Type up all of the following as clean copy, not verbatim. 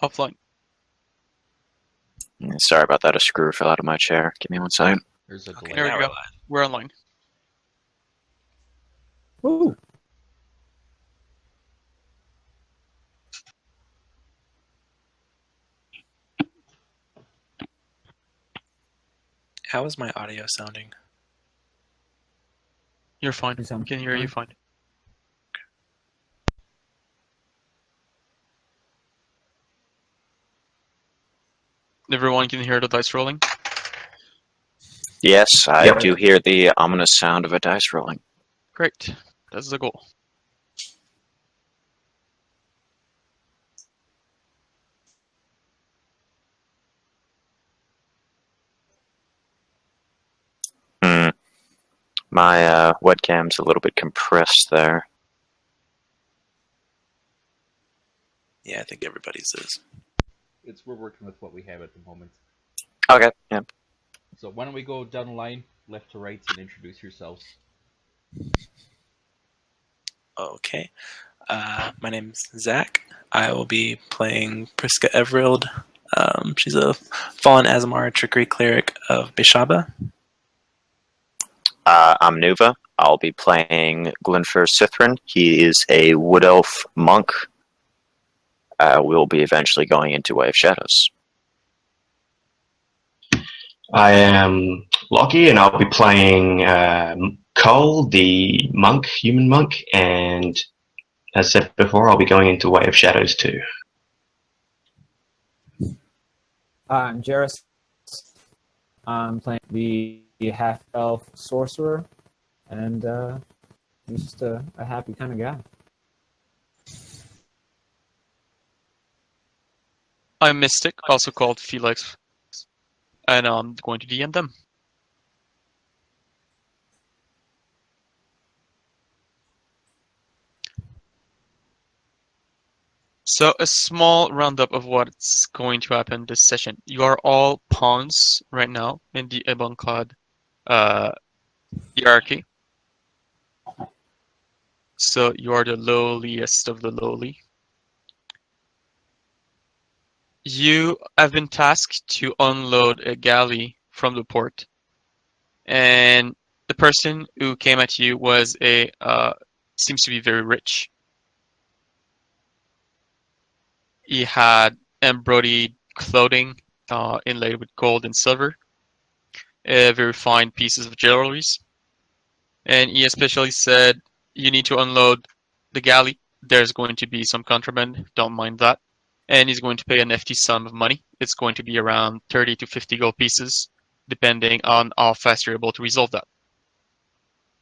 Offline. Sorry about that. A screw fell out of my chair. Give me one second. There's a delay. There we go. We're online. Woo! How is my audio sounding? You're fine. You sound We can hear you fine. Everyone can hear the dice rolling? Yes, I Yep. do hear the ominous sound of a dice rolling. Great. That's the goal. My webcam's a little bit compressed there. Yeah, I think everybody's is. We're working with what we have at the moment. Okay, yeah. So why don't we go down the line, left to right, and introduce yourselves. Okay. My name's Zack. I will be playing Priska Everild. She's a Fallen Asamir Trickery Cleric of Bishaba. I'm Nuva. I'll be playing Glinfir Sithrin. He is a Wood Elf monk. We'll be eventually going into Way of Shadows. I am Lockie, and I'll be playing Cole, the monk, human monk, and as said before, I'll be going into Way of Shadows too. I'm Jairus. I'm playing the half-elf sorcerer, and he's just a happy kind of guy. I'm Mystic, also called Felix, and I'm going to DM them. So a small roundup of what's going to happen this session. You are all pawns right now in the Ebonclad hierarchy. So you are the lowliest of the lowly. You have been tasked to unload a galley from the port, and the person who came at you was seems to be very rich. He had embroidered clothing inlaid with gold and silver, very fine pieces of jewelry, and he especially said, "You need to unload the galley. There's going to be some contraband. Don't mind that." And he's going to pay a hefty sum of money. It's going to be around 30 to 50 gold pieces, depending on how fast you're able to resolve that.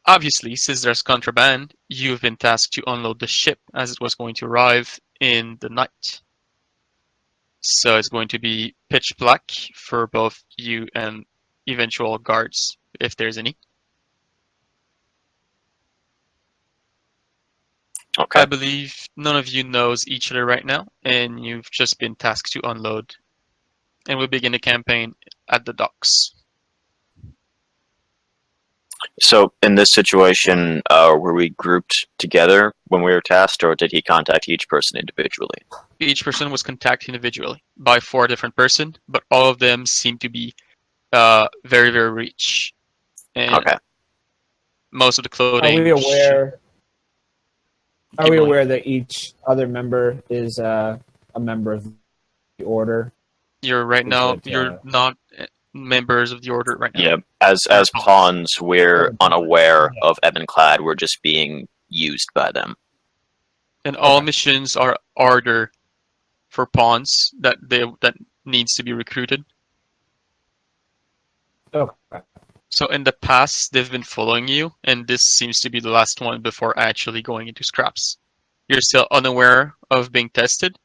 Obviously, since there's contraband, you've been tasked to unload the ship as it was going to arrive in the night. So it's going to be pitch black for both you and eventual guards, if there's any. Okay. I believe none of you knows each other right now, and you've just been tasked to unload. And we'll begin the campaign at the docks. So in this situation, were we grouped together when we were tasked, or did he contact each person individually? Each person was contacted individually by 4 different persons, but all of them seem to be very, very rich. And Okay. most of the clothing... Are we aware that each other member is a member of the order? You're not members of the order right now. Yeah, as pawns, we're unaware of Ebonclad. We're just being used by them. And all missions are order for pawns that needs to be recruited. Okay. So in the past, they've been following you, and this seems to be the last one before actually going into scraps. You're still unaware of being tested,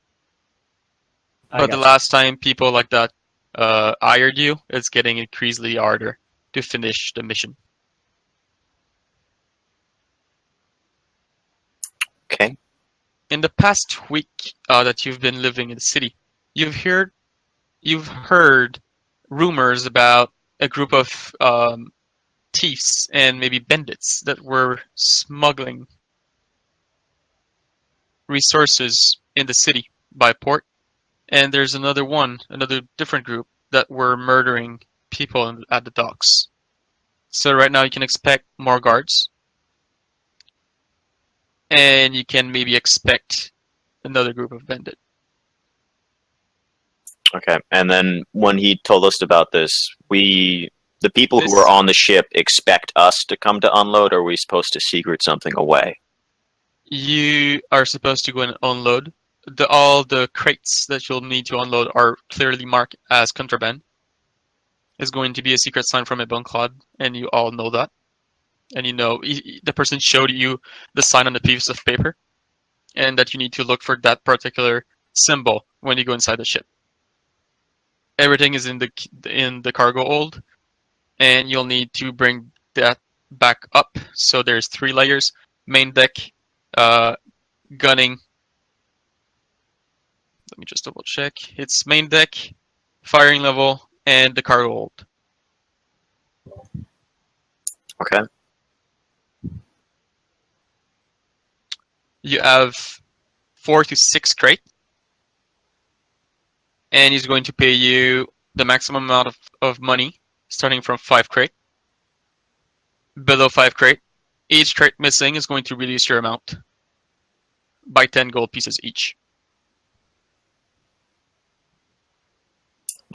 but the last time people like that hired you, it's getting increasingly harder to finish the mission. Okay. In the past week that you've been living in the city, you've heard rumors about a group of thieves and maybe bandits that were smuggling resources in the city by port And there's another different group that were murdering people at the docks. So right now you can expect more guards. And you can maybe expect another group of bandit. Okay. And then when he told us about this, the people who were on the ship expect us to come to unload, or are we supposed to secret something away? You are supposed to go and unload. All the crates that you'll need to unload are clearly marked as contraband. It's going to be a secret sign from Ebonclad, and you all know that. And you know, the person showed you the sign on the piece of paper, and that you need to look for that particular symbol when you go inside the ship. Everything is in the cargo hold, and you'll need to bring that back up. So there's 3 layers: main deck, gunning. Let me just double check. It's main deck, firing level, and the cargo hold. Okay. You have 4 to 6 crate, and he's going to pay you the maximum amount of money, starting from 5 crate. Below 5 crate, each crate missing is going to reduce your amount by 10 gold pieces each.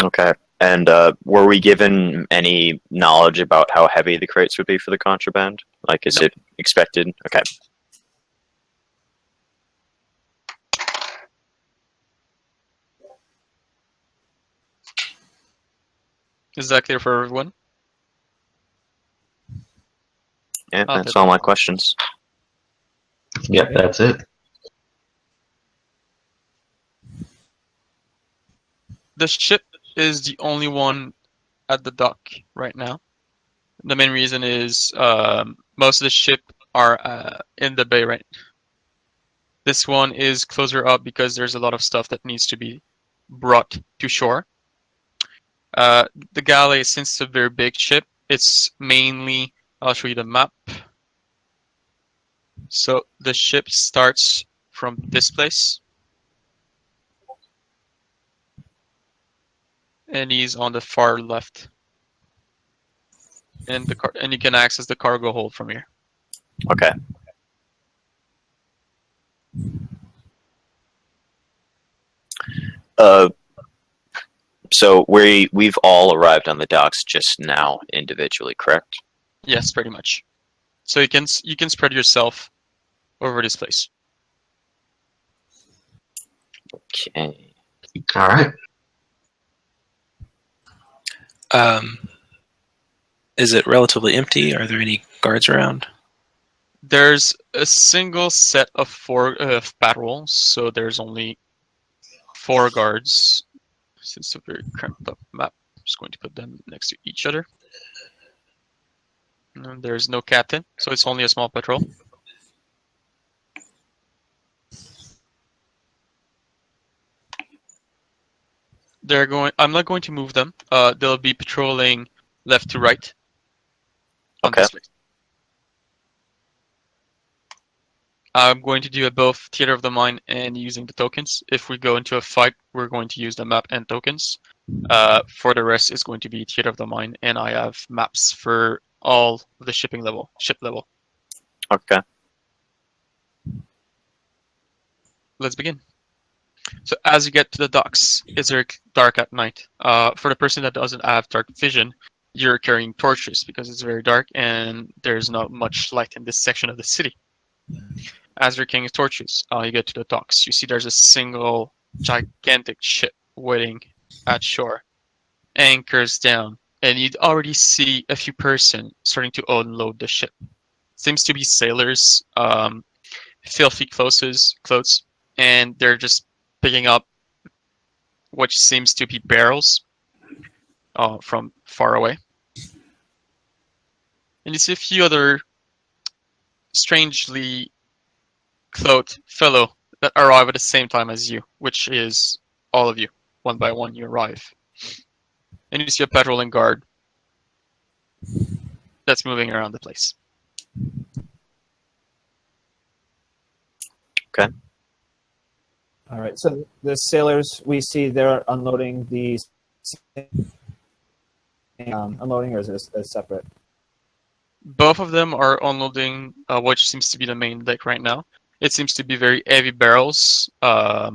Okay. And were we given any knowledge about how heavy the crates would be for the contraband? Like, is it expected? Okay. Is that clear for everyone? Yeah, Oh, that's all my questions. Yep, that's it. The ship is the only one at the dock right now. The main reason is most of the ship are in the bay right now. This one is closer up because there's a lot of stuff that needs to be brought to shore. The galley, since it's a very big ship, it's mainly, I'll show you the map. So the ship starts from this place. And he's on the far left. And you can access the cargo hold from here. Okay. So we've all arrived on the docks just now individually, correct? Yes, pretty much. So you can spread yourself over this place. Okay. All right. Is it relatively empty? Are there any guards around? There's a single set of 4 patrols, so there's only 4 guards. Since it's a very cramped up map, I'm just going to put them next to each other. And there's no captain, so it's only a small patrol. I'm not going to move them. They'll be patrolling left to right. On Okay. this place. I'm going to do both Theater of the Mind and using the tokens. If we go into a fight, we're going to use the map and tokens. For the rest, it's going to be Theater of the Mind, and I have maps for all of the ship level. Okay. Let's begin. So as you get to the docks, it's very dark at night. For the person that doesn't have dark vision, you're carrying torches because it's very dark and there's not much light in this section of the city. As you're carrying torches, you get to the docks. You see there's a single gigantic ship waiting at shore, anchors down, and you'd already see a few person starting to unload the ship. Seems to be sailors, filthy clothes, and they're just picking up what seems to be barrels from far away. And you see a few other strangely clothed fellow that arrive at the same time as you, which is all of you. One by one, you arrive. And you see a patrolling guard that's moving around the place. Okay. All right. So the sailors, we see they're unloading the unloading, or is it a separate? Both of them are unloading which seems to be the main deck right now. It seems to be very heavy barrels that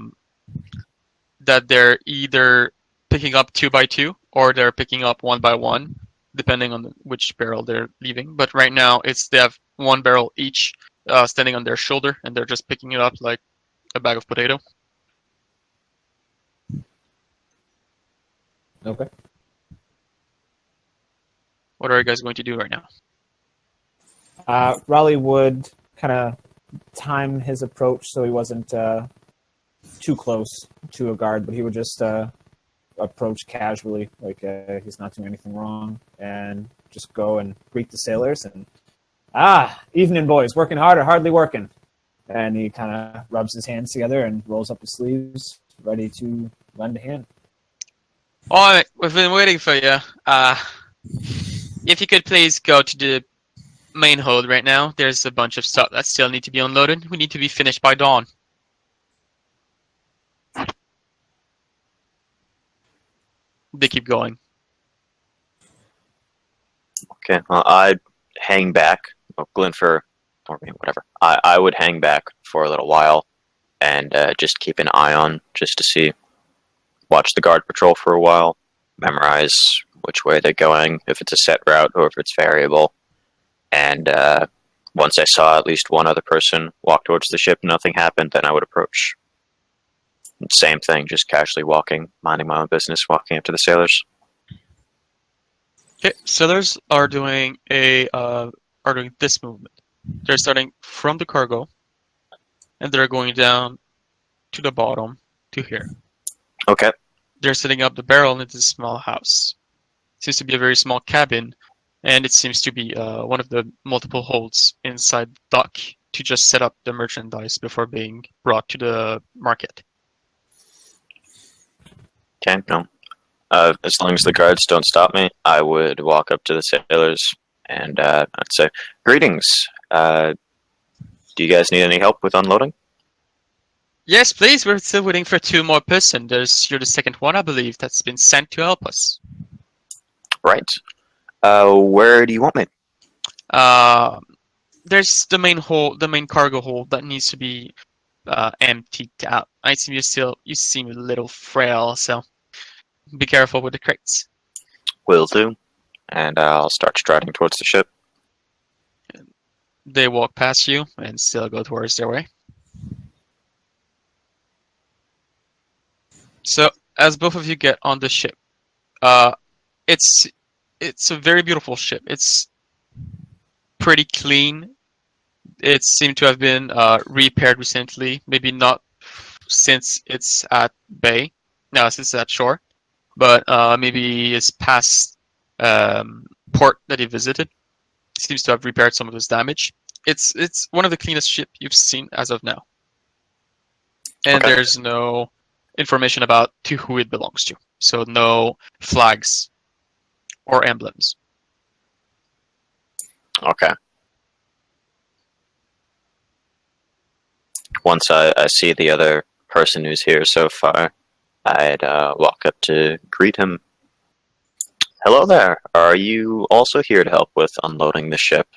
they're either picking up 2 by 2 or they're picking up 1 by 1, depending on which barrel they're leaving. But right now, they have 1 barrel each standing on their shoulder, and they're just picking it up like a bag of potato. Okay. What are you guys going to do right now? Rahly would kind of time his approach so he wasn't too close to a guard, but he would just approach casually, like he's not doing anything wrong, and just go and greet the sailors and, evening boys, working hard or hardly working? And he kind of rubs his hands together and rolls up his sleeves, ready to lend a hand. All right, we've been waiting for you. If you could please go to the main hold right now. There's a bunch of stuff that still need to be unloaded. We need to be finished by dawn. They keep going. Okay, well, I'd hang back. Oh, Glinfir, or whatever. I would hang back for a little while and just keep an eye on, just to see. Watch the guard patrol for a while. Memorize which way they're going, if it's a set route or if it's variable. And once I saw at least one other person walk towards the ship, nothing happened, then I would approach. Same thing, just casually walking, minding my own business, walking up to the sailors. Okay, sailors are doing this movement. They're starting from the cargo, and they're going down to the bottom to here. Okay. They're setting up the barrel into a small house. It seems to be a very small cabin, and it seems to be one of the multiple holds inside the dock to just set up the merchandise before being brought to the market. Okay, no. As long as the guards don't stop me, I would walk up to the sailors and I'd say, "Greetings. Do you guys need any help with unloading?" Yes, please. We're still waiting for 2 more persons. You're the second one, I believe, that's been sent to help us. Right. Where do you want me? There's the main cargo hold that needs to be emptied out. You seem a little frail, so be careful with the crates. Will do. And I'll start striding towards the ship. They walk past you and still go towards their way. So as both of you get on the ship, it's a very beautiful ship. It's pretty clean. It seemed to have been repaired recently. Maybe not since it's at bay. No, since it's at shore. But maybe it's past port that he visited. It seems to have repaired some of his damage. It's one of the cleanest ships you've seen as of now. And Okay. there's no information about to who it belongs to. So no flags or emblems. Okay. Once I see the other person who's here so far, I'd walk up to greet him. "Hello there. Are you also here to help with unloading the ship?"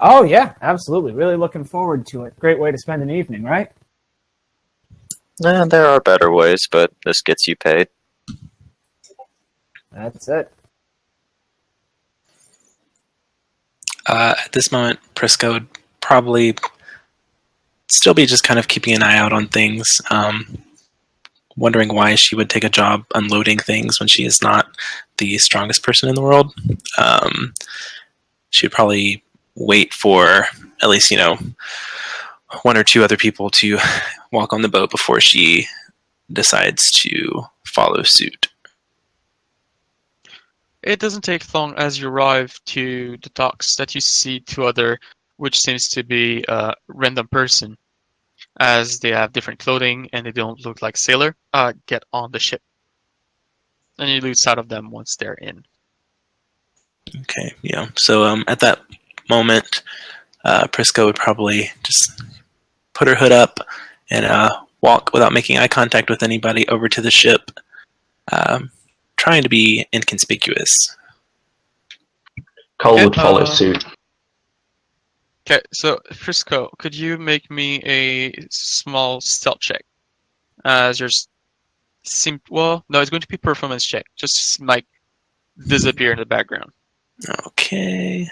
Oh, yeah, absolutely. Really looking forward to it. Great way to spend an evening, right? There are better ways, but this gets you paid. That's it. At this moment, Prisca would probably still be just kind of keeping an eye out on things, wondering why she would take a job unloading things when she is not the strongest person in the world. She would probably wait for at least, 1 or 2 other people to walk on the boat before she decides to follow suit. It doesn't take long as you arrive to the docks that you see 2 other, which seems to be a random person, as they have different clothing and they don't look like sailor, get on the ship. And you lose sight of them once they're in. Okay, yeah. So at that moment, Prisca would probably just put her hood up and walk without making eye contact with anybody over to the ship, trying to be inconspicuous. Cole Okay, would follow suit. Okay, so Frisco, could you make me a small stealth check? As yours well, no, it's going to be performance check. Just like disappear in the background. Okay.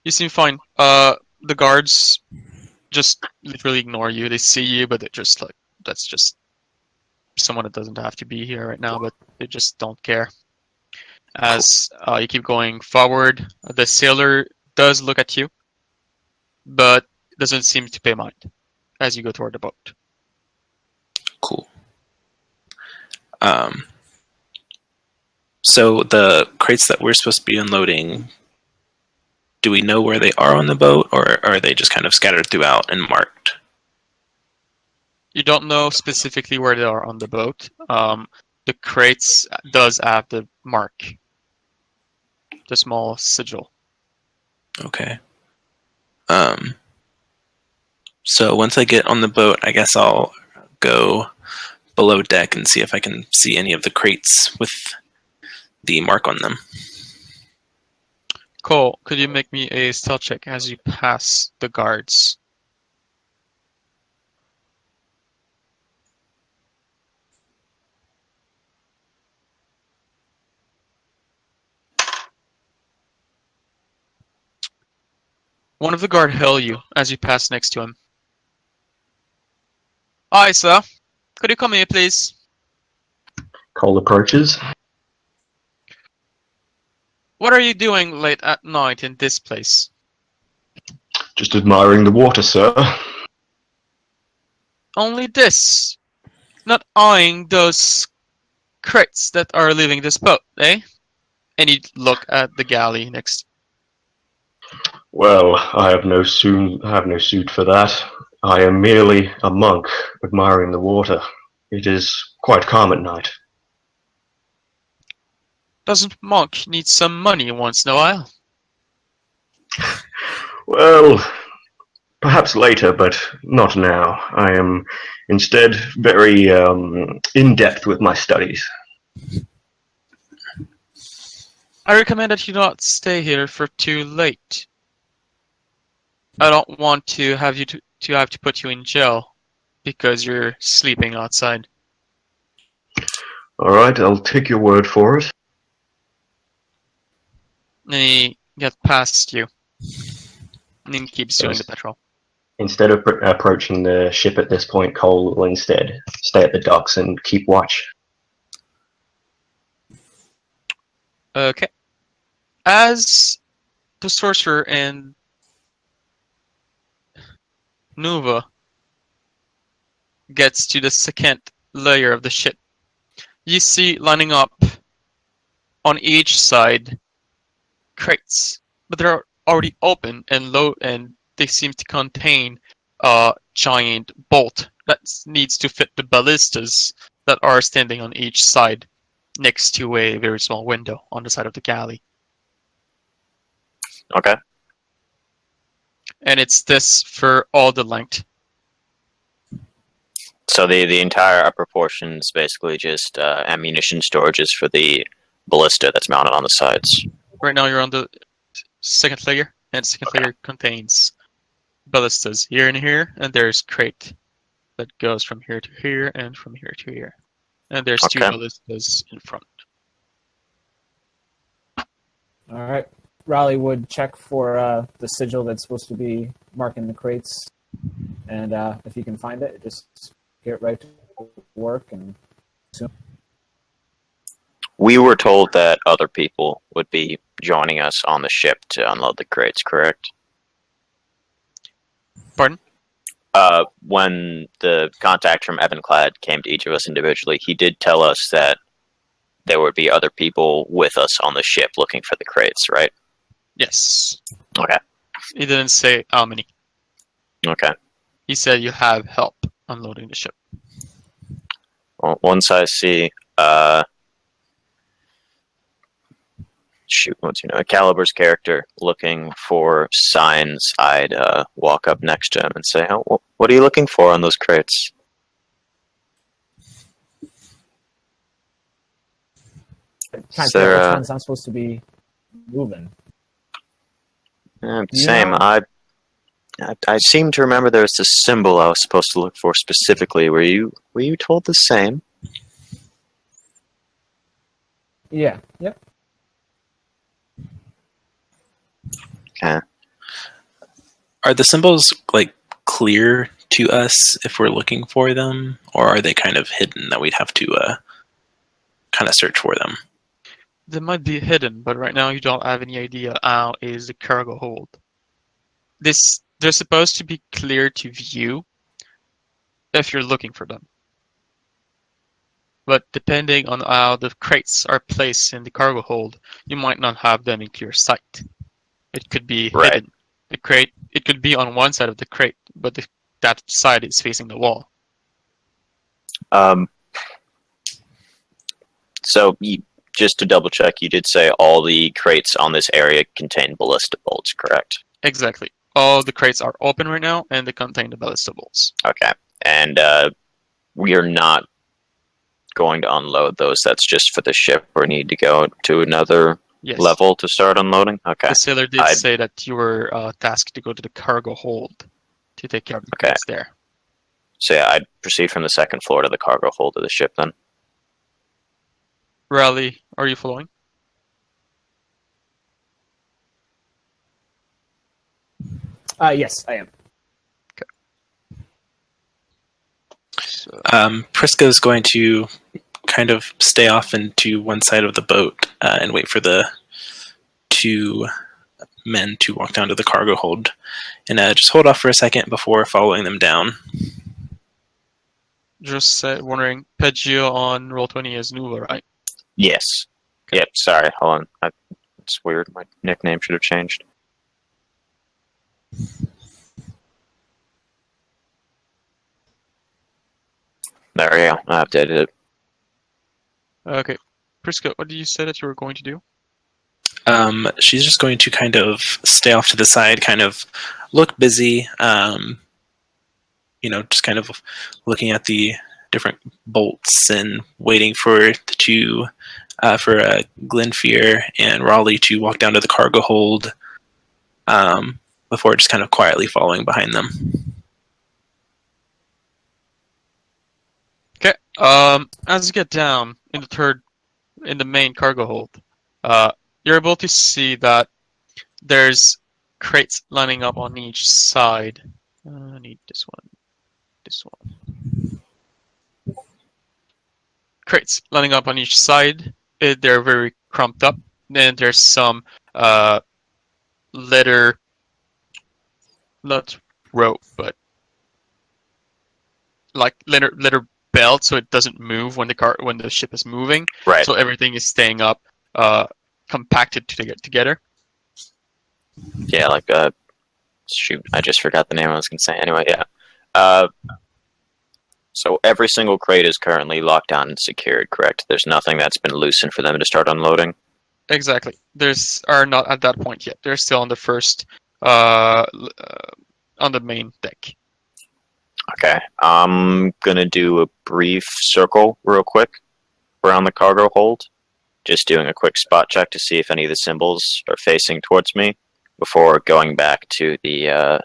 You seem fine. The guards just literally ignore you. They see you, but they're just like, that's just someone that doesn't have to be here right now, but they just don't care. As you keep going forward, the sailor does look at you, but doesn't seem to pay mind as you go toward the boat. Cool. So the crates that we're supposed to be unloading, do we know where they are on the boat, or are they just kind of scattered throughout and marked? You don't know specifically where they are on the boat. The crates does have the mark, the small sigil. Okay. So once I get on the boat, I guess I'll go below deck and see if I can see any of the crates with the mark on them. Cole, could you make me a stealth check as you pass the guards? One of the guard hail you as you pass next to him. Hi, sir. Could you come here, please? Cole approaches. What are you doing late at night in this place? Just admiring the water, sir. Only this. Not eyeing those crates that are leaving this boat, eh? And you look at the galley next. Well, I have no suit for that. I am merely a monk admiring the water. It is quite calm at night. Doesn't monk need some money once in a while? Well, perhaps later, but not now. I am instead very in-depth with my studies. I recommend that you not stay here for too late. I don't want to have you to have to put you in jail because you're sleeping outside. All right, I'll take your word for it. And he gets past you. And then keeps doing the patrol. Instead of approaching the ship at this point, Cole will instead stay at the docks and keep watch. Okay. As the Sorcerer and Nuva gets to the second layer of the ship, you see lining up on each side crates, but they're already open and low, and they seem to contain a giant bolt that needs to fit the ballistas that are standing on each side next to a very small window on the side of the galley. Okay. And it's this for all the length. So the entire upper portion is basically just ammunition storages for the ballista that's mounted on the sides. Right now you're on the second layer, and second layer contains ballistas here and here, and there's crate that goes from here to here and from here to here. And there's two Okay. ballistas in front. All right. Rahly would check for the sigil that's supposed to be marking the crates, and if you can find it, just get right to work. And We were told that other people would be joining us on the ship to unload the crates, correct? Pardon? When the contact from Ebonclad came to each of us individually, he did tell us that there would be other people with us on the ship looking for the crates, right? Yes. Okay. He didn't say how many. Okay. He said you have help unloading the ship. Well, once I see shoot, what's Calibur's character looking for signs, I'd walk up next to him and say, "Oh, what are you looking for on those crates?" Trying Is to figure there, out which ones I'm supposed to be moving. same. know? I seem to remember there was this symbol I was supposed to look for specifically. Were you told the same? Yeah. Yep. Okay. Are the symbols like clear to us if we're looking for them, or are they kind of hidden that we'd have to kind of search for them? They might be hidden, but right now you don't have any idea how is the cargo hold. They're supposed to be clear to view if you're looking for them. But depending on how the crates are placed in the cargo hold, you might not have them in clear sight. It could be hidden. The crate, it could be on one side of the crate, but that side is facing the wall. So, just to double check, you did say all the crates on this area contain ballista bolts, correct? Exactly. All the crates are open right now, and they contain the ballista bolts. Okay. And we are not going to unload those. That's just for the ship. We need to go to another Yes. level to start unloading? Okay. The sailor did say that you were tasked to go to the cargo hold to take care of the crates there. So yeah, I'd proceed from the second floor to the cargo hold of the ship then. Rahly, are you following? Yes, I am. So, Priska is going to kind of stay off into one side of the boat and wait for the two men to walk down to the cargo hold, and just hold off for a second before following them down. just wondering, Peggio on Roll20 is Nuva, right? Yes. Yep, sorry, hold on. It's weird. My nickname should have changed. There we go. I updated it. Okay. Priska, what did you say that you were going to do? She's just going to kind of stay off to the side, kind of look busy, just kind of looking at the different bolts and waiting for the two, for Glinfir and Rahly to walk down to the cargo hold before just kind of quietly following behind them. Okay. As you get down in the main cargo hold, you're able to see that there's crates lining up on each side. I need this one. Crates lining up on each side. They're very crumped up. Then there's some leather, not rope, but like leather belt, so it doesn't move when the ship is moving. Right. So everything is staying up, compacted together. Yeah, like, shoot, I just forgot the name I was going to say. Anyway, yeah. So every single crate is currently locked down and secured, correct? There's nothing that's been loosened for them to start unloading? Exactly. Are not at that point yet. They're still on the first, on the main deck. Okay. I'm going to do a brief circle real quick around the cargo hold. Just doing a quick spot check to see if any of the symbols are facing towards me before going back to the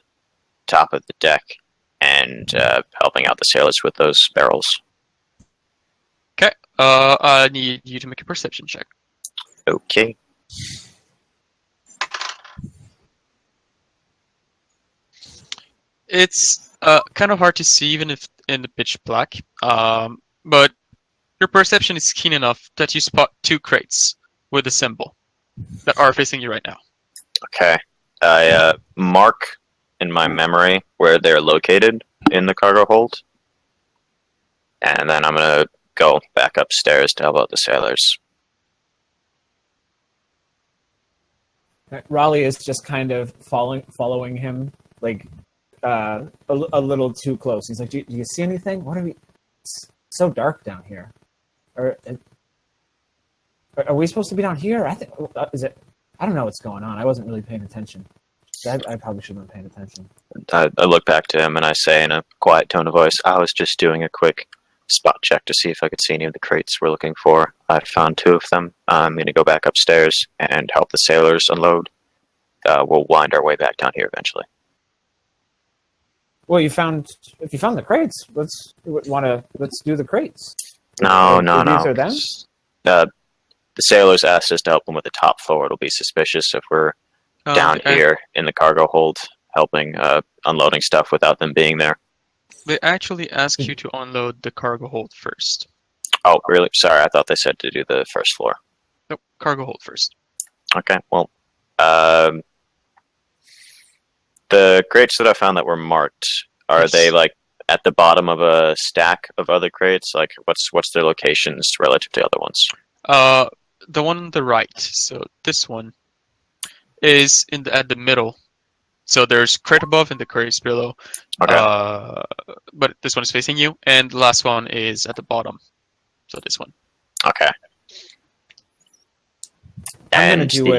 top of the deck and helping out the sailors with those barrels. Okay. I need you to make a perception check. Okay. It's kind of hard to see even if in the pitch black, but your perception is keen enough that you spot two crates with a symbol that are facing you right now. Okay. I mark in my memory where they're located in the cargo hold. And then I'm going to go back upstairs to help out the sailors. Rahly is just kind of following him, like a little too close. He's like, "Do you see anything? What are we? It's so dark down here. Are Are we supposed to be down here? I think is it? I don't know what's going on. I wasn't really paying attention. I probably should have been paying attention. I look back to him and I say in a quiet tone of voice, I was just doing a quick spot check to see if I could see any of the crates we're looking for. I found 2 of them. I'm going to go back upstairs and help the sailors unload. We'll wind our way back down here eventually. Well, if you found the crates, let's do the crates. No. These are them? The sailors asked us to help them with the top floor. It'll be suspicious if we're down here in the cargo hold helping unloading stuff without them being there. They actually ask you to unload the cargo hold first. Oh, really? Sorry, I thought they said to do the first floor. Nope, cargo hold first. Okay, well, the crates that I found that were marked, are Yes. they like at the bottom of a stack of other crates? Like, what's their locations relative to the other ones? The one on the right. So this one is at the middle. So there's crate above and the crate is below. Okay. But this one is facing you, and the last one is at the bottom. So this one. Okay. I'm gonna And do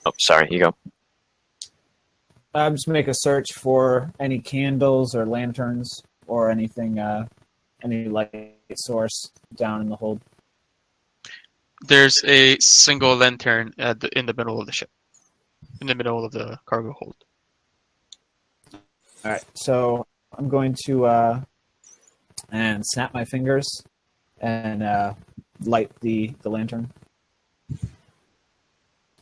oh, sorry, you go. just make a search for any candles or lanterns or anything, any light source down in the hold. There's a single lantern in the middle of the ship, in the middle of the cargo hold. All right, so I'm going to and snap my fingers and light the lantern.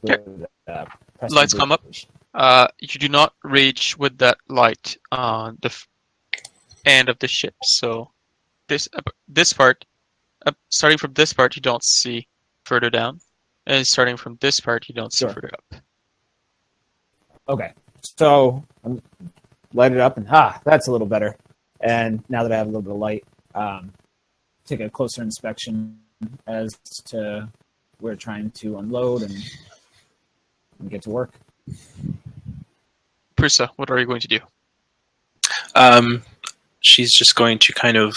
Okay. Press the Lights come up. blue. You do not reach with that light on the end of the ship. So this part, starting from this part, you don't see further down, and starting from this part, you don't see Sure. further up. Okay, so I'm light it up, and that's a little better. And now that I have a little bit of light, take a closer inspection as to where we're trying to unload and get to work. Prissa, what are you going to do? She's just going to kind of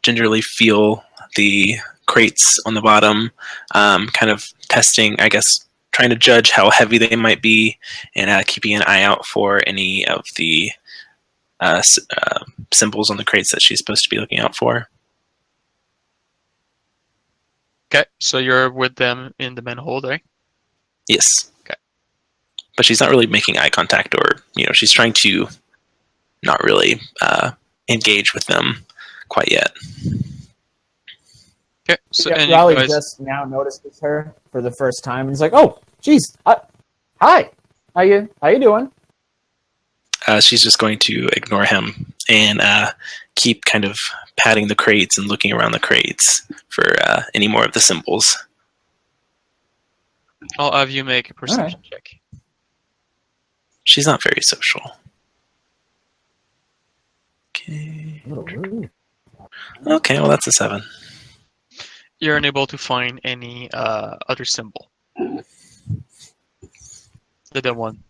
gingerly feel the crates on the bottom, kind of testing, I guess, trying to judge how heavy they might be, and keeping an eye out for any of the symbols on the crates that she's supposed to be looking out for. Okay, so you're with them in the manhole, right? Yes. Okay. But she's not really making eye contact, or she's trying to not really engage with them quite yet. Okay, so Yeah, and you Rahly guys, just now notices her for the first time, and he's like, "Oh, geez, hi, how you doing?" She's just going to ignore him and keep kind of patting the crates and looking around the crates for any more of the symbols. I'll have you make a perception check. She's not very social. Okay. A little rude. Okay, well that's a 7. You're unable to find any other symbol than the one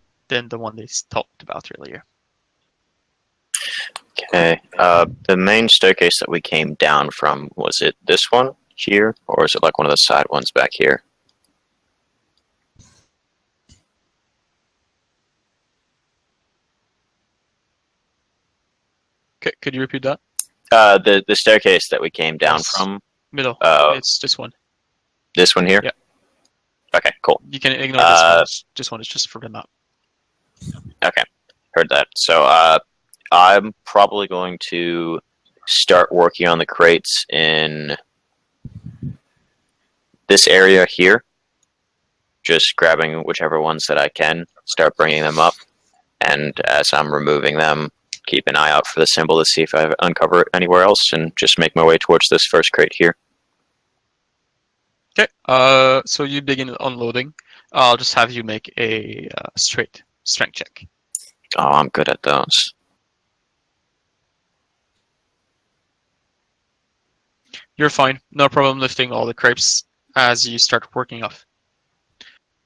they talked about earlier. Okay. The main staircase that we came down from, was it this one here, or is it like one of the side ones back here? Okay, could you repeat that? The staircase that we came down Yes. from, Middle. Oh. It's this one. this one here? Yeah. Okay, cool. You can ignore this one. This one is just for the map. Okay, heard that. So I'm probably going to start working on the crates in this area here. Just grabbing whichever ones that I can, start bringing them up, and as I'm removing them, keep an eye out for the symbol to see if I uncover it anywhere else, and just make my way towards this first crate here. Okay. So you begin unloading. I'll just have you make a straight strength check. Oh, I'm good at those. You're fine. No problem lifting all the crepes as you start working off.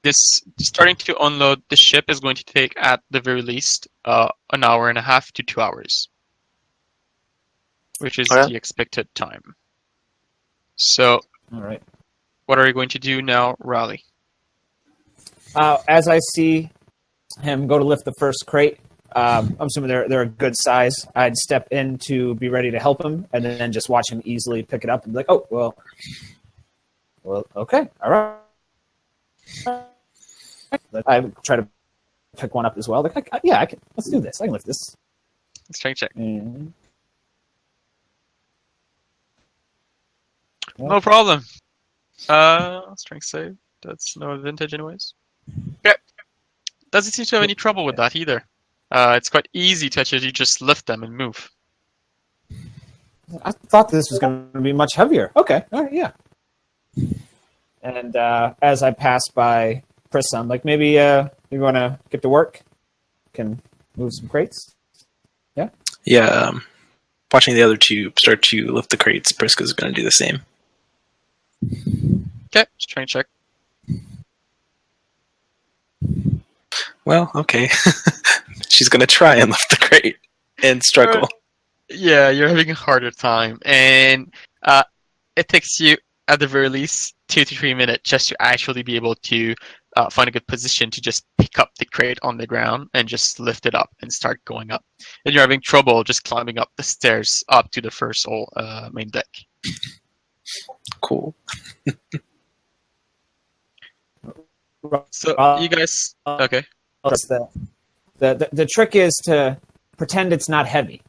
This starting to unload the ship is going to take at the very least an hour and a half to 2 hours, which is Okay. the expected time. So All right. What are you going to do now, Rahly? As I see him go to lift the first crate, I'm assuming they're a good size. I'd step in to be ready to help him, and then just watch him easily pick it up and be like, "Oh, well, okay, all right." I try to pick one up as well. Like, I can. Let's do this. I can lift this. Strength check. And, No problem. Strength save. That's no advantage anyways. Okay. Doesn't seem to have any trouble with that either. It's quite easy to actually just lift them and move. I thought this was going to be much heavier. Okay, all right, yeah. And as I pass by Prissa, I'm like, maybe you want to get to work? Can move some crates? Yeah, watching the other two start to lift the crates, Priska's going to do the same. Okay, strength check. Well, okay. She's going to try and lift the crate and struggle. Yeah, you're having a harder time, and it takes you, at the very least, 2 to 3 minutes just to actually be able to find a good position to just pick up the crate on the ground and just lift it up and start going up. And you're having trouble just climbing up the stairs up to the first main deck. Cool. So you guys, okay? The trick is to pretend it's not heavy,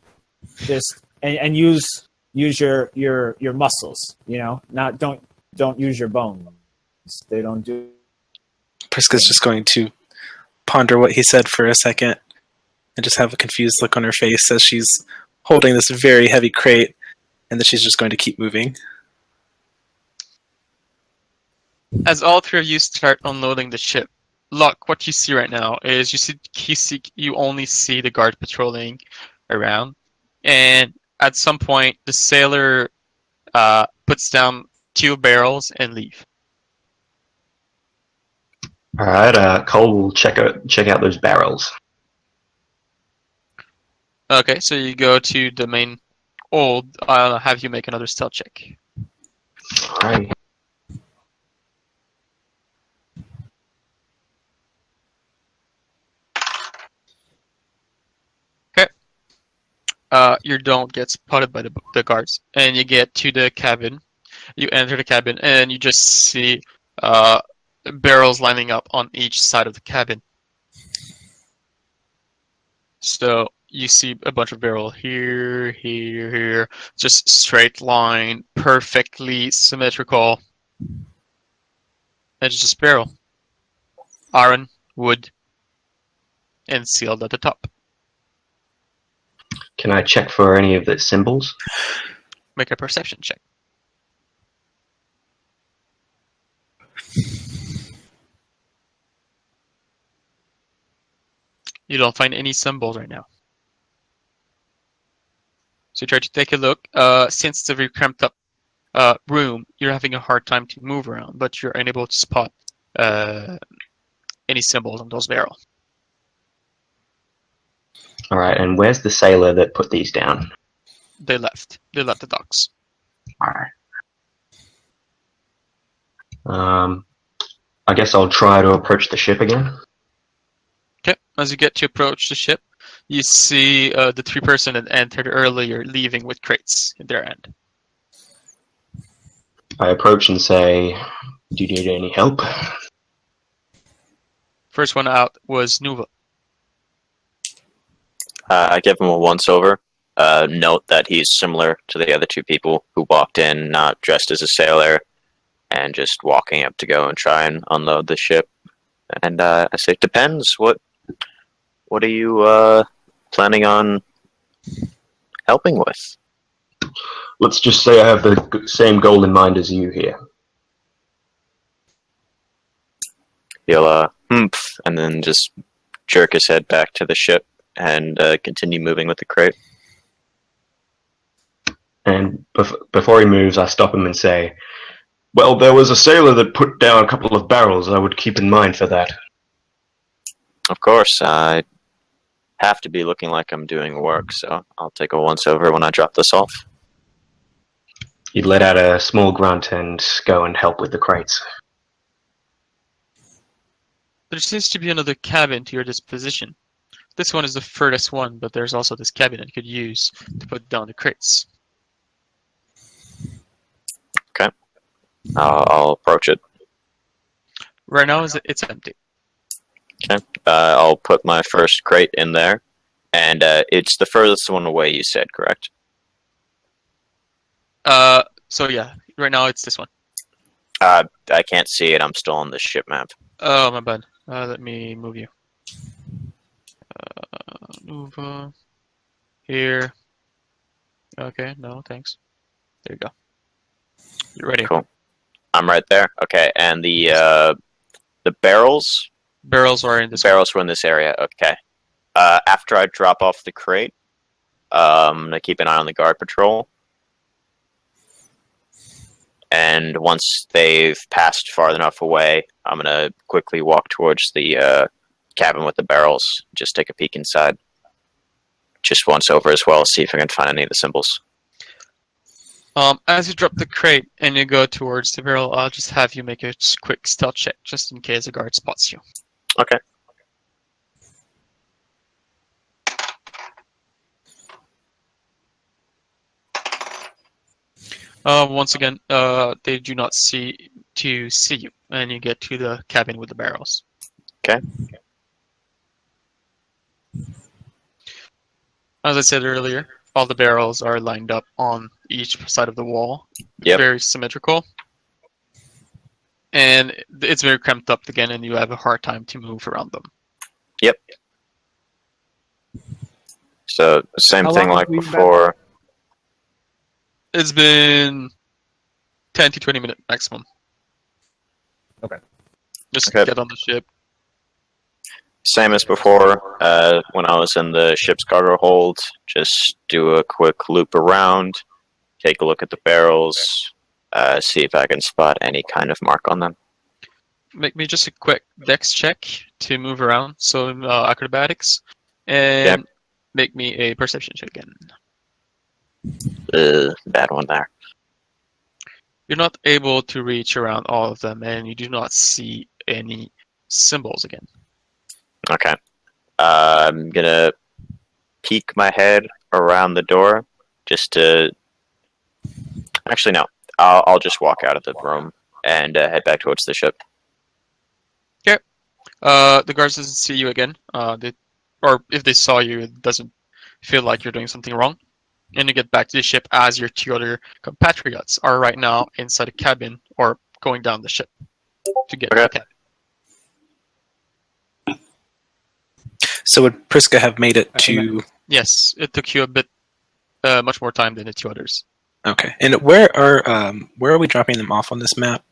just and use your muscles. You know, don't use your bones. They don't do. Priska's just going to ponder what he said for a second and just have a confused look on her face as she's holding this very heavy crate, and then she's just going to keep moving. As all three of you start unloading the ship, Luck, what you see right now is you only see the guard patrolling around, and at some point the sailor puts down 2 barrels and leave. All right, Cole will check out those barrels. Okay, so you go to the main hold. I'll have you make another stealth check. All right. You don't get spotted by the guards, and you get to the cabin. You enter the cabin, and you just see barrels lining up on each side of the cabin. So you see a bunch of barrels here, here, here, just straight line, perfectly symmetrical. And it's just barrel, iron, wood, and sealed at the top. Can I check for any of the symbols? Make a perception check. You don't find any symbols right now. So you try to take a look. Since it's a very cramped up room, you're having a hard time to move around, but you're unable to spot any symbols on those barrels. All right, and where's the sailor that put these down? They left. They left the docks. All right. I guess I'll try to approach the ship again. Okay. As you get to approach the ship, you see the 3 person that entered earlier leaving with crates in their end. I approach and say, "Do you need any help?" First one out was Nuva. I give him a once-over. Note that he's similar to the other 2 people who walked in not dressed as a sailor and just walking up to go and try and unload the ship. And I say, depends. What are you planning on helping with? Let's just say I have the same goal in mind as you here. He'll and then just jerk his head back to the ship and continue moving with the crate. And before he moves, I stop him and say, "Well, there was a sailor that put down a couple of barrels. I would keep in mind for that." Of course, I have to be looking like I'm doing work, so I'll take a once-over when I drop this off. You let out a small grunt and go and help with the crates. There seems to be another cabin to your disposition. This one is the furthest one, but there's also this cabin that you could use to put down the crates. Okay. I'll approach it. Right now, it's empty. Okay. I'll put my first crate in there, and it's the furthest one away. You said, correct? So yeah, right now it's this one. I can't see it. I'm still on the ship map. Oh, my bad. Let me move you. Nuva. Here. Okay, no, thanks. There you go. You're ready. Cool. I'm right there. Okay, and the barrels. Barrels are in this. Barrels were in this area. Okay. After I drop off the crate, I'm gonna keep an eye on the guard patrol. And once they've passed far enough away, I'm gonna quickly walk towards the cabin with the barrels. Just take a peek inside. Just once over as well, see if I can find any of the symbols. As you drop the crate and you go towards the barrel, I'll just have you make a quick stealth check, just in case a guard spots you. Okay. Once again, they do not see you, and you get to the cabin with the barrels. Okay. As I said earlier, all the barrels are lined up on each side of the wall. Yep. Very symmetrical. And it's very cramped up again, and you have a hard time to move around them. Yep. So, same How thing long like have we been before. It's been 10 to 20 minutes maximum. Okay. Just Okay. get on the ship. Same as before, when I was in the ship's cargo hold, just do a quick loop around, take a look at the barrels, see if I can spot any kind of mark on them. Make me just a quick dex check to move around, so acrobatics, and make me a perception check again. Bad one there. You're not able to reach around all of them, and you do not see any symbols again. Okay. I'm gonna peek my head around the door, just to... Actually, no. I'll just walk out of the room and head back towards the ship. The guards doesn't see you again. Or if they saw you, it doesn't feel like you're doing something wrong. And you get back to the ship as your two other compatriots are right now inside the cabin or going down the ship to get to the cabin. So would Priska have made it to... Yes, it took you a bit, much more time than the two others. Okay. And where are we dropping them off on this map?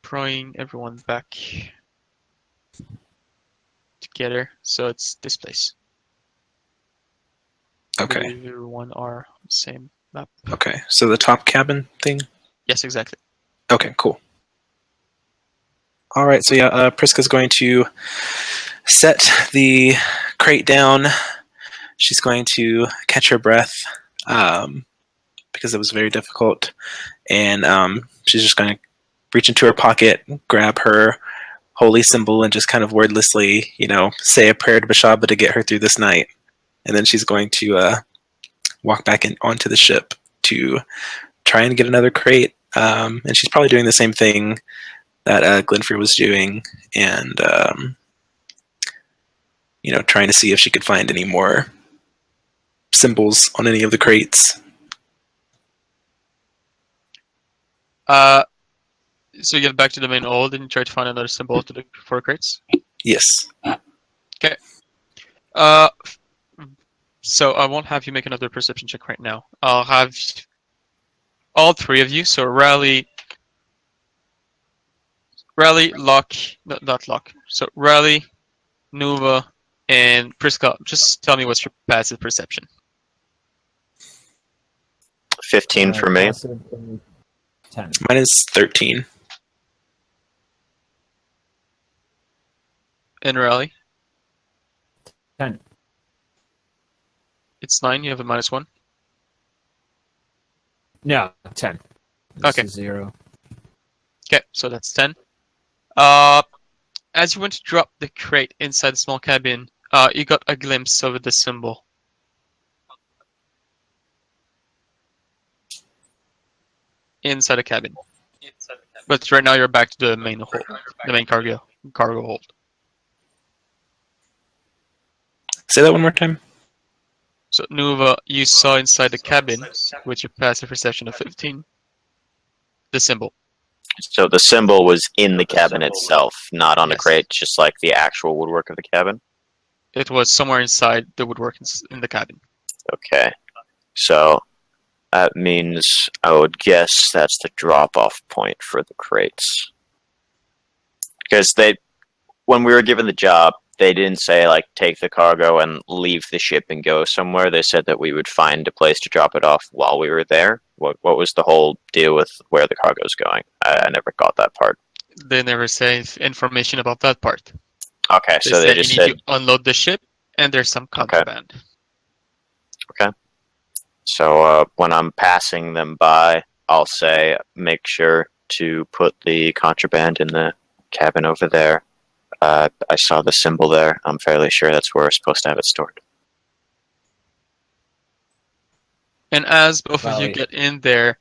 Drawing everyone back together, so it's this place. Okay. Everyone are on the same map. Okay. So the top cabin thing? Yes, exactly. Okay, cool. All right, so yeah, Priska's going to set the crate down. She's going to catch her breath because it was very difficult. And she's just going to reach into her pocket, grab her holy symbol, and just kind of wordlessly, say a prayer to Bashaba to get her through this night. And then she's going to walk back onto the ship to try and get another crate. And she's probably doing the same thing that Glinfir was doing, and trying to see if she could find any more symbols on any of the crates. So you get back to the main hold and you try to find another symbol to the four crates? Yes. Okay. So I won't have you make another perception check right now. I'll have all three of you, so Rahly, not Locke. So Rahly, Nuva, and Priska, just tell me what's your passive perception. 15 for me. 10. Mine is 13. And Rahly? 10. It's 9. You have a -1. No, 10. This Okay. is 0. Okay, so that's 10. As you went to drop the crate inside the small cabin, you got a glimpse of the symbol. Inside the cabin. But right now you're back to the main hold, the main cargo hold. Say that one more time. So Nuva, you saw inside the cabin with your passive perception of 15 the symbol. So the symbol was in the cabin itself, not on the Yes. crate, just like the actual woodwork of the cabin. It was somewhere inside the woodwork in the cabin. Okay. So that means I would guess that's the drop-off point for the crates. Because when we were given the job, they didn't say, like, take the cargo and leave the ship and go somewhere. They said that we would find a place to drop it off while we were there. What was the whole deal with where the cargo's going? I never got that part. They never say information about that part. Okay, They so they said just you need said, to unload the ship, and there's some contraband. so when I'm passing them by, I'll say, make sure to put the contraband in the cabin over there. I saw the symbol there. I'm fairly sure that's where we're supposed to have it stored. And as both of you Rahly. get in there,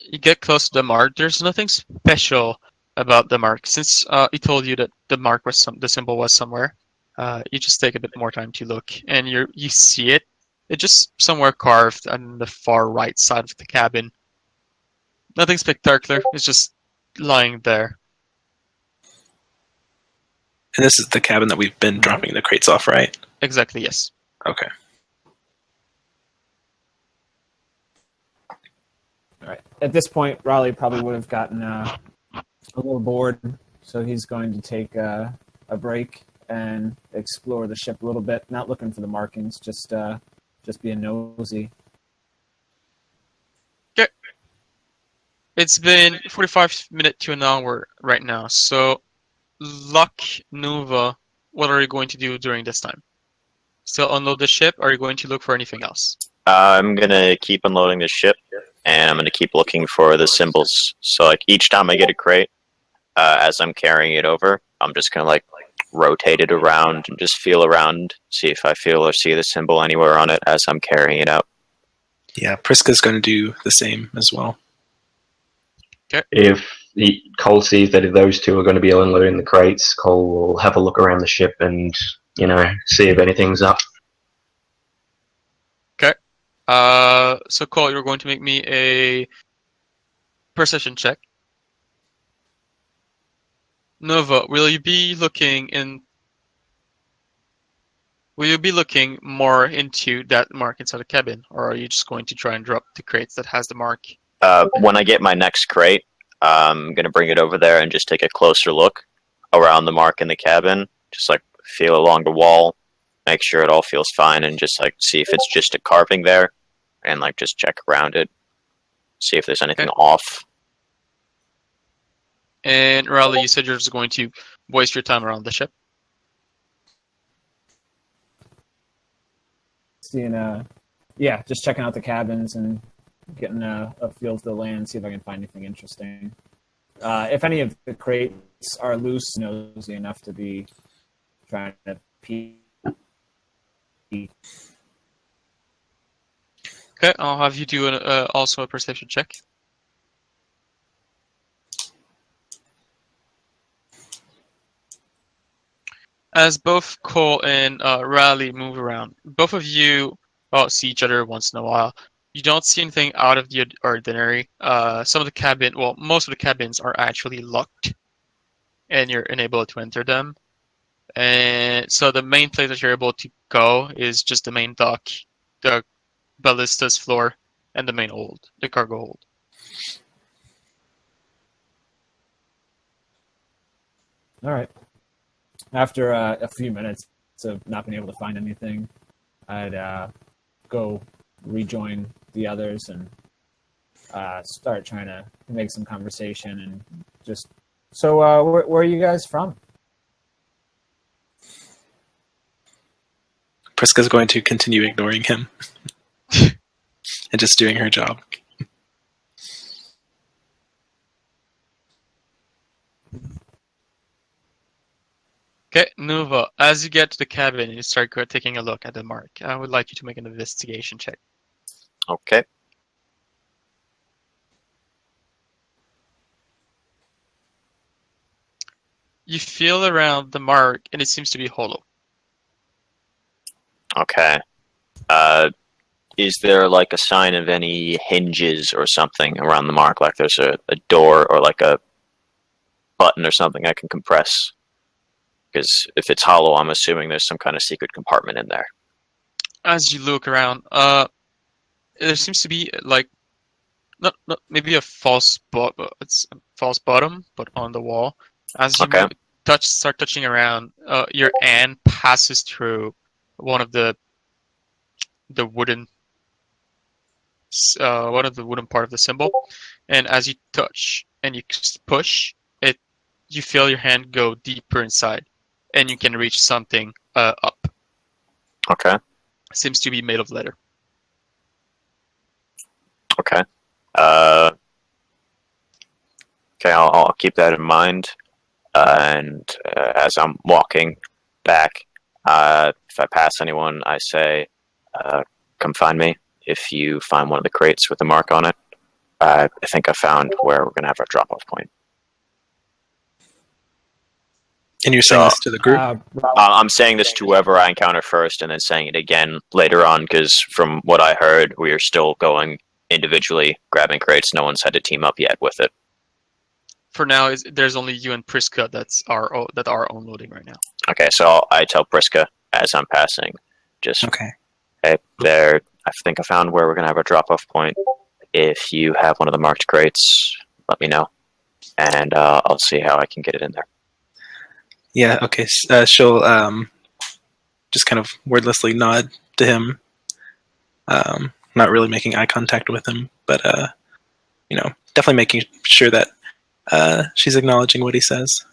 you get close to the mark. There's nothing special about the mark. Since he told you that the mark was the symbol was somewhere, you just take a bit more time to look, and you see it. It's just somewhere carved on the far right side of the cabin. Nothing spectacular. It's just lying there. And this is the cabin that we've been dropping the crates off, right? Exactly, yes. Okay. All right. At this point, Rahly probably would have gotten a little bored, so he's going to take a break and explore the ship a little bit. Not looking for the markings, just being nosy. Okay. It's been 45 minutes to an hour right now. So, Luck, Nuva, what are you going to do during this time? Still unload the ship, or are you going to look for anything else? I'm going to keep unloading the ship, and I'm going to keep looking for the symbols. So, like, each time I get a crate, as I'm carrying it over, I'm just going to, like, rotate it around and just feel around, see if I feel or see the symbol anywhere on it as I'm carrying it out. Yeah, Priska's going to do the same as well. If Cole sees that if those two are going to be unloading the crates, Cole will have a look around the ship and, see if anything's up. So Cole, you're going to make me a perception check. Nova, will you be looking more into that mark inside the cabin, or are you just going to try and drop the crates that has the mark? When I get my next crate, I'm going to bring it over there and just take a closer look around the mark in the cabin. Just, like, feel along the wall, make sure it all feels fine, and just, like, see if it's just a carving there, and, like, just check around it, see if there's anything off. And Rahly, you said you're just going to waste your time around the ship. Seeing, just checking out the cabins and getting a feel of the land, see if I can find anything interesting. If any of the crates are loose, nosy enough to be trying to peek. Okay, I'll have you do also a perception check. As both Cole and Rahly move around, both of you see each other once in a while. You don't see anything out of the ordinary. Most of the cabins are actually locked, and you're unable to enter them. And so the main place that you're able to go is just the main dock, the ballista's floor, and the main hold, the cargo hold. All right. After a few minutes of not being able to find anything, I'd go rejoin the others and start trying to make some conversation and just. So, where are you guys from? Priska's going to continue ignoring him and just doing her job. Okay, Nuva, as you get to the cabin and you start taking a look at the mark, I would like you to make an investigation check. Okay. You feel around the mark and it seems to be hollow. Okay. Is there like a sign of any hinges or something around the mark? Like there's a door or like a button or something I can compress? Because if it's hollow, I'm assuming there's some kind of secret compartment in there. As you look around, there seems to be like not maybe a false it's a false bottom, but on the wall. As you Okay. start touching around, your hand passes through one of the wooden part of the symbol, and as you touch and you push it, you feel your hand go deeper inside, and you can reach something up. Okay. Seems to be made of leather. Okay. Okay, I'll keep that in mind. And as I'm walking back, if I pass anyone, I say, come find me. If you find one of the crates with the mark on it, I think I found where we're going to have our drop-off point. And you're saying this to the group? I'm saying this to whoever I encounter first and then saying it again later on, because from what I heard, we are still going individually, grabbing crates. No one's had to team up yet with it. For now, there's only you and Priska that are unloading right now. Okay, so I tell Priska as I'm passing, just, Okay. hey, there, I think I found where we're going to have our drop-off point. If you have one of the marked crates, let me know, and I'll see how I can get it in there. Yeah, okay. She'll just kind of wordlessly nod to him, not really making eye contact with him, but definitely making sure that she's acknowledging what he says.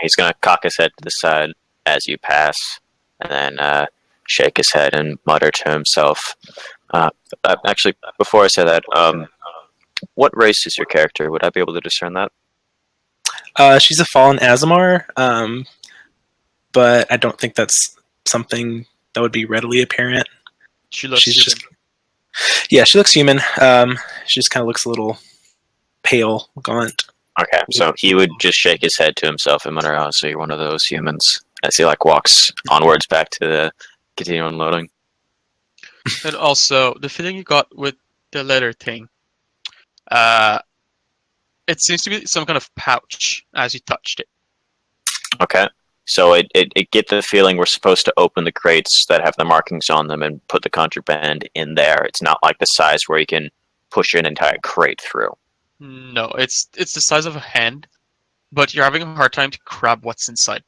He's going to cock his head to the side as you pass, and then shake his head and mutter to himself. Actually, before I say that, what race is your character? Would I be able to discern that? She's a Fallen Asamir, but I don't think that's something that would be readily apparent. She looks human. She looks human. She just kind of looks a little pale, gaunt. Okay, so he would just shake his head to himself and mutter, "Oh, so you're one of those humans," as he walks onwards back to the continue unloading. And also, the feeling you got with the leather thing, it seems to be some kind of pouch as you touched it. Okay, so it get the feeling we're supposed to open the crates that have the markings on them and put the contraband in there. It's not like the size where you can push an entire crate through. No, it's the size of a hand, but you're having a hard time to grab what's inside.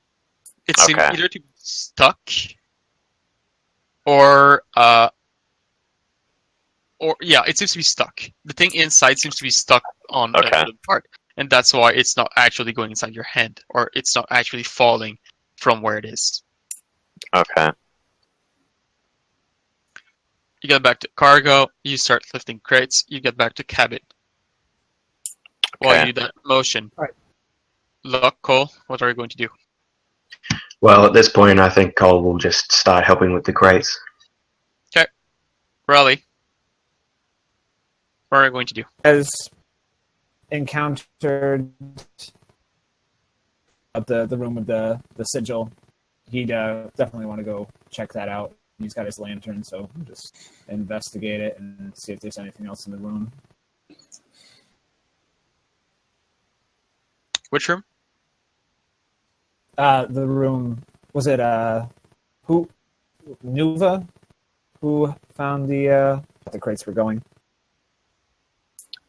It seems Okay. either to be stuck, or it seems to be stuck. The thing inside seems to be stuck on Okay. the part, and that's why it's not actually going inside your hand, or it's not actually falling from where it is. Okay. You get back to cargo, you start lifting crates, you get back to cabin. While Okay. you do that motion, Right. Look, Cole, what are you going to do? Well, at this point, I think Cole will just start helping with the crates. Rahly, what are you going to do? Has encountered the room with the sigil. He'd definitely want to go check that out. He's got his lantern, so we'll just investigate it and see if there's anything else in the room. Which room? The room, was it who? Nuva, who found the crates were going.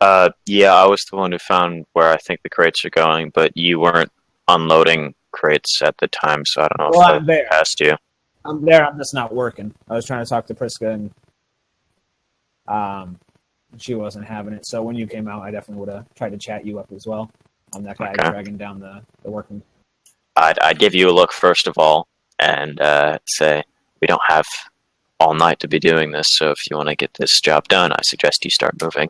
Yeah, I was the one who found where I think the crates are going, but you weren't unloading crates at the time, so I don't know Well, if I'm I there. passed you. I'm there. I'm just not working. I was trying to talk to Priska, and she wasn't having it. So when you came out, I definitely would have tried to chat you up as well. I'm that guy Okay. dragging down the working. I'd give you a look first of all and say, we don't have all night to be doing this, so if you want to get this job done, I suggest you start moving.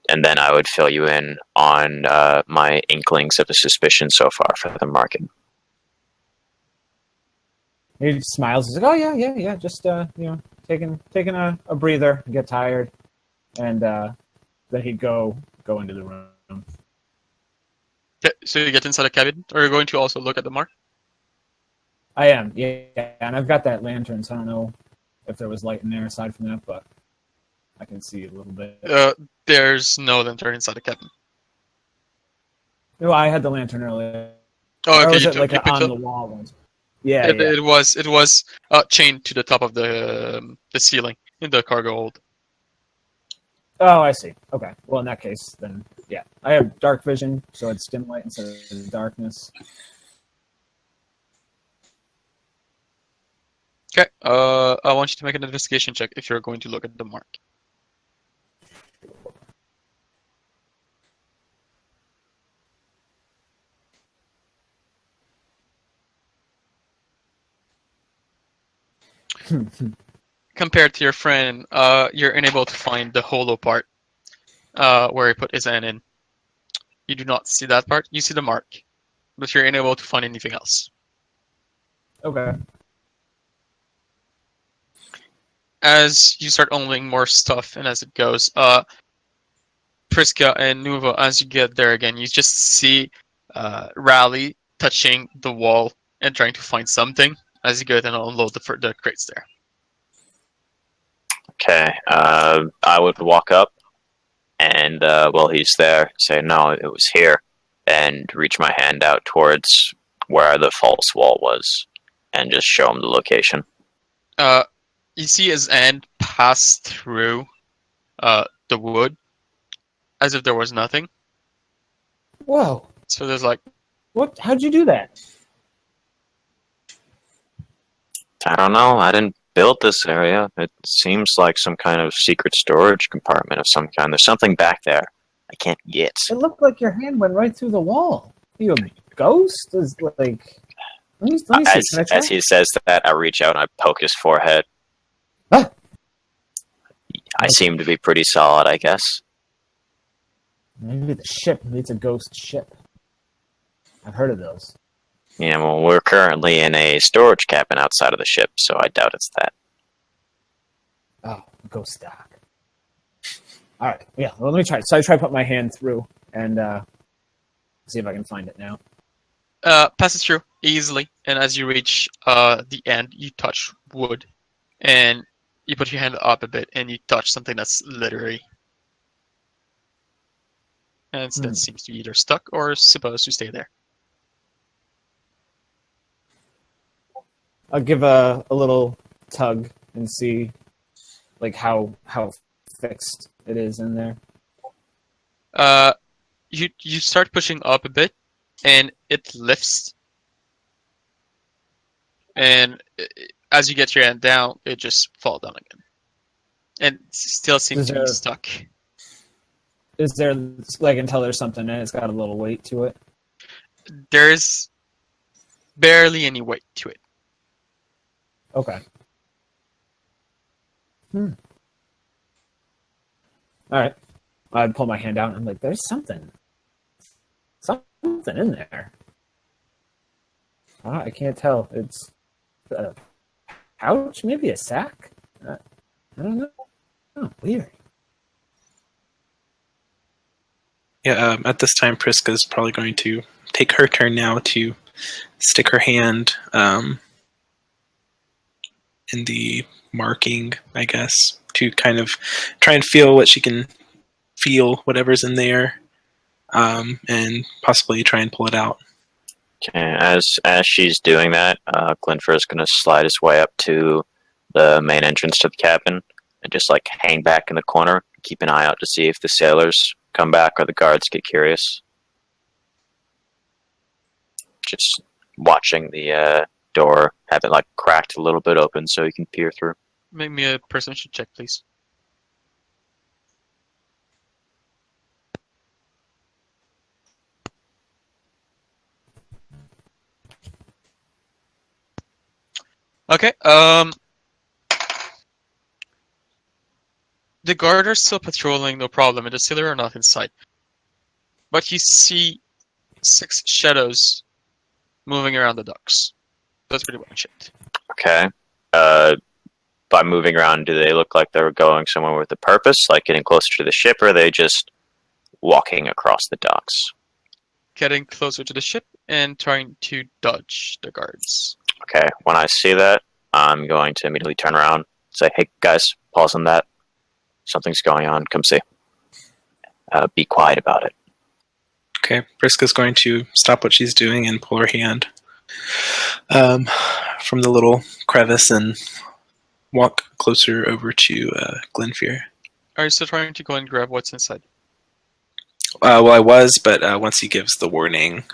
And then I would fill you in on my inklings of the suspicion so far for the market. He smiles. He's like, "Oh yeah. Just taking a breather, get tired, and then he'd go into the room." Okay, so you get inside the cabin, or you're going to also look at the mark? I am, yeah, and I've got that lantern, so I don't know if there was light in there aside from that, but I can see a little bit. There's no lantern inside the cabin. No, I had the lantern earlier. Oh, Or okay. was You it like you on picked the up. wall ones? Yeah, It was chained to the top of the ceiling in the cargo hold. Oh, I see. Okay. Well, in that case, then yeah, I have dark vision, so it's dim light instead of darkness. Okay. I want you to make an investigation check if you're going to look at the mark. Compared to your friend, you're unable to find the hollow part where he put his hand in. You do not see that part. You see the mark, but you're unable to find anything else. Okay. As you start unloading more stuff, and as it goes, Priska and Nuva, as you get there again, you just see Rahly touching the wall and trying to find something as you go and unload the crates there. Okay, I would walk up and while he's there, say, "No, it was here," and reach my hand out towards where the false wall was and just show him the location. You see his hand pass through the wood as if there was nothing. Whoa! So there's like, What? How'd you do that? I don't know, I didn't build this area. It seems like some kind of secret storage compartment of some kind. There's something back there I can't get. It looked like your hand went right through the wall. Are you a ghost? Is like. Let me see. Can I try? As he says that, I reach out and I poke his forehead. Ah! I seem to be pretty solid, I guess. Maybe the ship. Maybe it's a ghost ship. I've heard of those. Yeah, well, we're currently in a storage cabin outside of the ship, so I doubt it's that. Oh, ghost dock. All right. Yeah. Well, let me try. So I try to put my hand through and see if I can find it now. passes through easily, and as you reach the end, you touch wood, and you put your hand up a bit, and you touch something that's glittery. And that seems to be either stuck or supposed to stay there. I'll give a little tug and see like how fixed it is in there. You start pushing up a bit, and it lifts. And as you get your hand down, it just falls down again. And it still seems to be stuck. Is there like until there's something in it, it's got a little weight to it? There's barely any weight to it. Okay. All right. I'd pull my hand out and I'm like, there's something in there. I can't tell. It's a pouch, maybe a sack. I don't know. Oh, weird. Yeah, at this time, Priska's probably going to take her turn now to stick her hand in the marking, I guess, to kind of try and feel what she can feel, whatever's in there, and possibly try and pull it out. Okay, as she's doing that, Glinfir is going to slide his way up to the main entrance to the cabin and just like hang back in the corner, keep an eye out to see if the sailors come back or the guards get curious. Just watching the door, have it like cracked a little bit open so you can peer through. Make me a perception check, please. Okay. The guard are still patrolling, no problem, and the sailor are not in sight. But you see 6 shadows moving around the docks. That's pretty much it. Okay. By moving around, do they look like they're going somewhere with a purpose, like getting closer to the ship, or are they just walking across the docks? Getting closer to the ship and trying to dodge the guards. Okay. When I see that, I'm going to immediately turn around and say, hey, guys, pause on that. Something's going on. Come see. Be quiet about it. Okay, Briska's going to stop what she's doing and pull her hand from the little crevice and walk closer over to Glinfir. Are you still trying to go and grab what's inside? Well, I was, but once he gives the warning,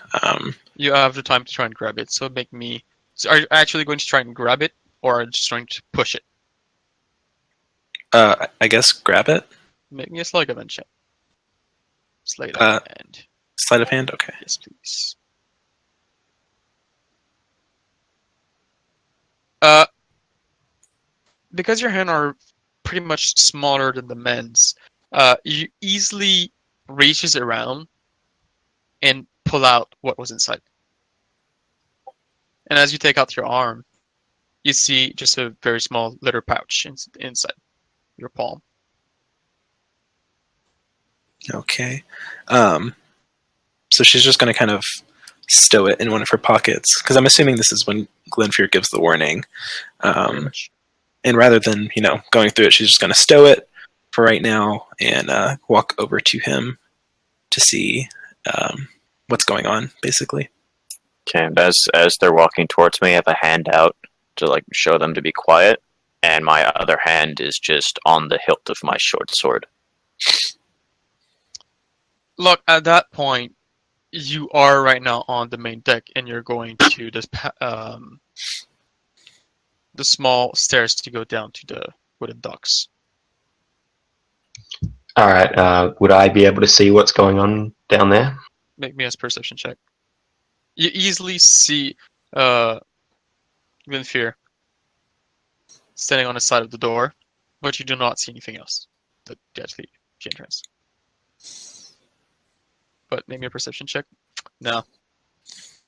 You have the time to try and grab it, so make me... So are you actually going to try and grab it, or are you just trying to push it? I guess grab it. Make me a sleight of hand check. Sleight of hand. Sleight of hand. Okay. Yes, please. Because your hand are pretty much smaller than the men's, you easily reaches around and pull out what was inside. And as you take out your arm, you see just a very small leather pouch inside your palm. Okay. So she's just going to kind of stow it in one of her pockets, because I'm assuming this is when Glinfir gives the warning. Very much. And rather than, going through it, she's just going to stow it for right now and walk over to him to see what's going on, basically. Okay, as they're walking towards me, I have a hand out to show them to be quiet, and my other hand is just on the hilt of my short sword. Look, at that point, you are right now on the main deck, and you're going to this the small stairs to go down to the wooden docks. All right. Would I be able to see what's going on down there? Make me a perception check. You easily see Glinfir standing on the side of the door, but you do not see anything else that gets the entrance. But make me a perception check. No,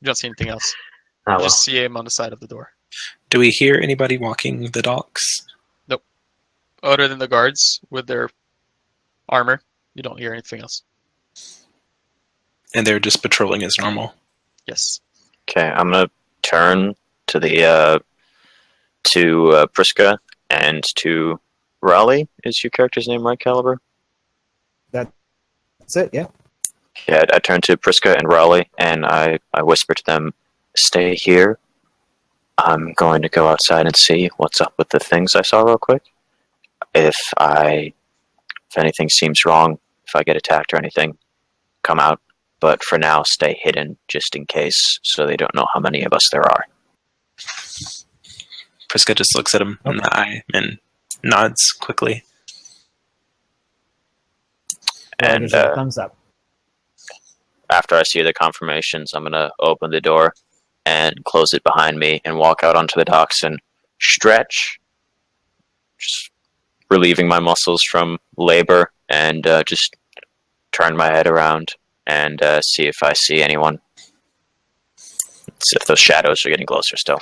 you don't see anything else. Oh, You well. just see him on the side of the door. Do we hear anybody walking the docks? Other than the guards with their armor, you don't hear anything else. And they're just patrolling as normal. Yes. Okay, I'm gonna turn to the to Priska and to Rahly. Is your character's name right, Caliber? That's it, yeah. Yeah, I turn to Priska and Rahly, and I whisper to them, "Stay here. I'm going to go outside and see what's up with the things I saw real quick. If anything seems wrong, if I get attacked or anything, come out. But for now, stay hidden just in case, so they don't know how many of us there are." Priska just looks at him in the eye and nods quickly. And Gives you a thumbs up. after I see the confirmations, I'm gonna open the door and close it behind me and walk out onto the docks and stretch, just relieving my muscles from labor, and just turn my head around and see if I see anyone. See if those shadows are getting closer still.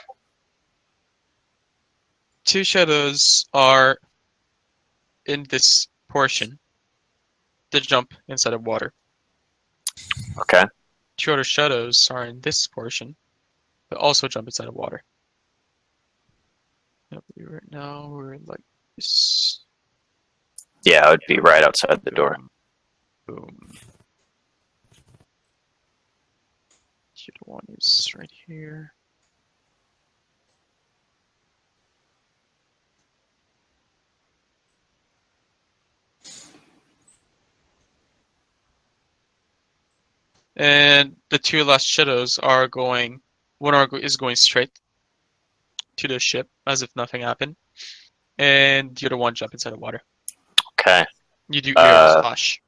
2 shadows are in this portion that jump inside of water. Okay. 2 other shadows are in this portion that also jump inside of water. Right now we're like this. Yeah, I would be right outside the door. Boom. The other one is right here. And the 2 last shadows are going. Is going straight to the ship as if nothing happened, and the other one jump inside the water. Okay. You do hear a splash.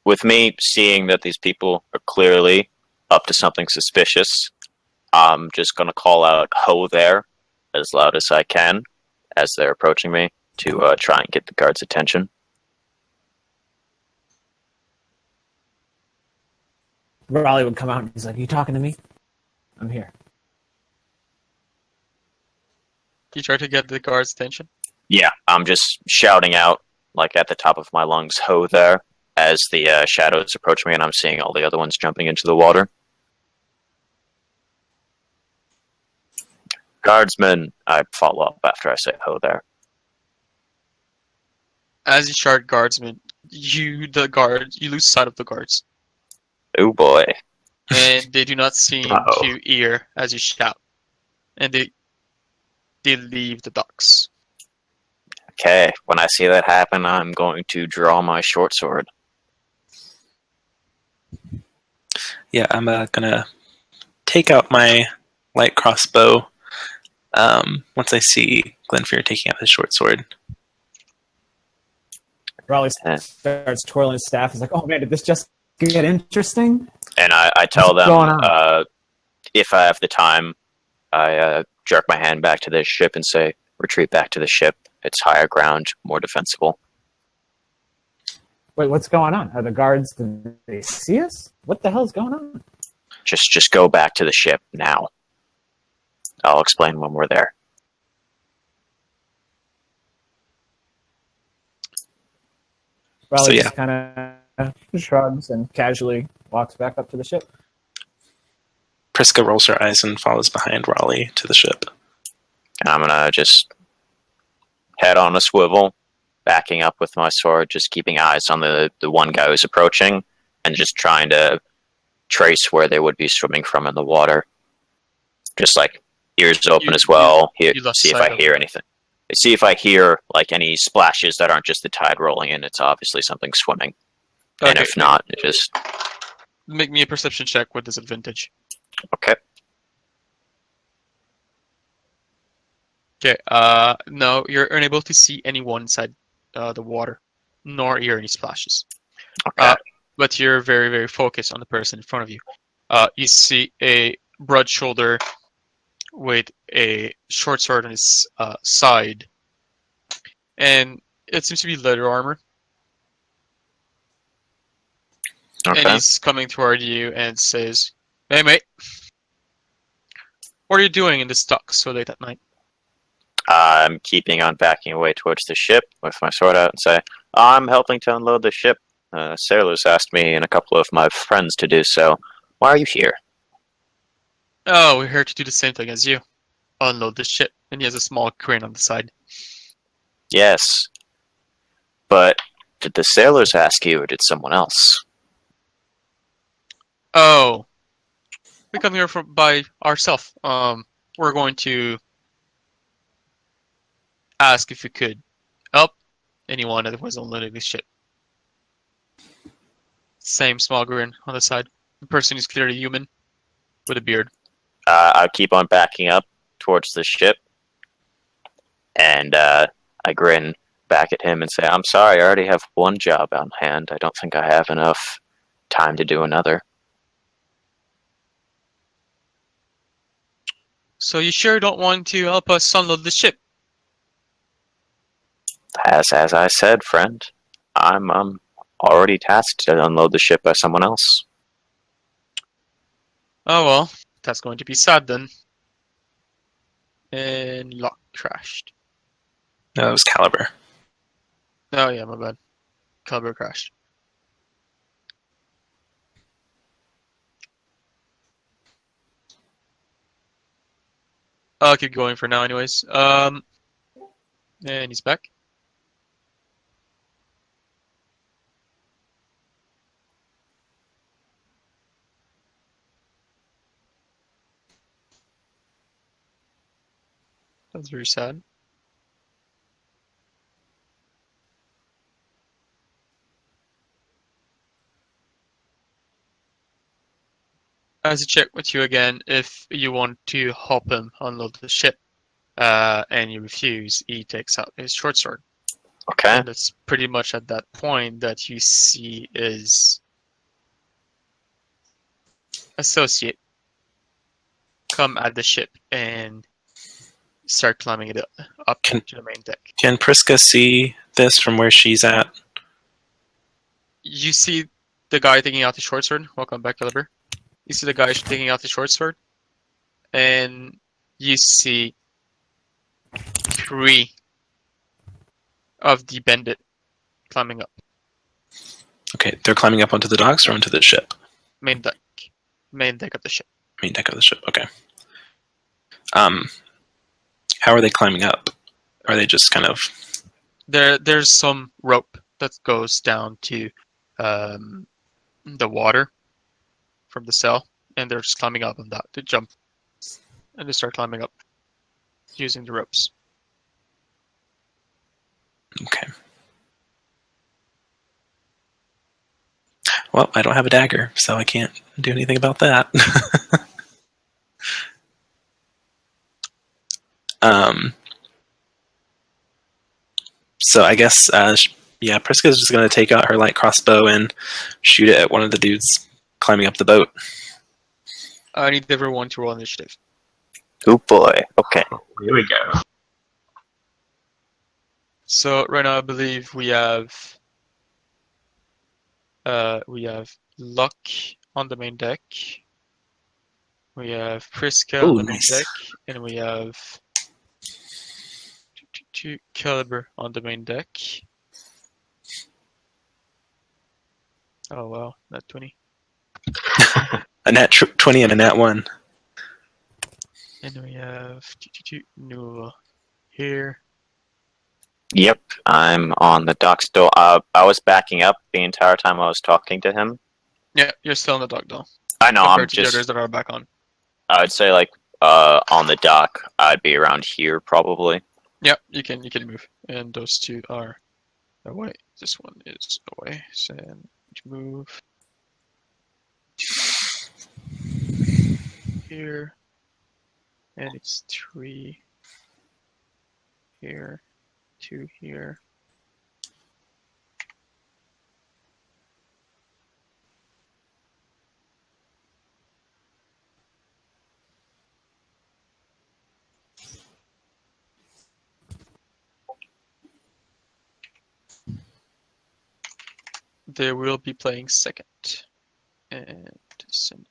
With me seeing that these people are clearly up to something suspicious, I'm just gonna call out "Ho there," as loud as I can as they're approaching me to try and get the guards' attention. Rahly would come out and he's like, "You talking to me? I'm here." You try to get the guard's attention. Yeah, I'm just shouting out, like at the top of my lungs, "Ho there," as the shadows approach me and I'm seeing all the other ones jumping into the water. Guardsmen, I follow up after I say "Ho there." As you shout guardsmen, you lose sight of the guards, Oh boy. and they do not seem Uh-oh. to hear as you shout, and they leave the docks. Okay, when I see that happen, I'm going to draw my short sword. Yeah, I'm gonna take out my light crossbow once I see Glinfir taking out his short sword. Rahly Yeah. starts twirling his staff. He's like, "Oh man, did this just get interesting?" And I tell What's them, going on? if I have the time, I jerk my hand back to the ship and say, "Retreat back to the ship. It's higher ground, more defensible." Wait, what's going on? Are the guards? Did they see us? What the hell's going on? Just go back to the ship now. I'll explain when we're there. Rahly So, yeah. just kind of shrugs and casually walks back up to the ship. Priska rolls her eyes and follows behind Rahly to the ship. And I'm gonna just head on a swivel, backing up with my sword, just keeping eyes on the one guy who's approaching, and just trying to trace where they would be swimming from in the water. Just like ears open as well, see if I hear anything. See if I hear like any splashes that aren't just the tide rolling in. It's obviously something swimming. And if not, it just... Make me a perception check with disadvantage. Okay. Okay, no, you're unable to see anyone inside the water, nor hear any splashes. Okay. But you're very, very focused on the person in front of you. You see a broad shoulder with a short sword on his side, and it seems to be leather armor. Okay. And he's coming toward you and says, "Hey, mate, what are you doing in the docks so late at night?" I'm keeping on backing away towards the ship with my sword out and say, "I'm helping to unload the ship. Sailors asked me and a couple of my friends to do so. Why are you here?" "Oh, we're here to do the same thing as you. Unload the ship." And he has a small grin on the side. "Yes. But did the sailors ask you or did someone else?" "Oh, we come here by ourselves. We're going to ask if you could help anyone that was unloading the ship." Same small grin on the side. The person is clearly human, with a beard. I keep on backing up towards the ship, and I grin back at him and say, "I'm sorry, I already have one job on hand. I don't think I have enough time to do another." "So you sure don't want to help us unload the ship?" As I said, friend, I'm already tasked to unload the ship by someone else. "Oh well, that's going to be sad then." And lock crashed. No, it was Caliber. Oh yeah, my bad. Caliber crashed. I'll keep going for now anyways. And he's back. That's very sad. As a check with you again, if you want to help him unload the ship, and you refuse, he takes out his short sword. Okay. And it's pretty much at that point that you see his associate come at the ship and start climbing it up Can- to the main deck. Can Priska see this from where she's at? You see the guy taking out the short sword. Welcome back, Caliber. You see the guy taking out the short sword, and you see 3 of the bandit climbing up. Okay, they're climbing up onto the docks or onto the ship? Main deck. Main deck of the ship. Main deck of the ship. Okay. How are they climbing up? Are they just kind of? There's some rope that goes down to the water from the cell, and they're just climbing up on that. They jump and they start climbing up using the ropes. Okay. Well, I don't have a dagger, so I can't do anything about that. So I guess, yeah, Priska's just going to take out her light crossbow and shoot it at one of the dudes climbing up the boat. I need everyone to roll initiative. Oh boy. Okay. Here we go. So right now I believe we have Luck on the main deck. We have Priska on Ooh, the main nice. deck, and we have Caliber on the main deck. Oh wow, not 20. A nat 20 and a nat 1. And we have Nuva here. Yep, I'm on the dock still. I was backing up the entire time I was talking to him. Yeah, you're still in the dock though. I know. Compared I'm to the others just. that are back on. I would say like on the dock, I'd be around here probably. Yeah, you can move. And those 2 are away. This one is away. So move here. And it's 3 here, 2 here. They will be playing second. And send.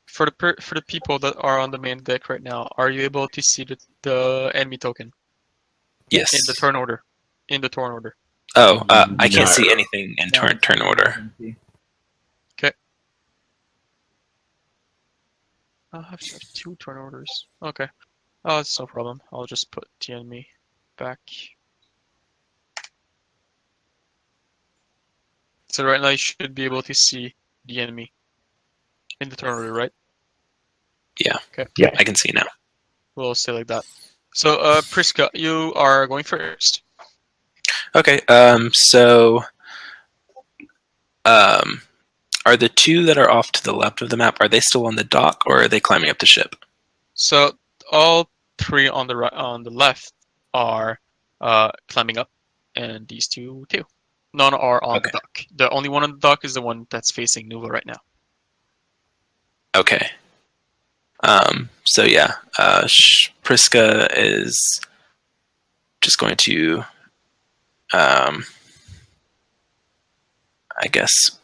For the people that are on the main deck right now, are you able to see the enemy token Yes. in the turn order? In the turn order. Oh, I can't No. see anything in turn order. I'll have to have 2 turn orders. Okay. Oh, it's no problem. I'll just put the enemy back. So right now you should be able to see the enemy in the turn order, right? Yeah. Okay. Yeah. I can see now. We'll say like that. So, Priska, you are going first. Okay. Are the 2 that are off to the left of the map, are they still on the dock or are they climbing up the ship? So all 3 on the on the left are climbing up, and these 2 too. None are on the dock. The only one on the dock is the one that's facing Nuva right now. Okay. So yeah, Priska is just going to, I guess,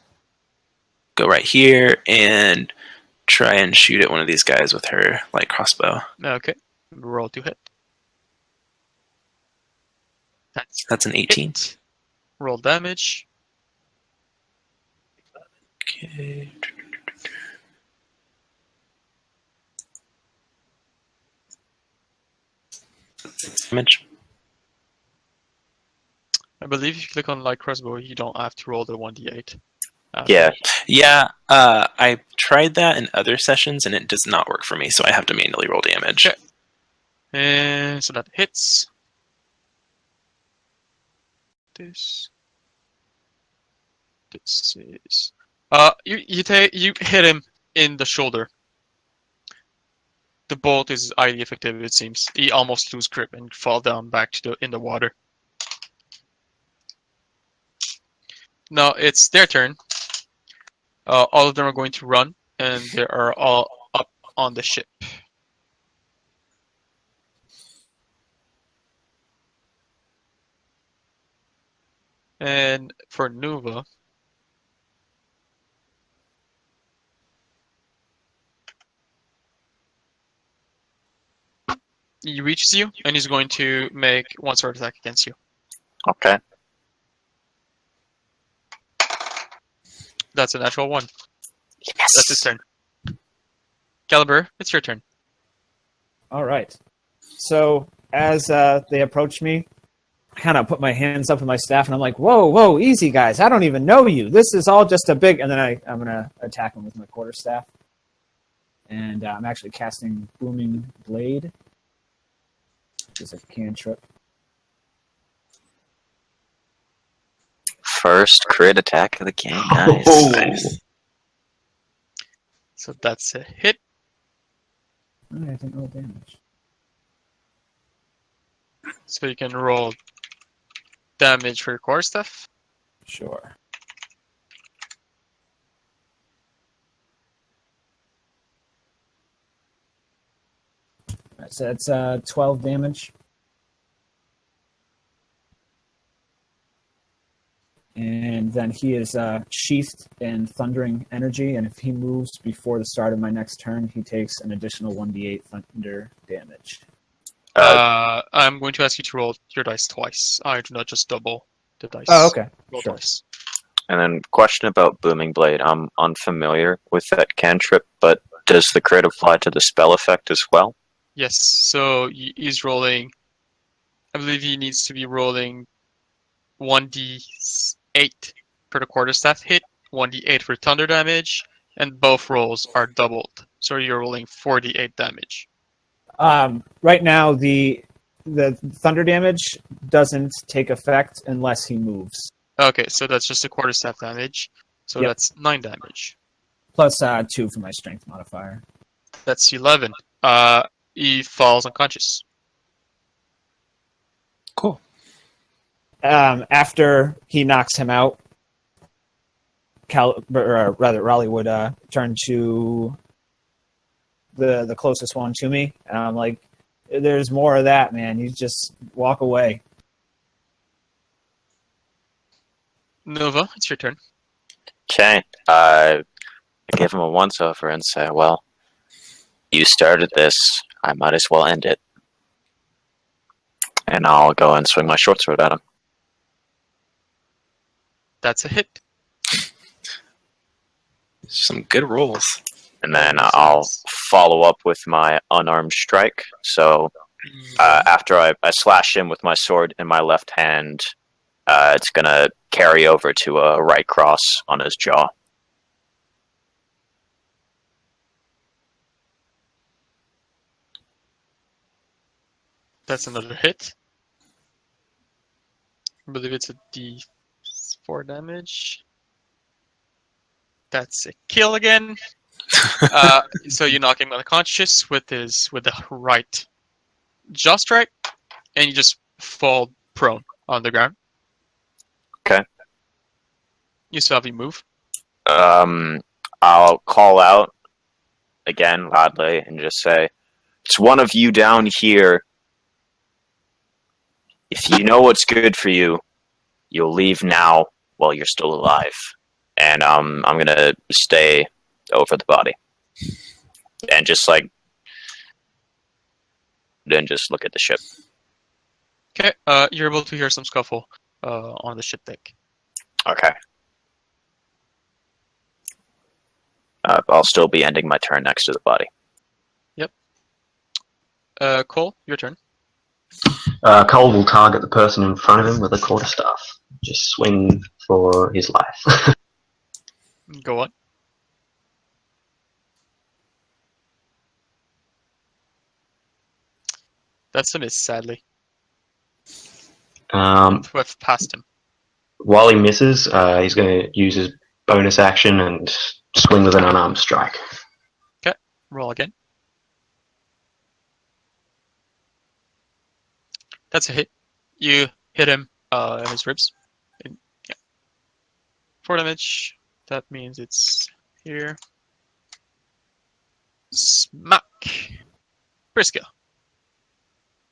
go right here and try and shoot at one of these guys with her light crossbow. Okay. Roll to hit. That's an 18. Hit. Roll damage. Okay. Damage. I believe if you click on light crossbow, you don't have to roll the 1d8. Yeah. Yeah, I tried that in other sessions and it does not work for me, so I have to manually roll damage. Okay. And so that hits. This is you hit him in the shoulder. The bolt is highly effective, it seems. He almost lose grip and fall down back to in the water. Now it's their turn. All of them are going to run, and they are all up on the ship. And for Nuva, he reaches you, and he's going to make one sword attack against you. Okay. That's a natural one. Yes. That's his turn. Caliber, it's your turn. All right. So as they approach me, I kind of put my hands up with my staff, and I'm like, whoa, easy, guys. I don't even know you. This is all just a big... And then I'm going to attack him with my quarterstaff. And I'm actually casting Booming Blade. Which is a cantrip. First crit attack of the game. Nice. Oh. Nice. So that's a hit. I didn't roll damage. So you can roll damage for your core stuff. Sure. Alright, so that's 12 damage. And then he is sheathed in Thundering Energy, and if he moves before the start of my next turn, he takes an additional 1d8 thunder damage. I'm going to ask you to roll your dice twice. I do not just double the dice. Oh, okay. Roll Sure. twice. And then question about Booming Blade. I'm unfamiliar with that cantrip, but does the crit apply to the spell effect as well? Yes, so he's rolling... I believe he needs to be rolling 1d8 for the quarterstaff hit, 1d8 for thunder damage, and both rolls are doubled. So you're rolling 4d8 damage. Right now, the thunder damage doesn't take effect unless he moves. Okay, so that's just a quarterstaff damage. So Yep. that's 9 damage. Plus 2 for my strength modifier. That's 11. He falls unconscious. Cool. After he knocks him out, Rahly would turn to the closest one to me, and I'm like, "There's more of that, man. You just walk away." Nova, it's your turn. Okay. I give him a once-over and say, well, you started this. I might as well end it. And I'll go and swing my short sword at him. That's a hit. Some good rolls. And then I'll follow up with my unarmed strike. So after I slash him with my sword in my left hand, it's going to carry over to a right cross on his jaw. That's another hit. I believe it's a d4 damage. That's a kill again. So you knock him unconscious with the right jaw strike, and you just fall prone on the ground. Okay. You still have your move. I'll call out again loudly and just say, it's one of you down here. If you know what's good for you, you'll leave now while you're still alive. And I'm gonna stay over the body. And just then just look at the ship. Okay, you're able to hear some scuffle on the ship deck. Okay. I'll still be ending my turn next to the body. Cole, your turn. Cole will target the person in front of him with a quarterstaff. Just swing for his life. Go on. That's a miss, sadly. We've passed him. While he misses, he's going to use his bonus action and swing with an unarmed strike. Roll again. That's a hit. You hit him in his ribs. 4 damage. That means it's here. Smack. Priska.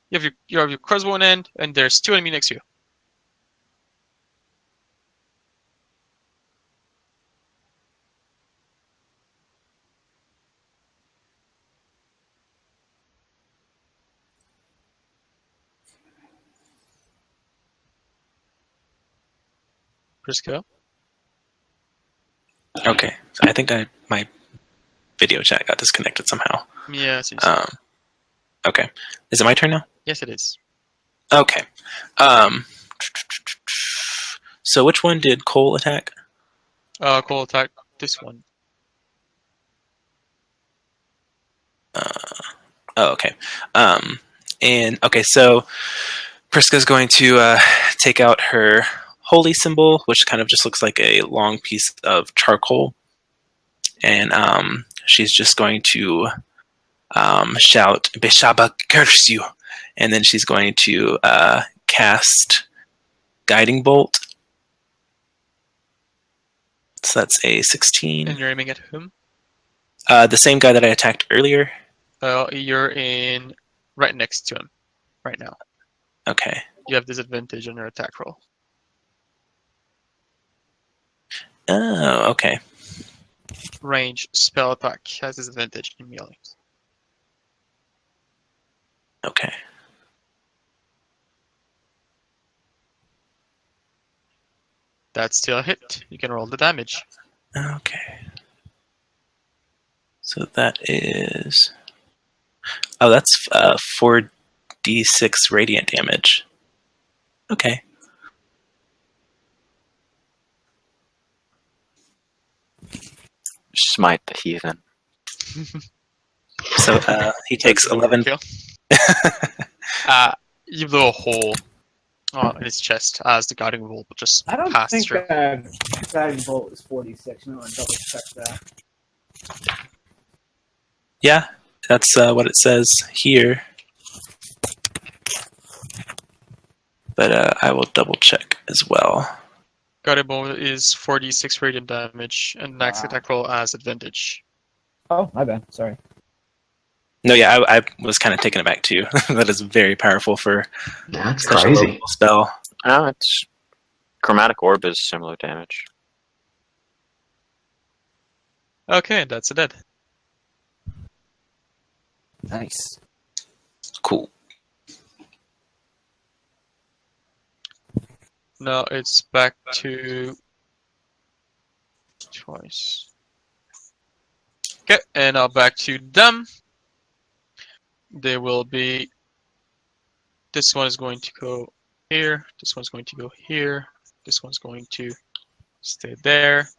You have your crossbow in hand, and there's 2 enemies next to you. Priska. Okay, so I think my video chat got disconnected somehow. Yeah, it seems so. Okay, is it my turn now? Yes, it is. Okay. So which one did Cole attack? Cole attack this one. Oh, okay. And okay, so Priska's going to take out her holy symbol, which kind of just looks like a long piece of charcoal, and she's just going to shout "Beshaba curse you," and then she's going to cast Guiding Bolt. So that's a 16. And you're aiming at whom? The same guy that I attacked earlier. You're in right next to him right now. Okay. You have disadvantage on your attack roll. Oh, okay. Range spell attack has disadvantage in melee. Okay. That's still a hit. You can roll the damage. Okay. So that is... Oh, that's 4d6 radiant damage. Okay. Smite the heathen. So he takes 11. Kill. You blew a hole in his chest as the guiding bolt just I don't passed think through. guiding bolt is 46. I'm gonna double check that. Yeah, that's what it says here. But I will double check as well. Guiding bolt is 4d6 radiant damage, and next attack roll has advantage. Oh, my bad. Sorry. No, yeah, I was kind of taken aback too. That is very powerful for That's such a crazy. low spell. Oh, it's chromatic orb is similar damage. Okay, that's a dead. Nice. Cool. Now it's back to twice. Okay, and now back to them. They will be. This one is going to go here. This one's going to go here. This one's going to stay there.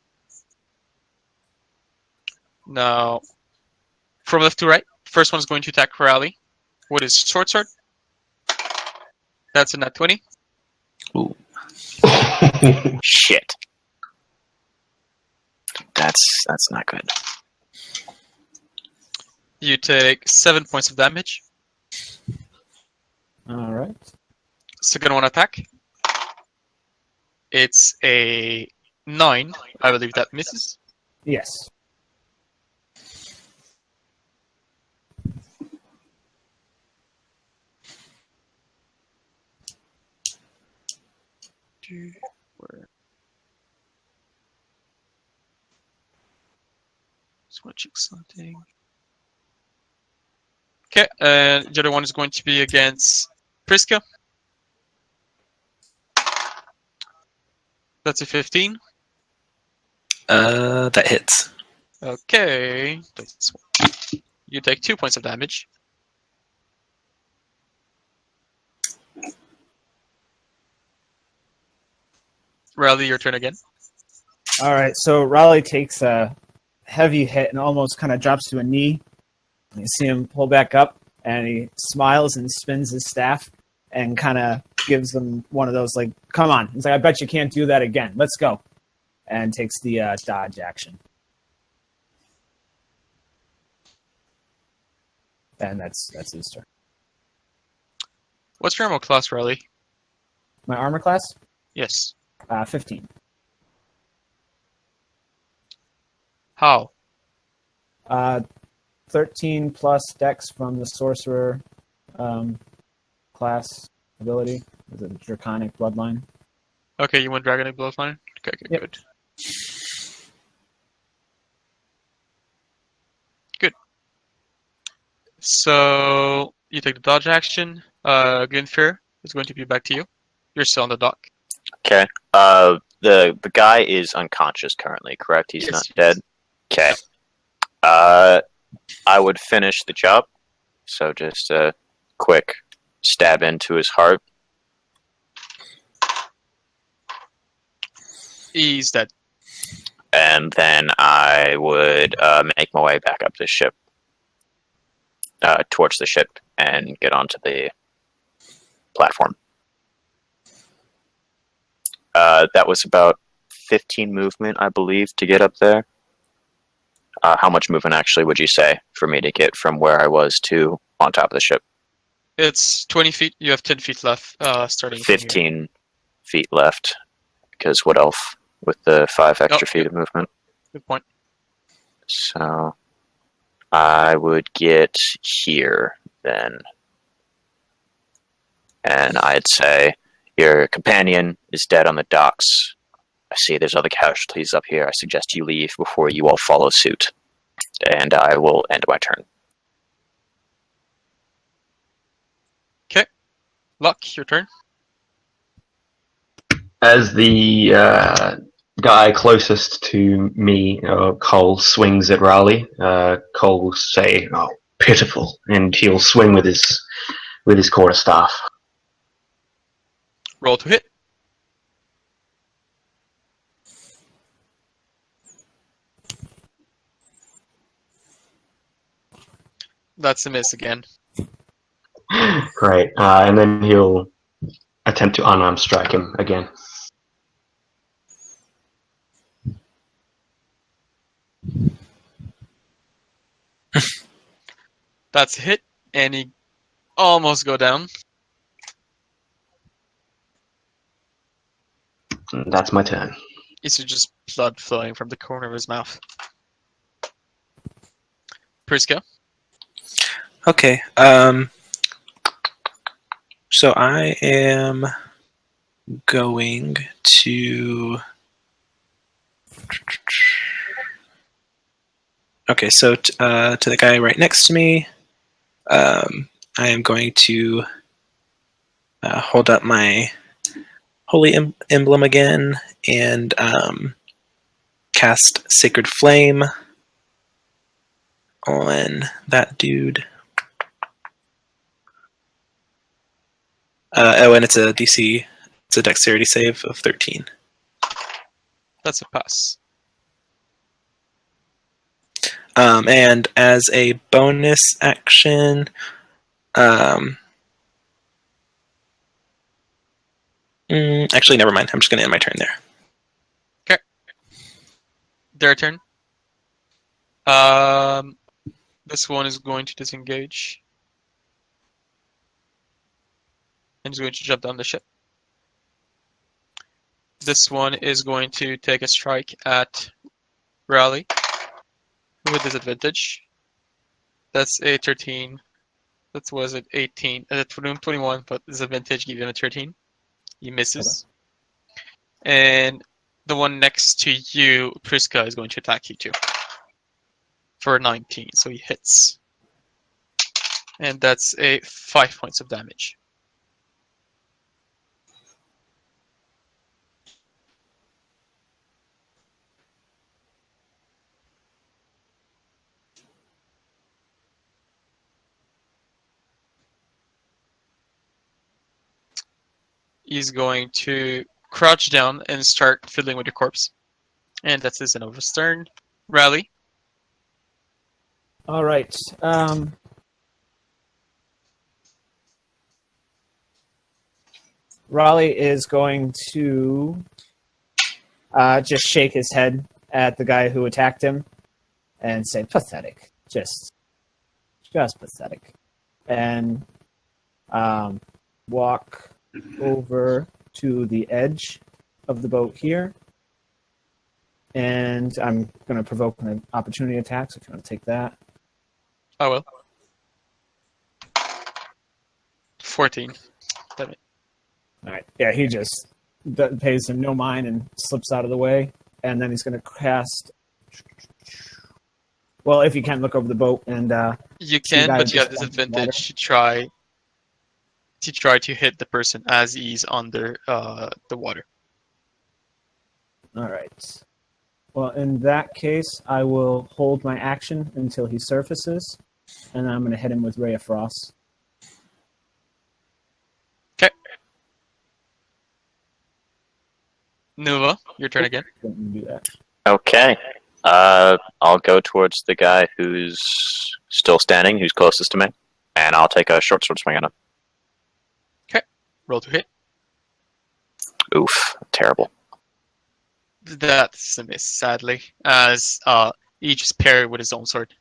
Now, from left to right, first one's going to attack Rahly with his short sword. That's a nat 20. Ooh. Shit. That's not good. You take 7 points of damage. All right. Second one attack. It's a 9. I believe that misses. Yes. Where? Just want to check something. Okay, and the other one is going to be against Priska. That's a 15. That hits. Okay, you take 2 points of damage. Rahly, your turn again. All right. So Rahly takes a heavy hit and almost kind of drops to a knee. You see him pull back up, and he smiles and spins his staff and kind of gives them one of those, like, come on. He's like, I bet you can't do that again. Let's go. And takes the dodge action. And that's his turn. What's your armor class, Rahly? My armor class? Yes. 15. How? 13 plus dex from the Sorcerer class ability. Is it Draconic Bloodline? Okay, you want Dragonic Bloodline? Okay, Yep. good. Good. So you take the dodge action. Glinfir is going to be back to you. You're still on the dock. Okay. The guy is unconscious currently, correct? He's Yes. not dead. Okay. I would finish the job. So just a quick stab into his heart. He's dead. And then I would make my way back up the ship, towards the ship, and get onto the platform. That was about 15 movement, I believe, to get up there. How much movement, actually, would you say, for me to get from where I was to on top of the ship? It's 20 feet. You have 10 feet left, starting from here. 15 feet left, because what else with the 5 extra feet of movement? Good point. So I would get here then. And I'd say, your companion is dead on the docks. I see there's other casualties up here. I suggest you leave before you all follow suit. And I will end my turn. Okay. Luck, your turn. As the guy closest to me, Cole, swings at Rahly, Cole will say, "Oh, pitiful," and he'll swing with his quarterstaff. Roll to hit. That's a miss again. Great, and then he'll attempt to unarmed strike him again. That's a hit, and he almost go down. And that's my turn. It's just blood flowing from the corner of his mouth. Priska. Okay. So I am going to. Okay, so to the guy right next to me, I am going to hold up my holy emblem again and cast Sacred Flame on that dude. And it's a DC, it's a dexterity save of 13. That's a pass. And as a bonus action, actually, never mind. I'm just going to end my turn there. Okay. Their turn. This one is going to disengage. And is going to jump down the ship. This one is going to take a strike at Rahly with disadvantage. That's a 13. That was at 18. 21, but disadvantage gives him a 13. He misses. And the one next to you, Priska, is going to attack you too. For 19, so he hits. And that's a 5 points of damage. He's going to crouch down and start fiddling with your corpse. And that's his end of his turn. Rahly. All right. Rahly is going to just shake his head at the guy who attacked him and say, "Pathetic, just pathetic," and walk over to the edge of the boat here And I'm going to provoke an opportunity attack, so if you want to take that. I will. 14. Damn it. All right. Yeah, he just pays him no mind and slips out of the way. And then he's going to cast... Well, if you can, look over the boat and... You see the can, guy but you just have jump in the water. disadvantage to try to hit the person as he's under the water. All right. Well, in that case, I will hold my action until he surfaces, and then I'm going to hit him with Ray of Frost. Okay. Nuva, your turn again. Didn't do that. Okay. I'll go towards the guy who's still standing, who's closest to me, and I'll take a short sword swing at him. Roll to hit. Oof. Terrible. That's a miss, sadly, as he just parried with his own sword.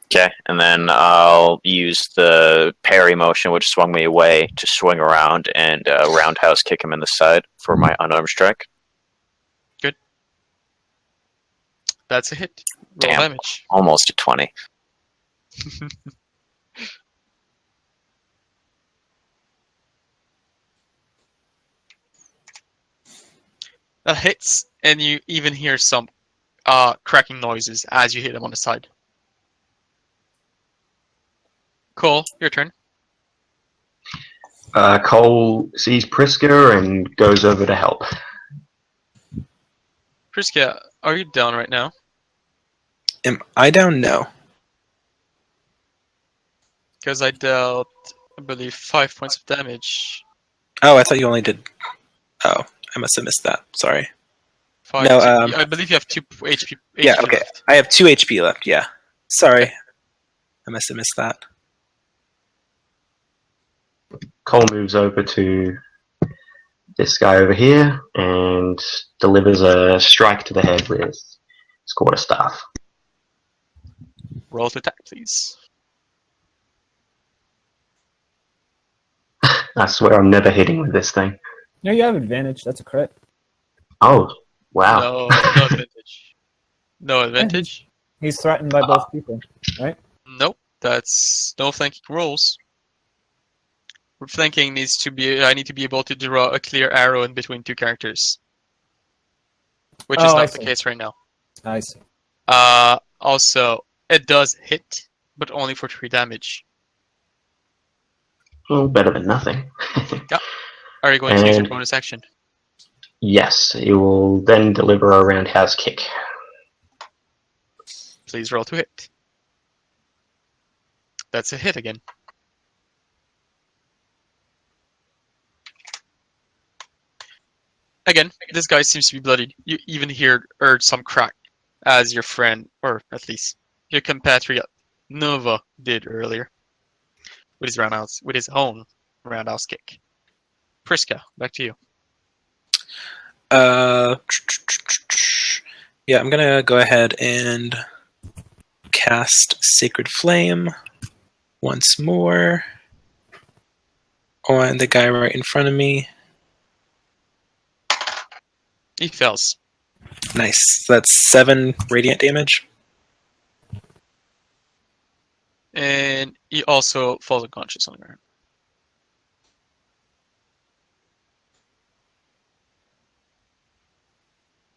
Okay, and then I'll use the parry motion, which swung me away, to swing around and roundhouse kick him in the side for my unarmed strike. Good. That's a hit. Roll Damn. damage. Almost a 20. That hits, and you even hear some cracking noises as you hit him on the side. Cole, your turn. Cole sees Priska and goes over to help. Priska, are you down right now? Am I down? No. Because I dealt, I believe, 5 points of damage. Oh, I thought you only did... Oh, I must have missed that. Sorry. 5. No, I believe you have 2 HP. Yeah, HP okay. left. I have 2 HP left, yeah. Sorry. I must have missed that. Cole moves over to this guy over here and delivers a strike to the head with his quarterstaff. Roll to attack, please. I swear I'm never hitting with this thing. No, you have advantage. That's a crit. Oh, wow. No advantage. No advantage? He's threatened by both people, right? Nope. That's no flanking rolls. Flanking needs to be. I need to be able to draw a clear arrow in between two characters, which is Oh, I not the see. case right now. I see. Also, it does hit, but only for 3 damage. Well, better than nothing. Are you going to use your And- bonus action? Yes, he will then deliver a roundhouse kick. Please roll to hit. That's a hit again. Again, this guy seems to be bloodied. You even heard some crack as your friend, or at least your compatriot Nova did earlier with his own roundhouse kick. Priska, back to you. Yeah, I'm gonna go ahead and cast Sacred Flame once more on the guy right in front of me. He fails. Nice. That's 7 radiant damage. And he also falls unconscious on the ground.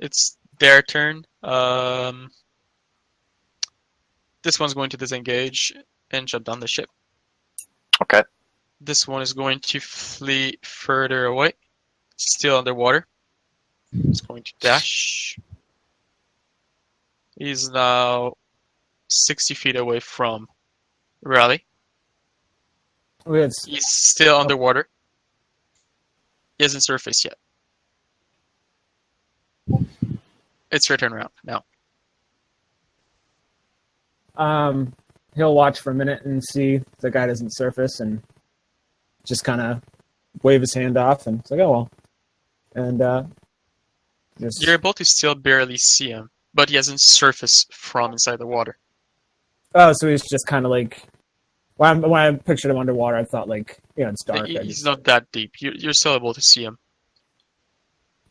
It's their turn. This one's going to disengage and shut down the ship. Okay. This one is going to flee further away, still underwater. It's going to dash. He's now 60 feet away from Rahly. He's still underwater. He hasn't surfaced yet. It's your turn around now. He'll watch for a minute and see if the guy doesn't surface and just kind of wave his hand off and it's like, oh well. And just... You're able to still barely see him, but he hasn't surfaced from inside the water. Oh, so he's just kind of like... When I pictured him underwater, I thought like, it's dark. He's not that deep. You're still able to see him.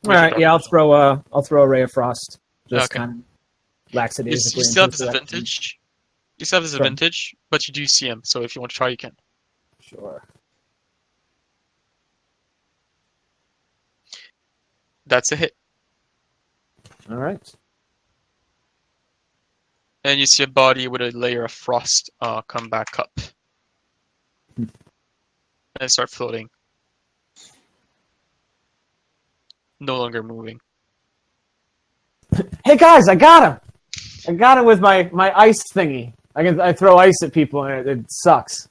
All right, yeah, I'll throw a ray of frost Just Okay. kind of You lackadaisically still have into his direction. disadvantage. You still have disadvantage, but you do see him. So if you want to try, you can. Sure. That's a hit. All right. And you see a body with a layer of frost come back up and start floating. No longer moving. Hey guys, I got him! I got him with my ice thingy. I throw ice at people and it sucks.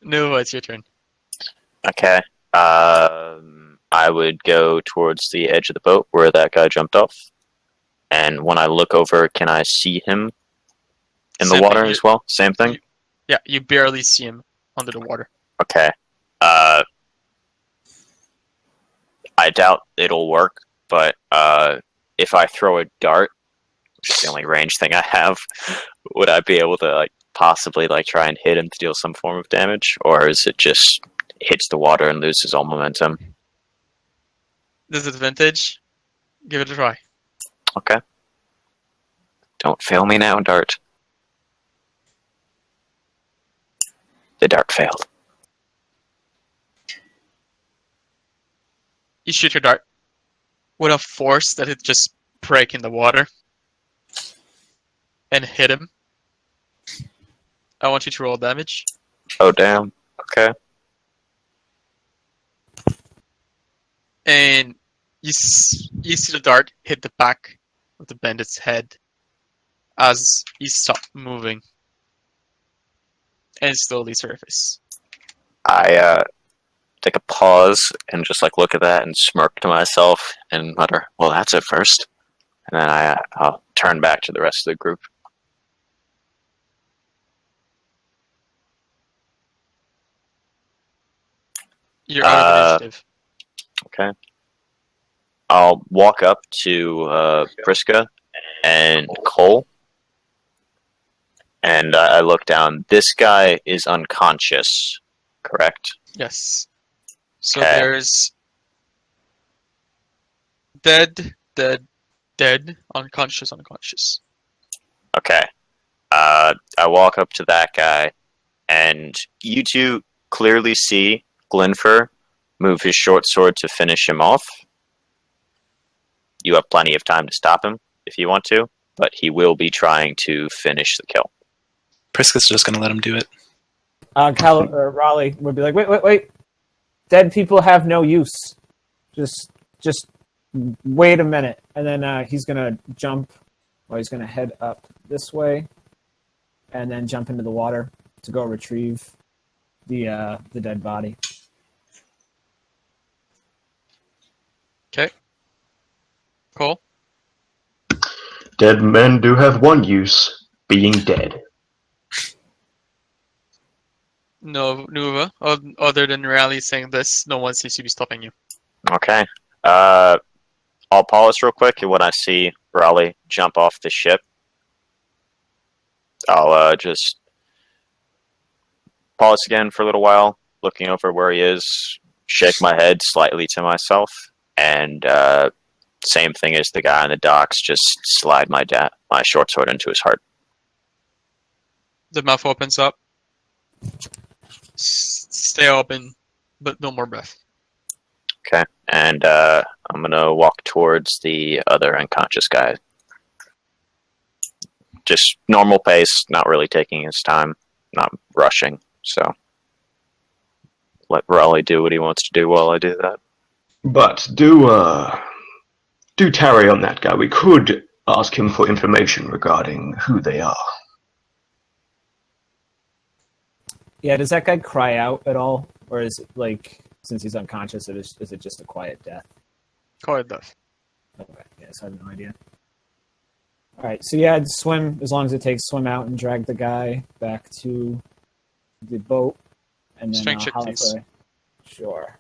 No, it's your turn. Okay. I would go towards the edge of the boat where that guy jumped off. And when I look over, can I see him in the Same water thing, as well? Same thing? Yeah, you barely see him under the water. Okay. I doubt it'll work, but if I throw a dart, which is the only range thing I have, would I be able to possibly try and hit him to deal some form of damage, or is it just hits the water and loses all momentum? Disadvantage? Give it a try. Okay. Don't fail me now, dart. The dart failed. You shoot your dart with a force that it just break in the water and hit him. I want you to roll damage. Oh, damn. Okay. And you see the dart hit the back of the bandit's head as he stopped moving and slowly surface. I take a pause and just look at that and smirk to myself and mutter, well, that's a first. And then I'll turn back to the rest of the group. You're out of initiative. Okay. I'll walk up to Priska and Cole. And I look down. This guy is unconscious, correct? Yes. So Okay. there's dead, unconscious. Okay. I walk up to that guy, and you two clearly see Glinfir move his short sword to finish him off. You have plenty of time to stop him if you want to, but he will be trying to finish the kill. Priska's just going to let him do it. Rahly would be like, wait. Dead people have no use. Just wait a minute. And then he's going to jump, or he's going to head up this way, and then jump into the water to go retrieve the dead body. Okay. Cool. Dead men do have one use, being dead. No, Nuva, other than Rahly saying this, no one seems to be stopping you. Okay. I'll pause real quick, and when I see Rahly jump off the ship, I'll just pause again for a little while, looking over where he is, shake my head slightly to myself, and same thing as the guy on the docks, just slide my short sword into his heart. The mouth opens up. Stay open, but no more breath. Okay, and I'm gonna walk towards the other unconscious guy. Just normal pace, not really taking his time, not rushing, so let Rahly do what he wants to do while I do that. But do tarry on that guy. We could ask him for information regarding who they are. Yeah, does that guy cry out at all? Or is it since he's unconscious, is it just a quiet death? Quiet death. Okay, yes, I have no idea. Alright, so yeah, I'd swim, as long as it takes, swim out and drag the guy back to the boat. And then Strength check, holler please. for- Sure.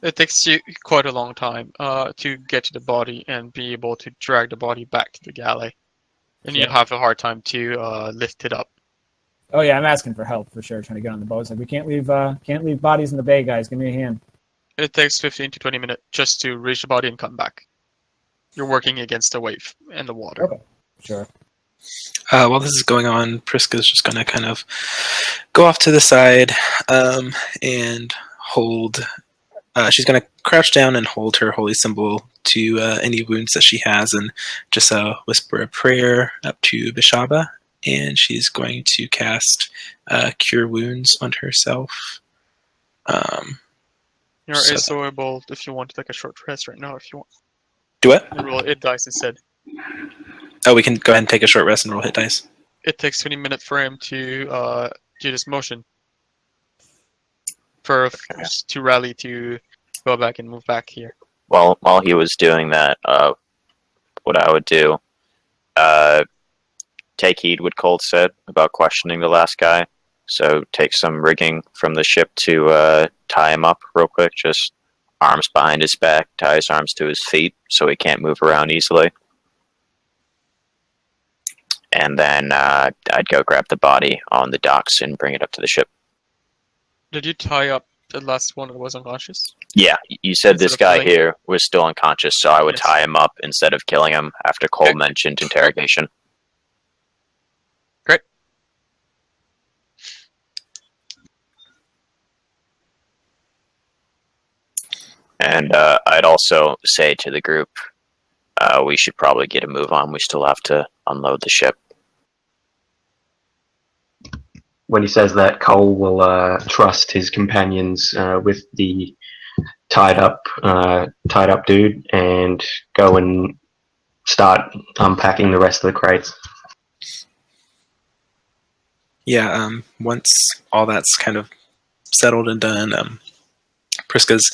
It takes you quite a long time to get to the body and be able to drag the body back to the galley. And Sure. you have a hard time to lift it up. Oh yeah, I'm asking for help for sure. Trying to get on the boat. It's like we can't leave bodies in the bay, guys. Give me a hand. It takes 15 to 20 minutes just to reach the body and come back. You're working against the wave and the water. Okay. Sure. While this is going on, Priska's just going to kind of go off to the side and hold. She's going to crouch down and hold her holy symbol to any wounds that she has, and just whisper a prayer up to Bishaba. And she's going to cast Cure Wounds on herself. You're So- also able, if you want to take a short rest right now, if you want. Do what? And roll hit dice instead. Oh, we can go ahead and take a short rest and roll hit dice. It takes 20 minutes for him to do this motion. To rally to go back and move back here. Well, while he was doing that, what I would do, take heed what Colt said about questioning the last guy. So take some rigging from the ship to tie him up real quick. Just arms behind his back, tie his arms to his feet so he can't move around easily. And then I'd go grab the body on the docks and bring it up to the ship. Did you tie up the last one that was unconscious? Yeah, you said Instead this of guy killing? here was still unconscious, so I would Yes. tie him up instead of killing him after Cole Okay. mentioned interrogation. Great. And I'd also say to the group, we should probably get a move on. We still have to unload the ship. When he says that, Cole will trust his companions with the tied up dude and go and start unpacking the rest of the crates. Yeah, once all that's kind of settled and done, Priska's,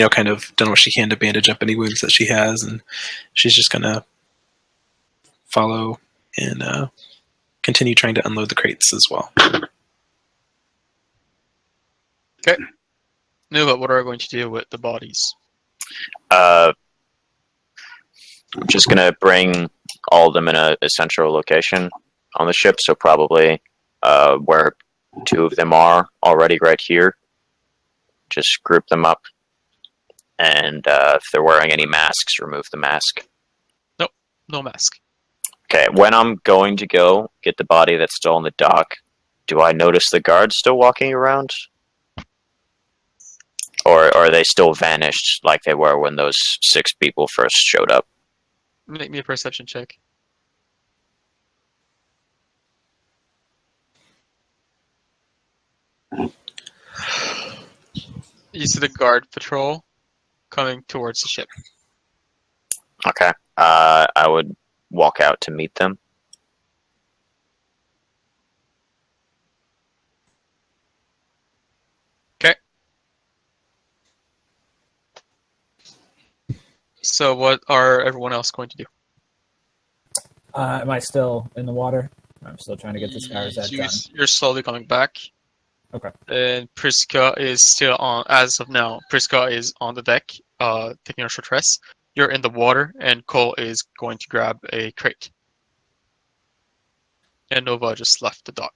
kind of done what she can to bandage up any wounds that she has, and she's just gonna follow and continue trying to unload the crates as well. Nuva, what are we going to do with the bodies? I'm just gonna bring all of them in a central location on the ship, so probably where two of them are already right here. Just group them up, and if they're wearing any masks, remove the mask. No mask. Okay, when I'm going to go get the body that's still on the dock, do I notice the guards still walking around? Or are they still vanished like they were when those 6 people first showed up? Make me a perception check. You see the guard patrol coming towards the ship. Okay, I would walk out to meet them. So what are everyone else going to do? Am I still in the water? I'm still trying to get this guy. Or is that done? You're slowly coming back. Okay. And Priska is still on, as of now, Priska is on the deck, taking a short rest. You're in the water, and Cole is going to grab a crate. And Nova just left the dock.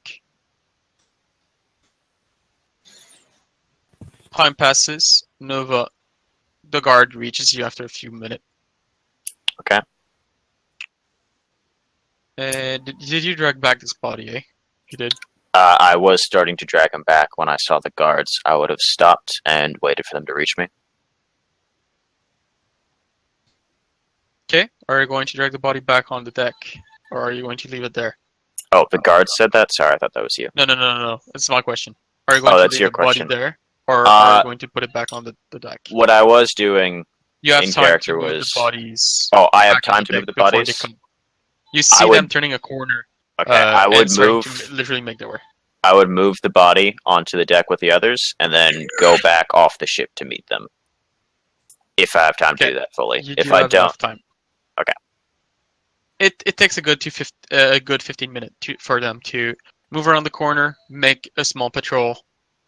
Time passes. Nova, the guard reaches you after a few minutes. Okay. And did you drag back this body, eh? You did. I was starting to drag him back when I saw the guards. I would have stopped and waited for them to reach me. Okay. Are you going to drag the body back on the deck? Or are you going to leave it there? Oh, the guards said that? Sorry, I thought that was you. No. That's my question. Are you going to that's leave your the body question. there? Or are you going to put it back on the deck? What I was doing You have in time character to move was... the bodies. Oh, I have back on time to deck move the before they bodies? come. You see would- them turning a corner. Okay, I would and starting move... to literally make their way. I would move the body onto the deck with the others, and then go back off the ship to meet them. If I have time to Okay. do that fully. You If do I have don't... enough time. Okay. It takes a good 15 minutes for them to move around the corner, make a small patrol,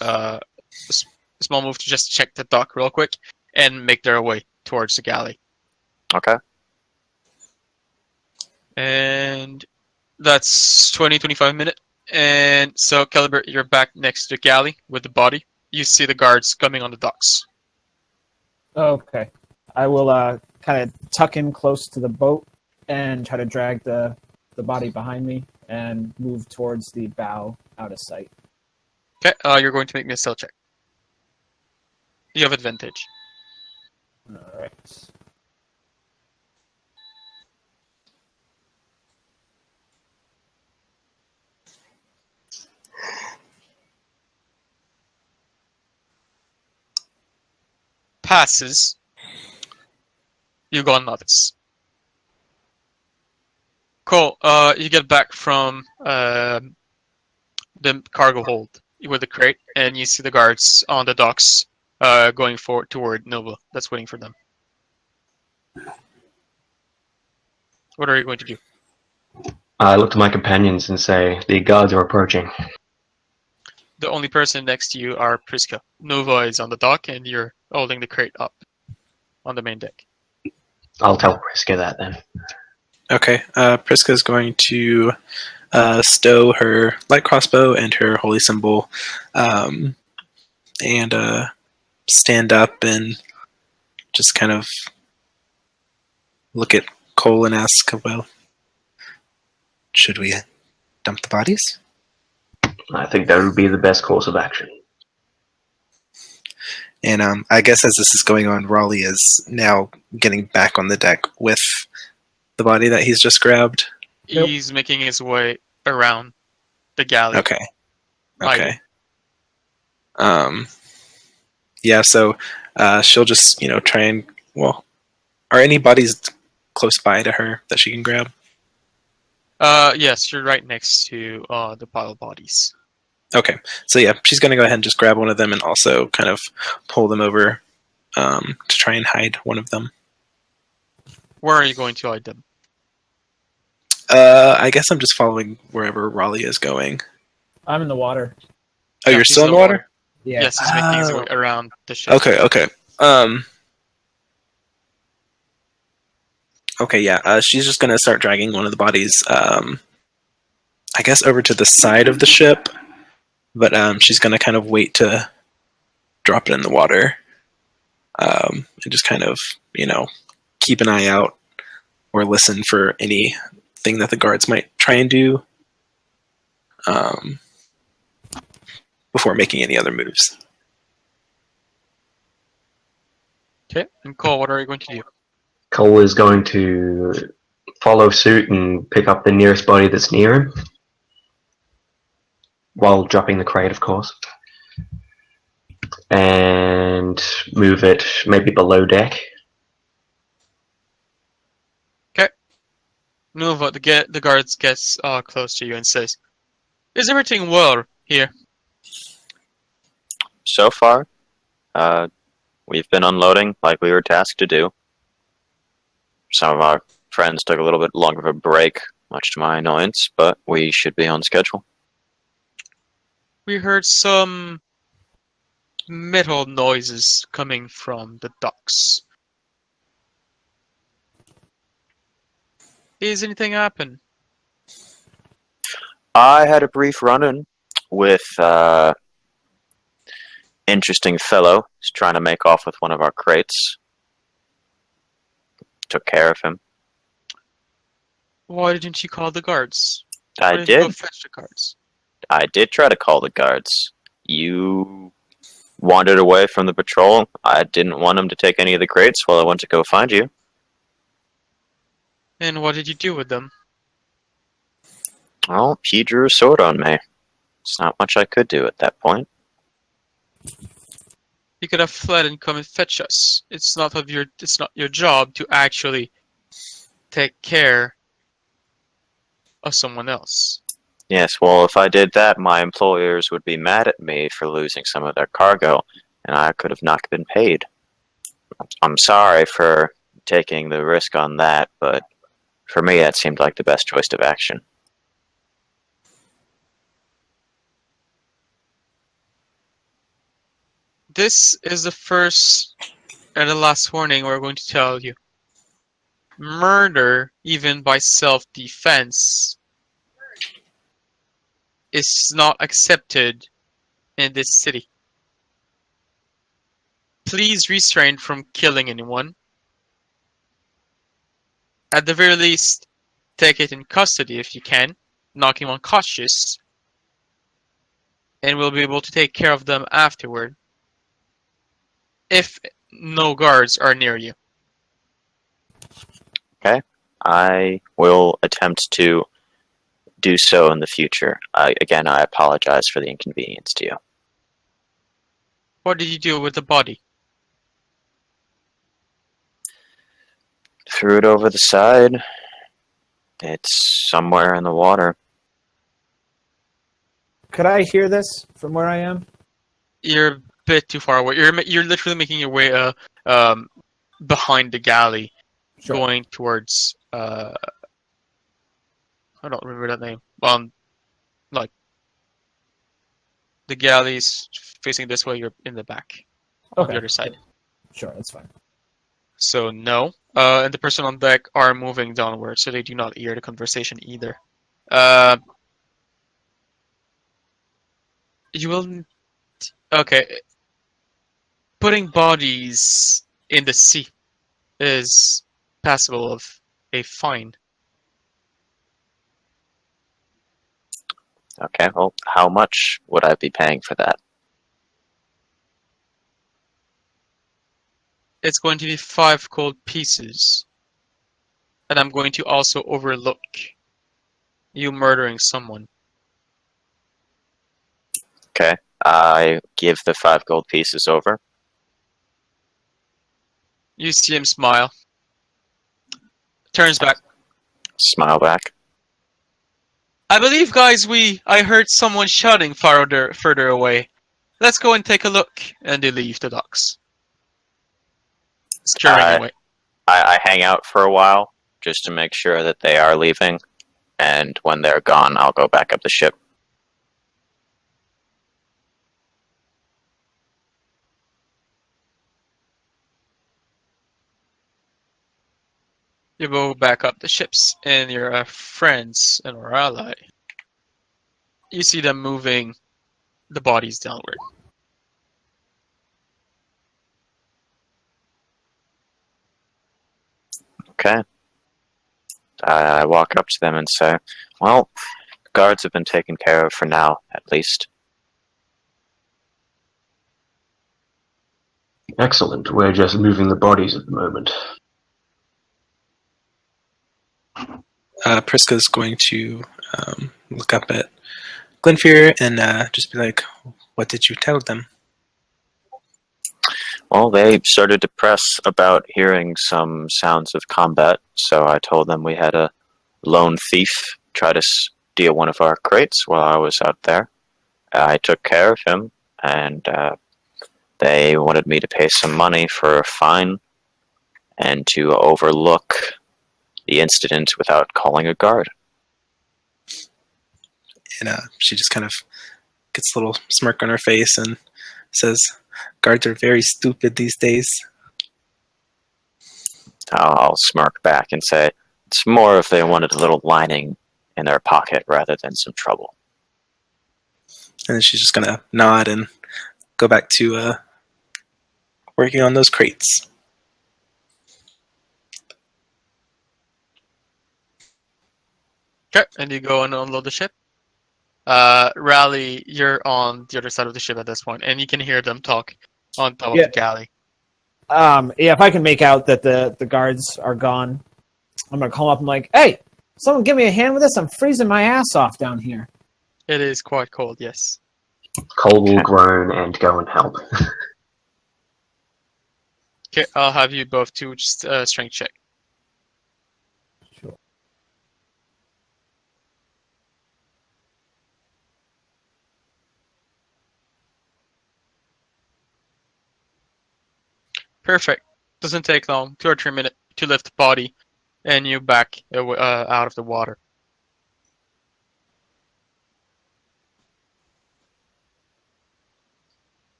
small move to just check the dock real quick, and make their way towards the galley. Okay. And That's 20, 25 minutes. And so, Caliber, you're back next to the galley with the body. You see the guards coming on the docks. Okay. I will kind of tuck in close to the boat and try to drag the body behind me and move towards the bow out of sight. Okay, you're going to make me a stealth check. You have advantage. All right. Passes. You go unnoticed. Cole, you get back from the cargo hold with the crate, and you see the guards on the docks going forward toward Nova. That's waiting for them. What are you going to do? I look to my companions and say, the guards are approaching. The only person next to you are Priska. Nova is on the dock, and you're holding the crate up on the main deck. I'll tell Priska that then. Okay, Priska is going to stow her light crossbow and her holy symbol, and stand up and just kind of look at Cole and ask, well, should we dump the bodies? I think that would be the best course of action. And I guess as this is going on, Rahly is now getting back on the deck with the body that he's just grabbed. Yep. He's making his way around the galley. Okay. Hiding. Yeah, so she'll just, try and, well, are any bodies close by to her that she can grab? Yes, you're right next to the pile of bodies. Okay, so yeah, she's going to go ahead and just grab one of them and also kind of pull them over to try and hide one of them. Where are you going to hide them? I guess I'm just following wherever Rahly is going. I'm in the water. Oh, Yeah, you're he's still in the water? Yeah. Yes, he's making his way around the ship. Okay. Okay, yeah, she's just going to start dragging one of the bodies, I guess, over to the side of the ship, but she's going to kind of wait to drop it in the water, and just kind of, keep an eye out or listen for anything that the guards might try and do before making any other moves. Okay, and Cole, what are you going to do? Cole is going to follow suit and pick up the nearest body that's near him, while dropping the crate, of course, and move it maybe below deck. Nuva, the guards gets close to you and says, "Is everything well here?" So far, we've been unloading like we were tasked to do. Some of our friends took a little bit longer of a break, much to my annoyance, but we should be on schedule. We heard some metal noises coming from the docks. Is anything happen? I had a brief run-in with interesting fellow. He's trying to make off with one of our crates. Took care of him. Why didn't you call the guards? I Why didn't you go did. fetch the guards? I did try to call the guards. You wandered away from the patrol. I didn't want him to take any of the crates while I went to go find you. And what did you do with them? Well, he drew a sword on me. There's not much I could do at that point. You could have fled and come and fetch us. It's not your job to actually take care of someone else. Yes, well, if I did that, my employers would be mad at me for losing some of their cargo, and I could have not been paid. I'm sorry for taking the risk on that, but for me, that seemed like the best choice of action. This is the first and the last warning we're going to tell you. Murder, even by self-defense, is not accepted in this city. Please restrain from killing anyone. At the very least, take it in custody if you can, knock him unconscious, and we'll be able to take care of them afterward. If no guards are near you. Okay. I will attempt to do so in the future. Again, I apologize for the inconvenience to you. What did you do with the body? Threw it over the side. It's somewhere in the water. Could I hear this from where I am? You're a bit too far away. You're literally making your way behind the galley, Sure. going towards I don't remember that name. Like the galley's facing this way. You're in the back, on the other side. Sure, that's fine. So no. And the person on deck are moving downward, so they do not hear the conversation either. You will. Okay. Putting bodies in the sea is passible of a fine. Okay, well, how much would I be paying for that? It's going to be 5 gold pieces. And I'm going to also overlook you murdering someone. Okay, I give the 5 gold pieces over. You see him smile. Turns back. Smile back. I believe, guys, I heard someone shouting further away. Let's go and take a look. And they leave the docks. Scurrying away. I hang out for a while, just to make sure that they are leaving. And when they're gone, I'll go back up the ship. You go back up the ships, and your friends and Rahly. You see them moving the bodies downward. Okay. I walk up to them and say, well, the guards have been taken care of for now, at least. Excellent. We're just moving the bodies at the moment. Priska's going to look up at Glinfir and just be like, what did you tell them? Well, they started to press about hearing some sounds of combat, so I told them we had a lone thief try to steal one of our crates while I was out there. I took care of him, and they wanted me to pay some money for a fine and to overlook the incident without calling a guard. And she just kind of gets a little smirk on her face and says, guards are very stupid these days. I'll smirk back and say, it's more if they wanted a little lining in their pocket rather than some trouble. And then she's just going to nod and go back to working on those crates. Okay, and you go and unload the ship. Rahly, you're on the other side of the ship at this point, and you can hear them talk on top of the galley. Yeah, if I can make out that the guards are gone, I'm gonna call up and like, hey, someone give me a hand with this. I'm freezing my ass off down here. It is quite cold, yes. Cole will groan and go and help. Okay, I'll have you both do just a strength check. Sure. Perfect. Doesn't take long, 2 or 3 minutes to lift the body, and you back out of the water.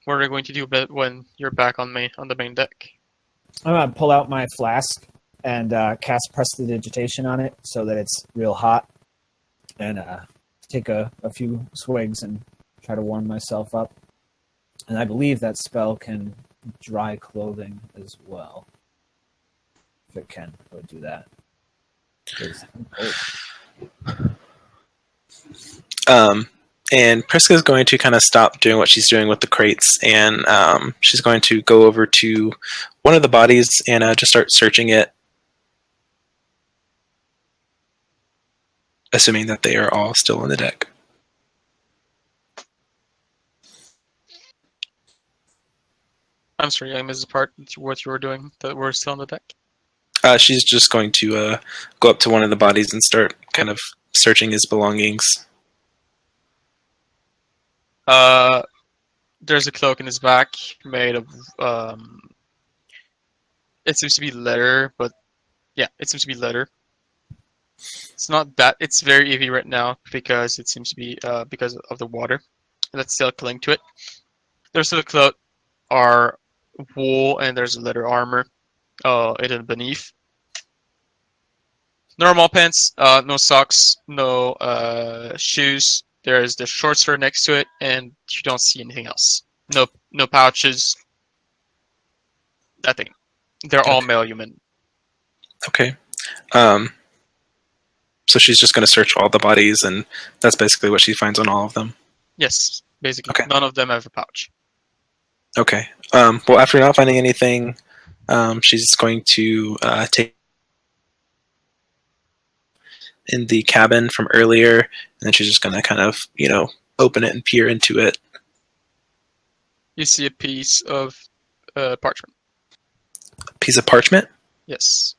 What are you going to do when you're back on the main deck? I'm gonna pull out my flask and cast prestidigitation on it so that it's real hot, and take a few swigs and try to warm myself up. And I believe that spell can dry clothing as well. If it can, I would do that. And Priska is going to kind of stop doing what she's doing with the crates, and she's going to go over to one of the bodies and just start searching it, assuming that they are all still on the deck. I'm sorry, I missed the part what you were doing that were still on the deck. She's just going to go up to one of the bodies and start kind of searching his belongings. There's a cloak in his back made of it seems to be leather, but yeah, it seems to be leather. It's not that it's very heavy right now because it seems to be because of the water that's still clinging to it. The rest of the cloak are wool and there's a leather armor hidden beneath. Normal pants, no socks, no shoes. There's the Sorcerer next to it, and you don't see anything else. No pouches. Nothing. They're all male human. Okay. So she's just going to search all the bodies, and that's basically what she finds on all of them. Yes, basically. Okay. None of them have a pouch. Okay. Well, after not finding anything, she's going to take in the cabin from earlier, and then she's just going to kind of, open it and peer into it. You see a piece of parchment. A piece of parchment? Yes.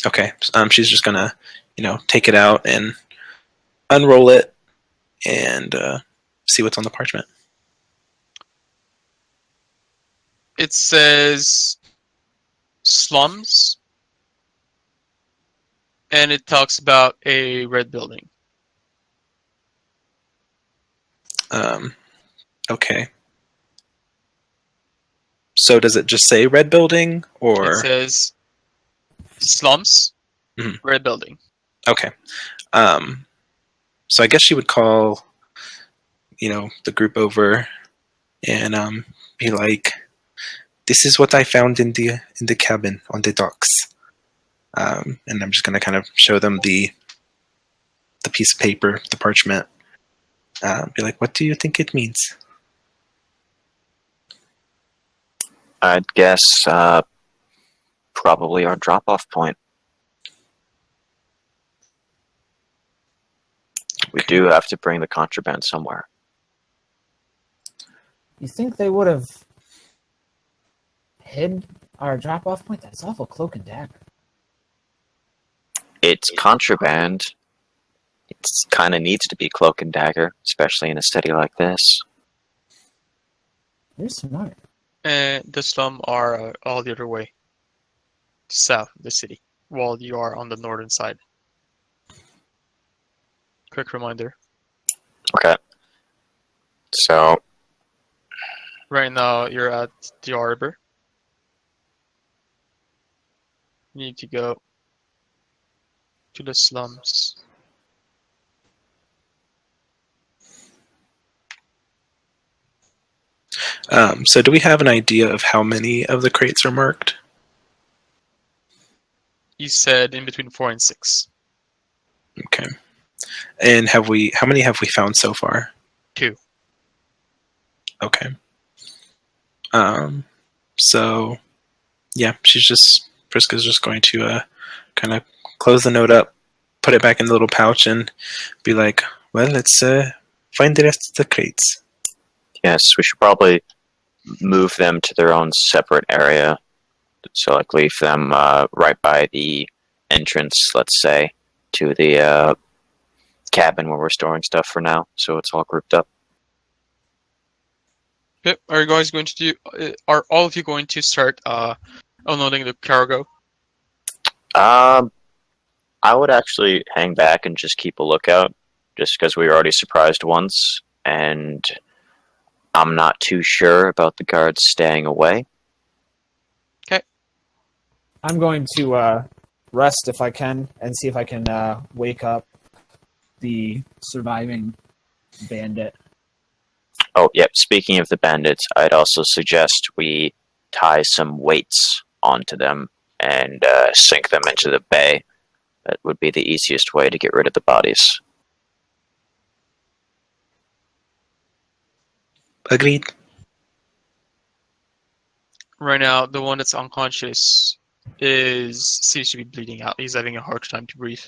Okay. She's just going to, take it out and unroll it and see what's on the parchment. It says slums, and it talks about a red building. Okay. So does it just say red building, or? It says slums, red building. Okay. So I guess she would call, the group over and be like, "This is what I found in the cabin on the docks." And I'm just going to kind of show them the piece of paper, the parchment. Be like, "What do you think it means?" I'd guess probably our drop-off point. We do have to bring the contraband somewhere. You think they would have hid our drop-off point? That's awful cloak and dagger. It's contraband. It kind of needs to be cloak and dagger, especially in a city like this. You're smart. And the slum are all the other way, south of the city, while you are on the northern side. Quick reminder. Okay. So, Right now, you're at the harbor. You need to go to the slums. So do we have an idea of how many of the crates are marked? You said in between 4 and 6. Okay. And how many have we found so far? 2. Okay. So yeah, Priska's just going to kind of close the note up, put it back in the little pouch, and be like, "Well, let's find the rest of the crates." yes, we should probably move them to their own separate area. So, like, leave them right by the entrance, let's say, to the cabin where we're storing stuff for now, so it's all grouped up. Yep. Are you guys going to do? Are all of you going to start unloading the cargo? I would actually hang back and just keep a lookout, just because we were already surprised once, and I'm not too sure about the guards staying away. Okay. I'm going to rest if I can and see if I can wake up the surviving bandit. Oh, yep. Speaking of the bandits, I'd also suggest we tie some weights onto them and sink them into the bay. That would be the easiest way to get rid of the bodies. Agreed. Right now, the one that's unconscious seems to be bleeding out. He's having a hard time to breathe.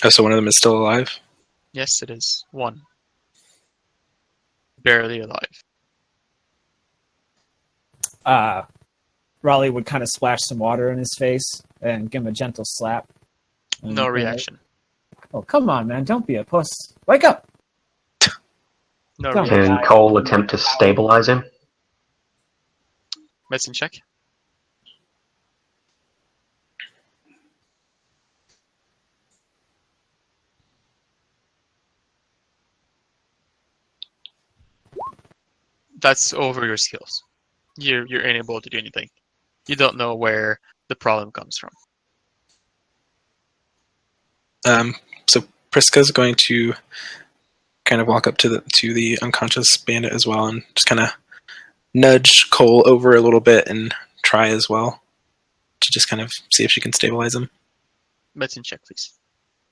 Oh, so one of them is still alive? Yes, it is. One. Barely alive. Rahly would kind of splash some water in his face and give him a gentle slap. And, No reaction. Oh, come on, man. Don't be a puss. Wake up! No Don't reaction. Can Cole attempt to stabilize him? Medicine check. That's over your skills. You're unable to do anything. You don't know where the problem comes from. So Priska's going to kind of walk up to the unconscious bandit as well, and just kind of nudge Cole over a little bit and try as well to just kind of see if she can stabilize him. Medicine check, please.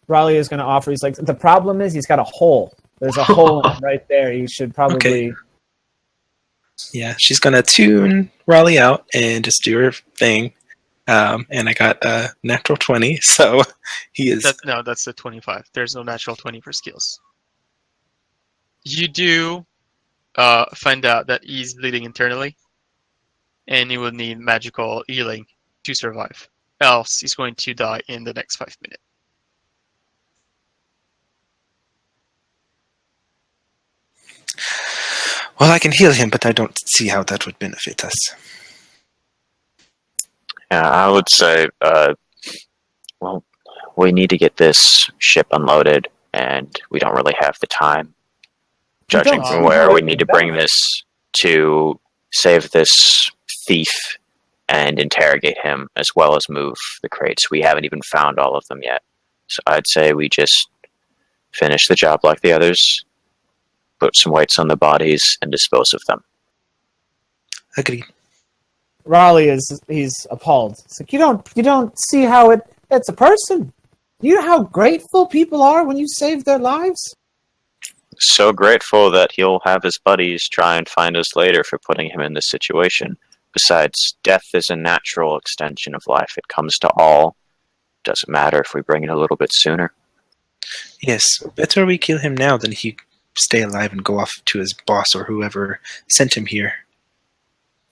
Rahly is going to offer. He's like, the problem is he's got a hole. There's a hole right there. You should probably. Okay. Yeah, she's gonna tune Rahly out and just do her thing. And I got a natural 20, so he is. That's a 25. There's no natural 20 for skills. You do find out that he's bleeding internally, and he will need magical healing to survive. Else, he's going to die in the next 5 minutes. Well, I can heal him, but I don't see how that would benefit us. Yeah, I would say, well, we need to get this ship unloaded, and we don't really have the time. Judging from where we need to bring this to save this thief and interrogate him, as well as move the crates. We haven't even found all of them yet. So I'd say we just finish the job like the others, put some weights on the bodies, and dispose of them. Agreed. Rahly he's appalled. It's like you don't see how it's a person. You know how grateful people are when you save their lives? So grateful that he'll have his buddies try and find us later for putting him in this situation. Besides, death is a natural extension of life. It comes to all. Doesn't matter if we bring it a little bit sooner. Yes, better we kill him now than he stay alive and go off to his boss or whoever sent him here.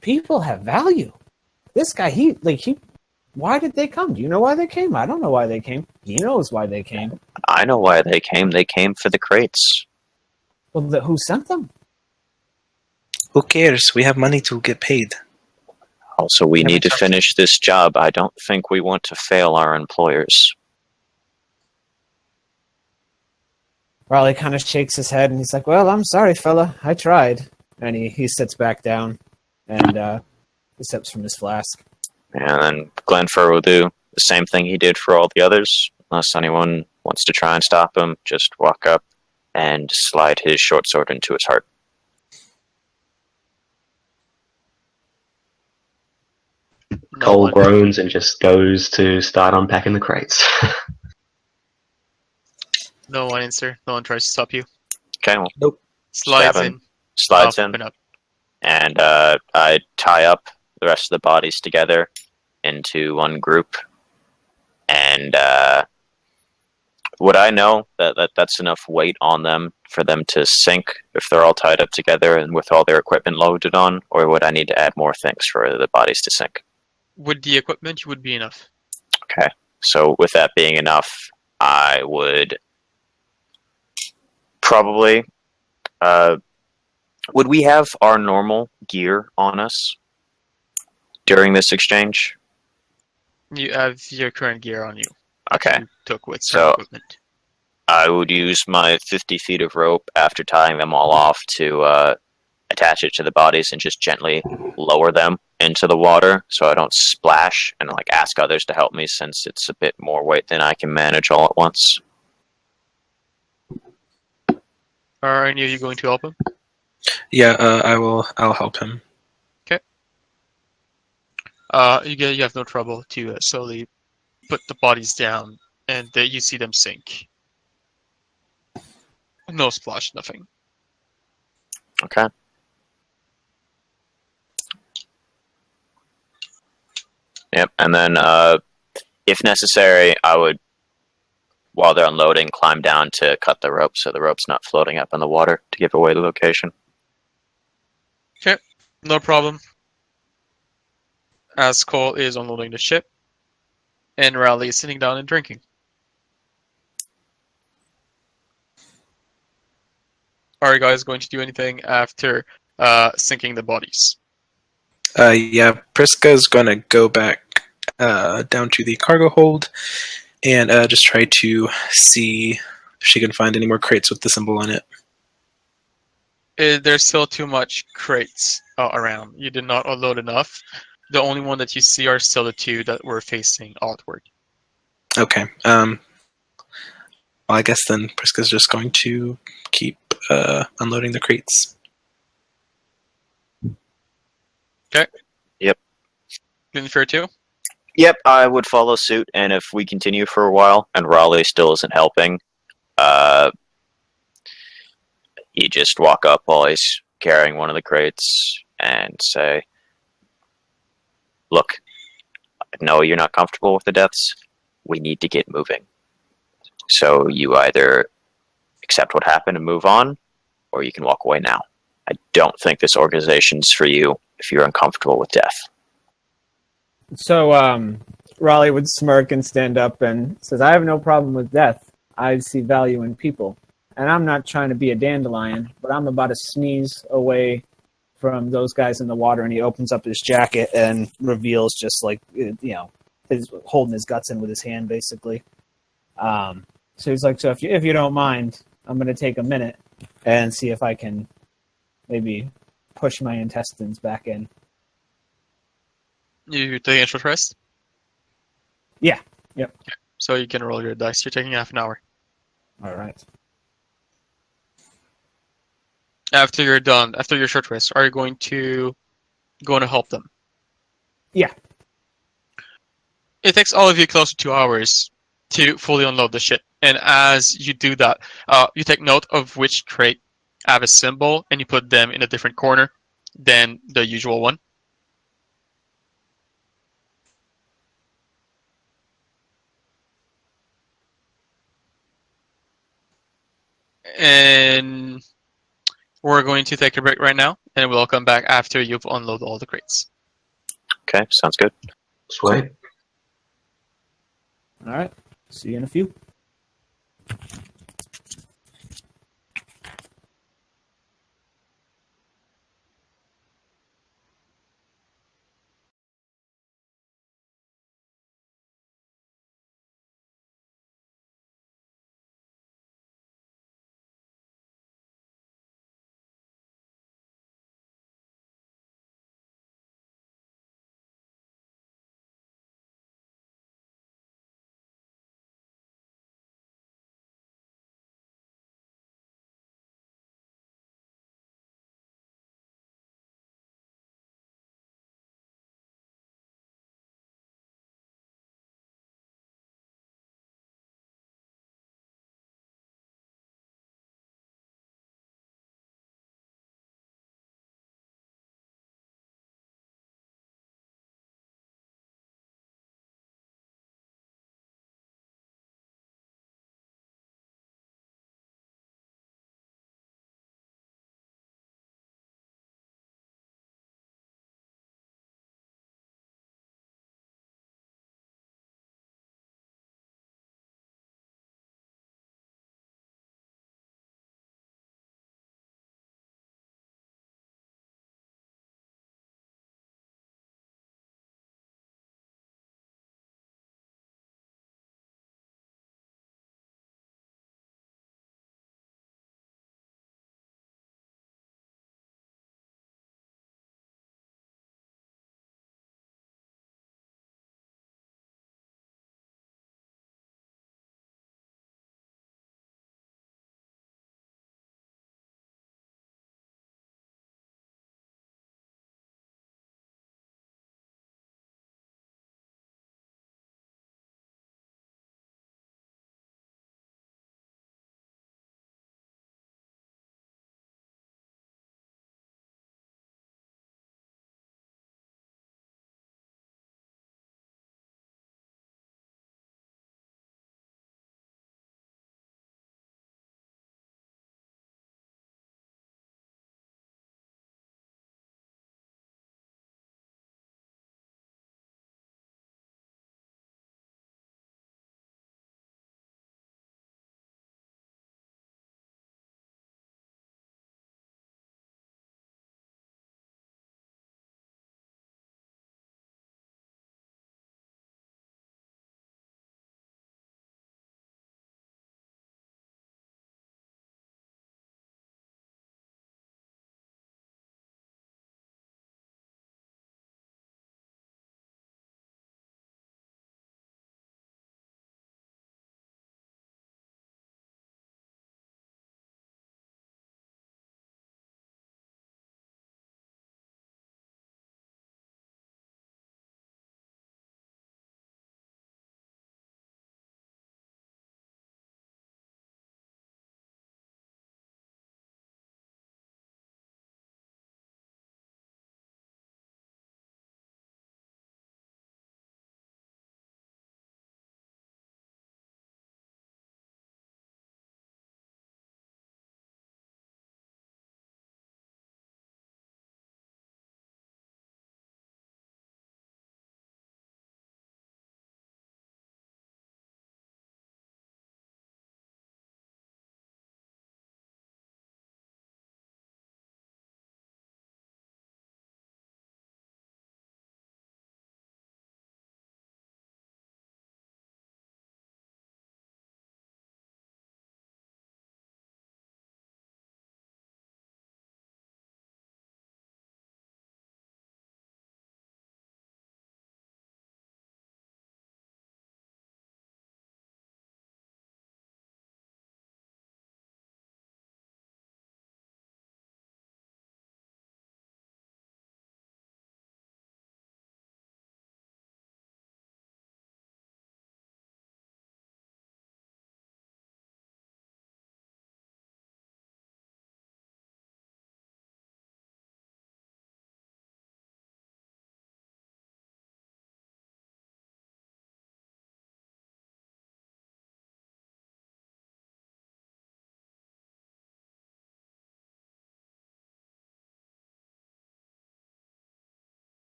People have value. This guy, why did they come? Do you know why they came? I don't know why they came. He knows why they came. I know why they came. They came for the crates. Well, who sent them? Who cares? We have money to get paid. Also, we need to finish this job. I don't think we want to fail our employers. Rahly kind of shakes his head and he's like, well, I'm sorry, fella. I tried. And he sits back down and he sips from his flask. And then Glinfir will do the same thing he did for all the others. Unless anyone wants to try and stop him, just walk up and slide his short sword into his heart. Cole groans and just goes to start unpacking the crates. No one answer. No one tries to stop you. Okay, well, Nope. Slides Stab him. in. Slides Up in, and up. and I tie up the rest of the bodies together into one group. And would I know that's enough weight on them for them to sink if they're all tied up together and with all their equipment loaded on? Or would I need to add more things for the bodies to sink? With the equipment, you would be enough. Okay, so with that being enough, I would probably... would we have our normal gear on us during this exchange? You have your current gear on you. Okay. You took with So- some equipment. I would use my 50 feet of rope after tying them all off to attach it to the bodies and just gently lower them into the water so I don't splash, and like ask others to help me since it's a bit more weight than I can manage all at once. Are any of you going to help him? Yeah, I'll help him. You have no trouble to slowly put the bodies down, and you see them sink. No splash, nothing. Okay. Yep, and then if necessary, I would, while they're unloading, climb down to cut the rope so the rope's not floating up in the water to give away the location. Okay, no problem. As Cole is unloading the ship, and Rahly is sitting down and drinking. Are you guys going to do anything after sinking the bodies? Yeah, Priska's going to go back down to the cargo hold and just try to see if she can find any more crates with the symbol on it. There's still too much crates around. You did not unload enough. The only one that you see are still the two that were facing outward. Okay. Well, I guess then Priska's just going to keep unloading the crates. Okay. Yep. Glinfir too? Yep, I would follow suit, and if we continue for a while and Rahly still isn't helping, you just walk up while he's carrying one of the crates and say, "Look, I know you're not comfortable with the deaths. We need to get moving. So you either accept what happened and move on, or you can walk away now. I don't think this organization's for you if you're uncomfortable with death." So Rahly would smirk and stand up and says, "I have no problem with death. I see value in people. And I'm not trying to be a dandelion, but I'm about a sneeze away from those guys in the water." And he opens up his jacket and reveals just like, his holding his guts in with his hand, basically. So he's like, "So if you don't mind, I'm going to take a minute and see if I can maybe push my intestines back in." You taking a short rest? Yeah. Yep. So you can roll your dice. You're taking half an hour. All right. After you're done, after your short rest, are you going to help them? Yeah. It takes all of you close to 2 hours to fully unload the ship. And as you do that, you take note of which crate have a symbol, and you put them in a different corner than the usual one. And we're going to take a break right now, and we'll come back after you've unloaded all the crates. Okay, sounds good. Sweet. All right. See you in a few.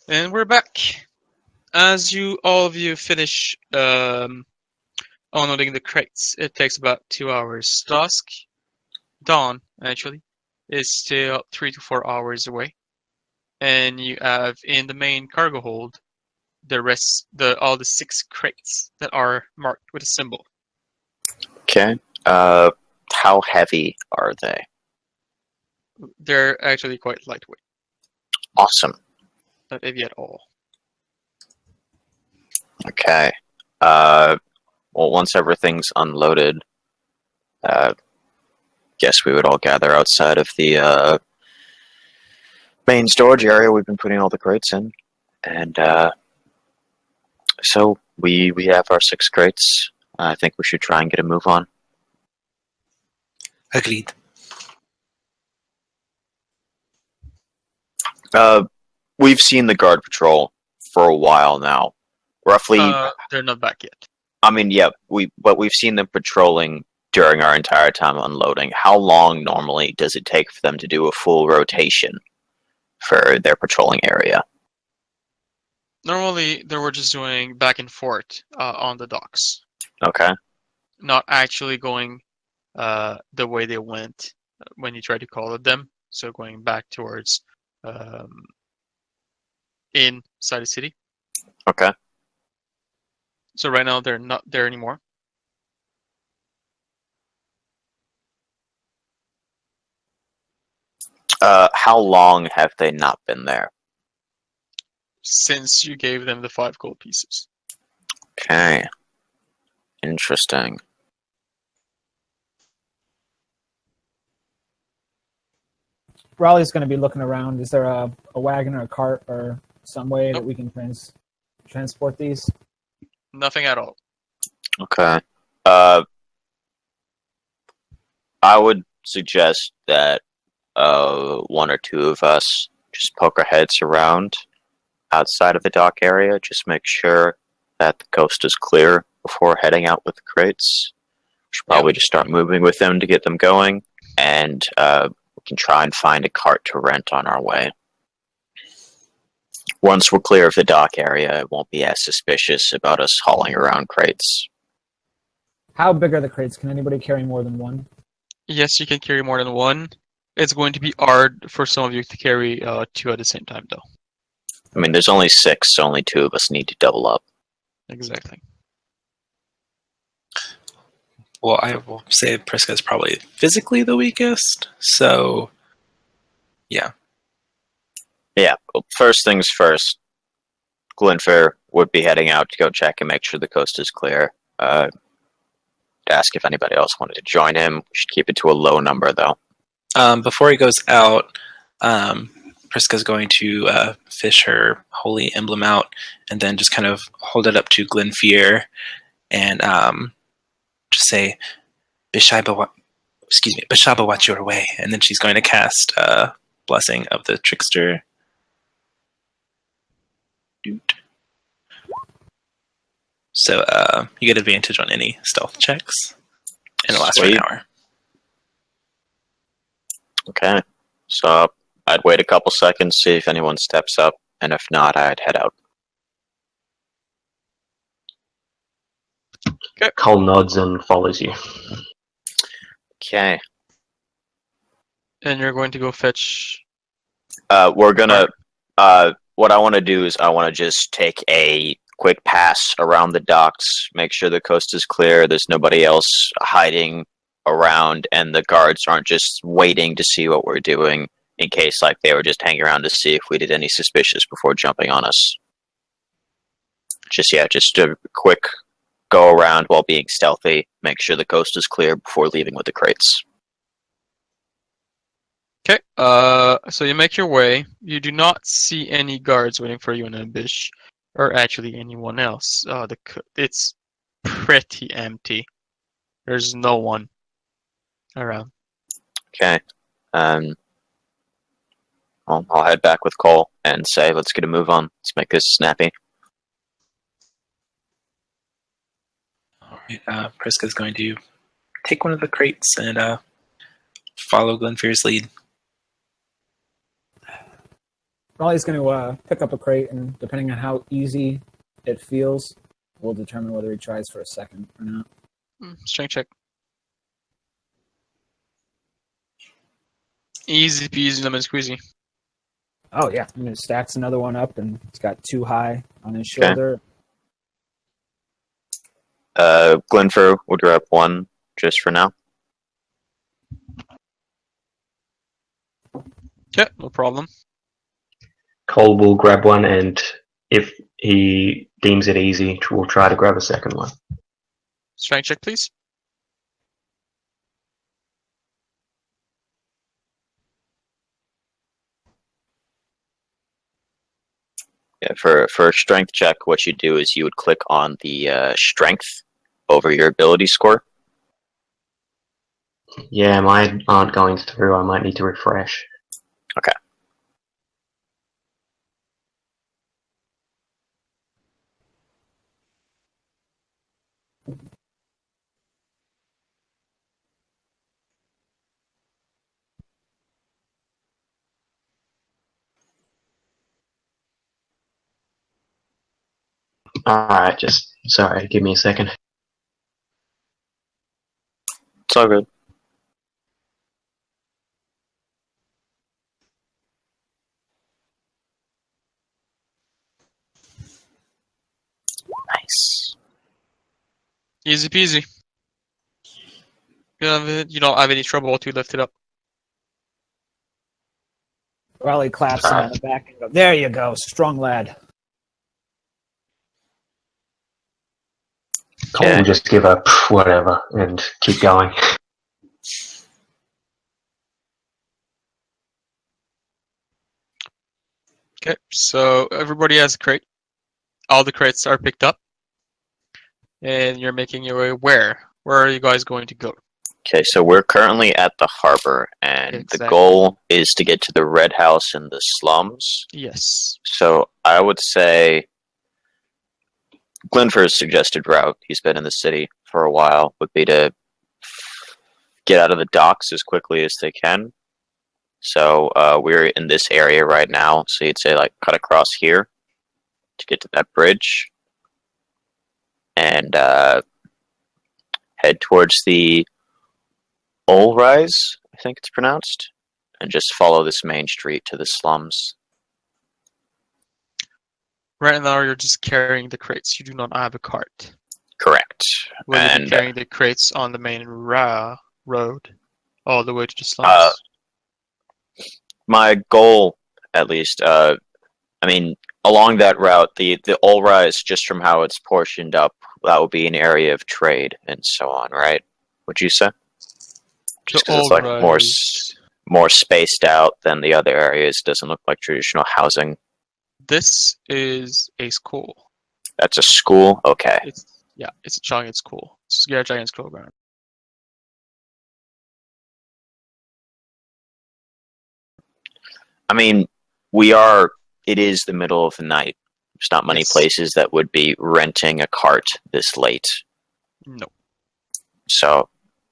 And we're back. As all of you finish unloading the crates, it takes about 2 hours. Dawn, actually, is still 3 to 4 hours away. And you have in the main cargo hold all the 6 crates that are marked with a symbol. Okay. How heavy are they? They're actually quite lightweight, Awesome. not heavy at all. Okay. Well, once everything's unloaded, guess we would all gather outside of the main storage area we've been putting all the crates in. And so we have our 6 crates. I think we should try and get a move on. Agreed. We've seen the guard patrol for a while now. Roughly, They're not back yet. I mean, yeah, but we've seen them patrolling during our entire time unloading. How long normally does it take for them to do a full rotation for their patrolling area? Normally, they were just doing back and forth on the docks, Okay. not actually going the way they went when you tried to call at them. So going back towards inside the city. Okay. So right now they're not there anymore. How long have they not been there? Since you gave them the 5 gold pieces. Okay. Interesting. Rahly's going to be looking around. Is there a wagon or a cart or some way that we can transport these? Nothing at all. Okay. I would suggest that one or two of us just poke our heads around outside of the dock area. Just make sure that the coast is clear before heading out with the crates. We should probably just start moving with them to get them going, and we can try and find a cart to rent on our way. Once we're clear of the dock area, it won't be as suspicious about us hauling around crates. How big are the crates? Can anybody carry more than one? Yes, you can carry more than one. It's going to be hard for some of you to carry 2 at the same time, though. I mean, there's only 6, so only 2 of us need to double up. Exactly. Well, I will say Priska is probably physically the weakest, so yeah. Yeah, well, first things first. Glinfir would be heading out to go check and make sure the coast is clear. Ask if anybody else wanted to join him. We should keep it to a low number, though. Before he goes out, Priska's going to fish her holy emblem out and then just kind of hold it up to Glinfir and just say, Bishaba, watch your way. And then she's going to cast Blessing of the Trickster. So you get advantage on any stealth checks, and it lasts for an hour. Okay, so I'd wait a couple seconds, see if anyone steps up, and if not, I'd head out. Okay. Cole nods and follows you. Okay. And you're going to go fetch... We're gonna... what I want to do is I want to just take a quick pass around the docks, make sure the coast is clear, there's nobody else hiding around, and the guards aren't just waiting to see what we're doing in case like they were just hanging around to see if we did any suspicious before jumping on us. Just a quick go around while being stealthy, make sure the coast is clear before leaving with the crates. Okay, so you make your way. You do not see any guards waiting for you in Ambush, or actually anyone else. It's pretty empty. There's no one around. Okay. I'll head back with Cole and say, let's get a move on. Let's make this snappy. Alright, Priska's going to take one of the crates and follow Glenfir's lead. Raleigh's going to pick up a crate, and depending on how easy it feels, we'll determine whether he tries for a second or not. Strength check. Easy peasy lemon squeezy. Oh, yeah. I'm going to stacks another one up, and it's got 2 high on his Okay. shoulder. Glinfir will grab 1 just for now. Yeah, no problem. Cole will grab one, and if he deems it easy, we'll try to grab a second one. Strength check, please. Yeah, for a strength check, what you do is you would click on the strength over your ability score. Yeah, mine aren't going through. I might need to refresh. Okay. Alright, just sorry, give me a second. It's all good. Nice. Easy peasy. You don't have any trouble to lift it up. Raleigh claps him on the back and goes, "There you go, strong lad." Cole will just give a whatever and keep going. Okay, so everybody has a crate. All the crates are picked up. And you're making your way where? Where are you guys going to go? Okay, so we're currently at the harbor, and Exactly. the goal is to get to the red house in the slums. Yes. So I would say Glinfir's suggested route, he's been in the city for a while, would be to get out of the docks as quickly as they can. So we're in this area right now, so you'd say like cut across here to get to that bridge, and head towards the Olrise, I think it's pronounced, and just follow this main street to the slums. Right now you're just carrying the crates. You do not have a cart. Correct. Will you be And carrying the crates on the main road all the way to the slums? my goal, at least, I mean, along that route, the Olrise, just from how it's portioned up, that would be an area of trade and so on, right? Would you say? Just because it's like more spaced out than the other areas, doesn't look like traditional housing. This is a school. That's a school? Okay. It's a giant school. It's a giant school ground. I mean, it is the middle of the night. There's not many places that would be renting a cart this late. No. So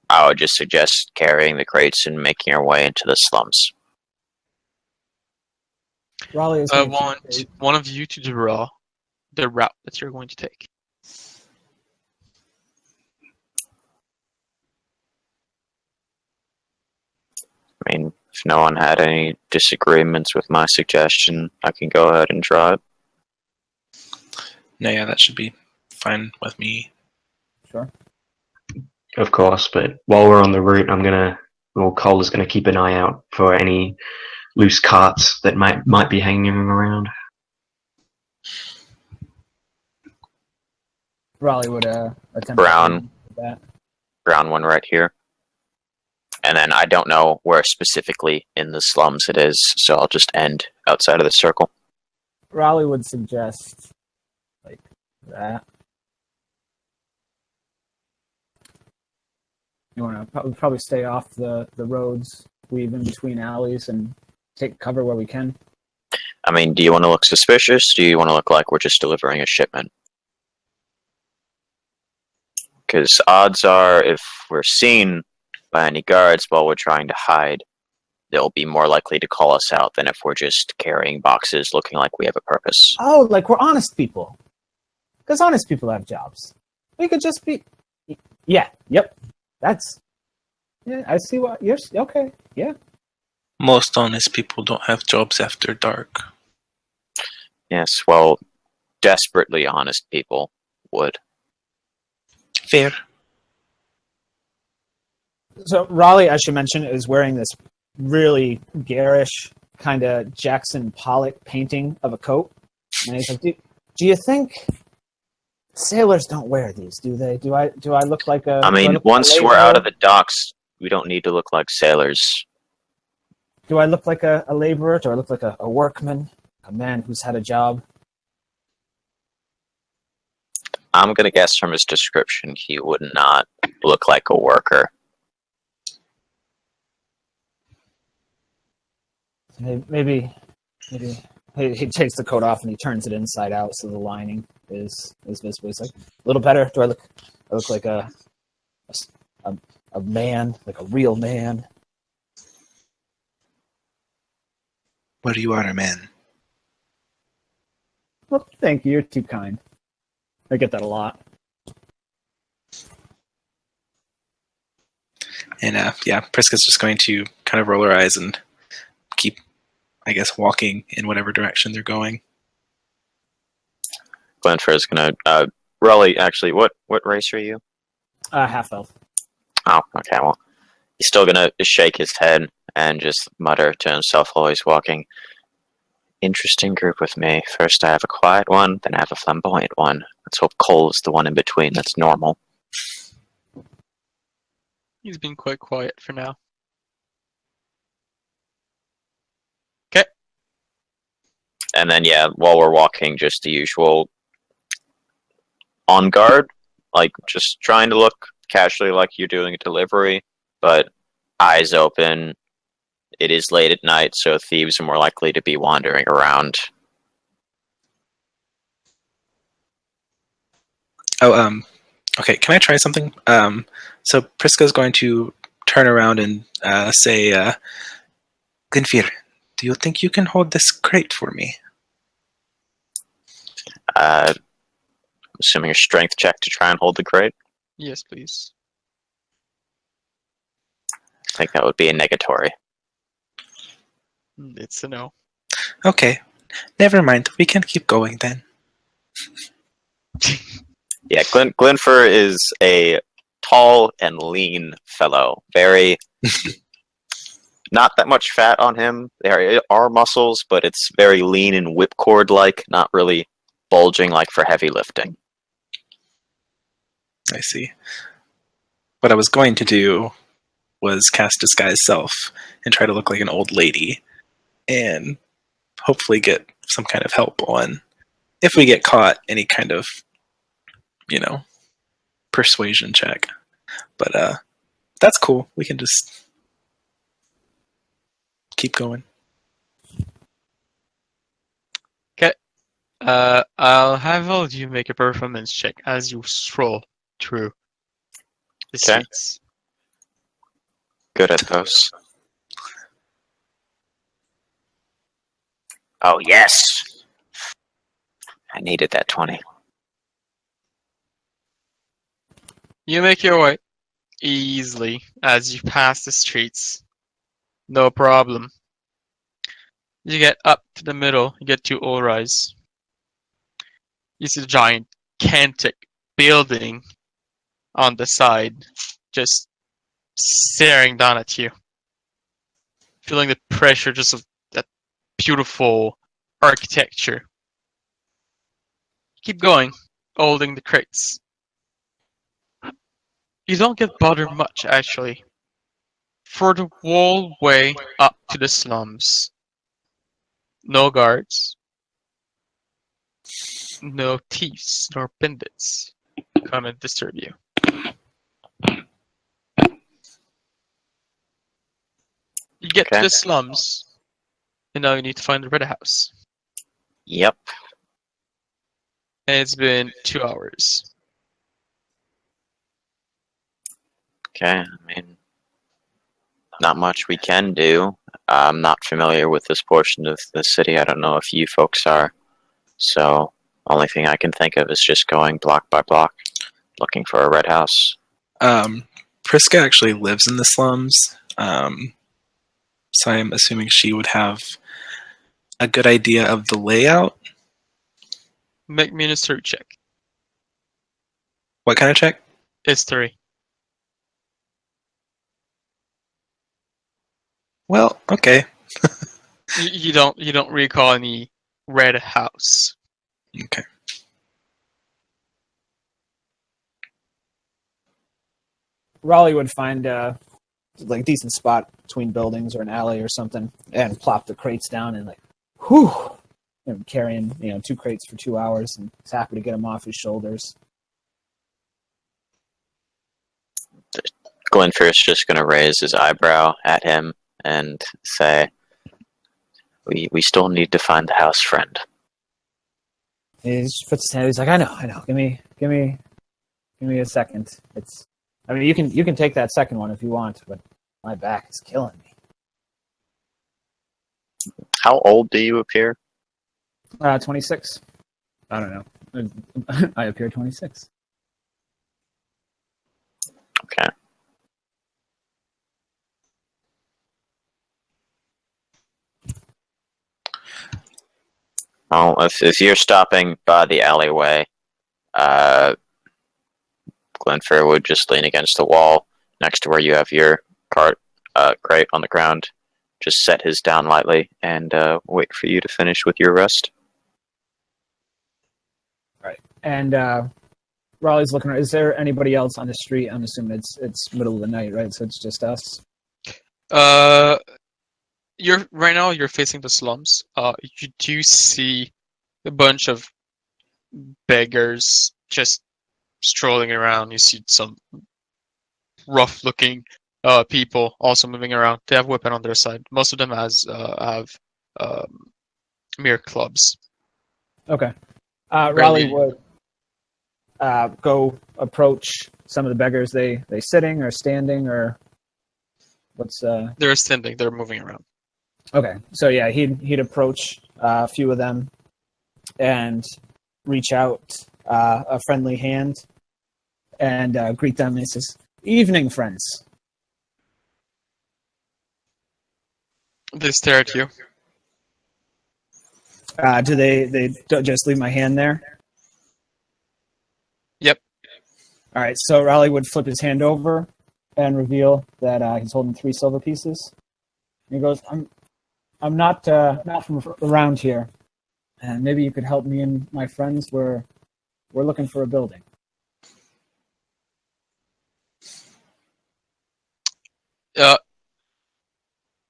I would just suggest carrying the crates and making our way into the slums. Raleigh is I gonna want keep one of you to draw the route that you're going to take. I mean, if no one had any disagreements with my suggestion, I can go ahead and try it. No, yeah, that should be fine with me. Sure. Of course, but while we're on the route, Cole is gonna keep an eye out for any loose carts that might be hanging around. Raleigh would attempt Brown. that. Brown one right here. And then I don't know where specifically in the slums it is, so I'll just end outside of the circle. Raleigh would suggest like that. You want to probably stay off the roads, weave in between alleys, and take cover where we can. I mean, do you want to look suspicious? Do you want to look like we're just delivering a shipment? Because odds are, if we're seen by any guards while we're trying to hide, they'll be more likely to call us out than if we're just carrying boxes looking like we have a purpose. Oh, like we're honest people. Because honest people have jobs. We could just be... Yeah, yep. That's... Yeah, I see what you're... Okay, yeah. Most honest people don't have jobs after dark. Yes, well, desperately honest people would. Fair. So Rahly, I should mention, is wearing this really garish kind of Jackson Pollock painting of a coat. And he's like, do you think sailors don't wear these, do they? Do I look like a... I mean, once we're out of the docks, we don't need to look like sailors. Do I look like a laborer? Do I look like a workman? A man who's had a job? I'm going to guess from his description he would not look like a worker. Maybe he takes the coat off and he turns it inside out so the lining is visible. He's like, a little better. I look like a man, like a real man. Well, you are a man. Well, thank you. You're too kind. I get that a lot. And Priska's just going to kind of roll her eyes and keep, I guess, walking in whatever direction they're going. Glinfir is going to... Rahly, actually, what race are you? Half elf. Oh, okay, well, he's still going to shake his head and just mutter to himself while he's walking. Interesting group with me. First I have a quiet one, then I have a flamboyant one. Let's hope Cole is the one in between that's normal. He's been quite quiet for now. Okay. And then, yeah, while we're walking, just the usual on guard, like just trying to look casually like you're doing a delivery, but eyes open. It is late at night, so thieves are more likely to be wandering around. Oh, okay, can I try something? So Priska's going to turn around and say, Glinfir, do you think you can hold this crate for me? Assuming a strength check to try and hold the crate. Yes, please. I think that would be a negatory. It's a no. Okay, never mind. We can keep going then. Yeah, Glinfir is a tall and lean fellow. Very... not that much fat on him. There are muscles, but it's very lean and whipcord-like, not really bulging like for heavy lifting. I see. What I was going to do was cast Disguise Self and try to look like an old lady and hopefully get some kind of help on, if we get caught, any kind of, persuasion check. But that's cool. We can just keep going. Okay. I'll have all of you make a performance check as you stroll through the Okay. streets. Good at those. Oh, yes! I needed that 20. You make your way easily as you pass the streets. No problem. You get up to the middle, you get to Ulrise. You see the giant Cantic building on the side, just staring down at you. Feeling the pressure just of that beautiful architecture. Keep going, holding the crates. You don't get bothered much, actually. For the whole way up to the slums. No guards. No thieves nor bandits come and disturb you. You get to Okay. the slums, and now you need to find the red house. Yep. And it's been 2 hours. Okay, I mean... not much we can do. I'm not familiar with this portion of the city. I don't know if you folks are. So, only thing I can think of is just going block by block, looking for a red house. Priska actually lives in the slums, so I'm assuming she would have a good idea of the layout. Make me an history check. What kind of check? History. Well, okay. You don't recall any red house. Okay. Rahly would find like decent spot between buildings or an alley or something, and plop the crates down and whew, and carrying 2 crates for 2 hours, and he's happy to get them off his shoulders. Glinfir's just going to raise his eyebrow at him and say, "We still need to find the house, friend." He just puts his hand. He's like, I know. Give me a second. You can take that second one if you want, but my back is killing me. How old do you appear? 26. I don't know. I appear 26. Okay. Well, if you're stopping by the alleyway, Glinfir would just lean against the wall next to where you have your crate on the ground. Just set his down lightly and wait for you to finish with your rest. Right. And Raleigh's looking. Is there anybody else on the street? I'm assuming it's middle of the night, right? So it's just us. Right now you're facing the slums. You do see a bunch of beggars just strolling around. You see some rough-looking people also moving around. They have weapon on their side. Most of them have mere clubs. Okay. Rahly would go approach some of the beggars. They sitting or standing or what's? They're standing. They're moving around. Okay, so yeah, he'd approach a few of them and reach out a friendly hand and greet them. And he says, "Evening, friends." They stare at you. Do they don't just leave my hand there? Yep. All right, so Rahly would flip his hand over and reveal that he's holding 3 silver pieces. And he goes, I'm not from around here, and maybe you could help me and my friends. We're looking for a building."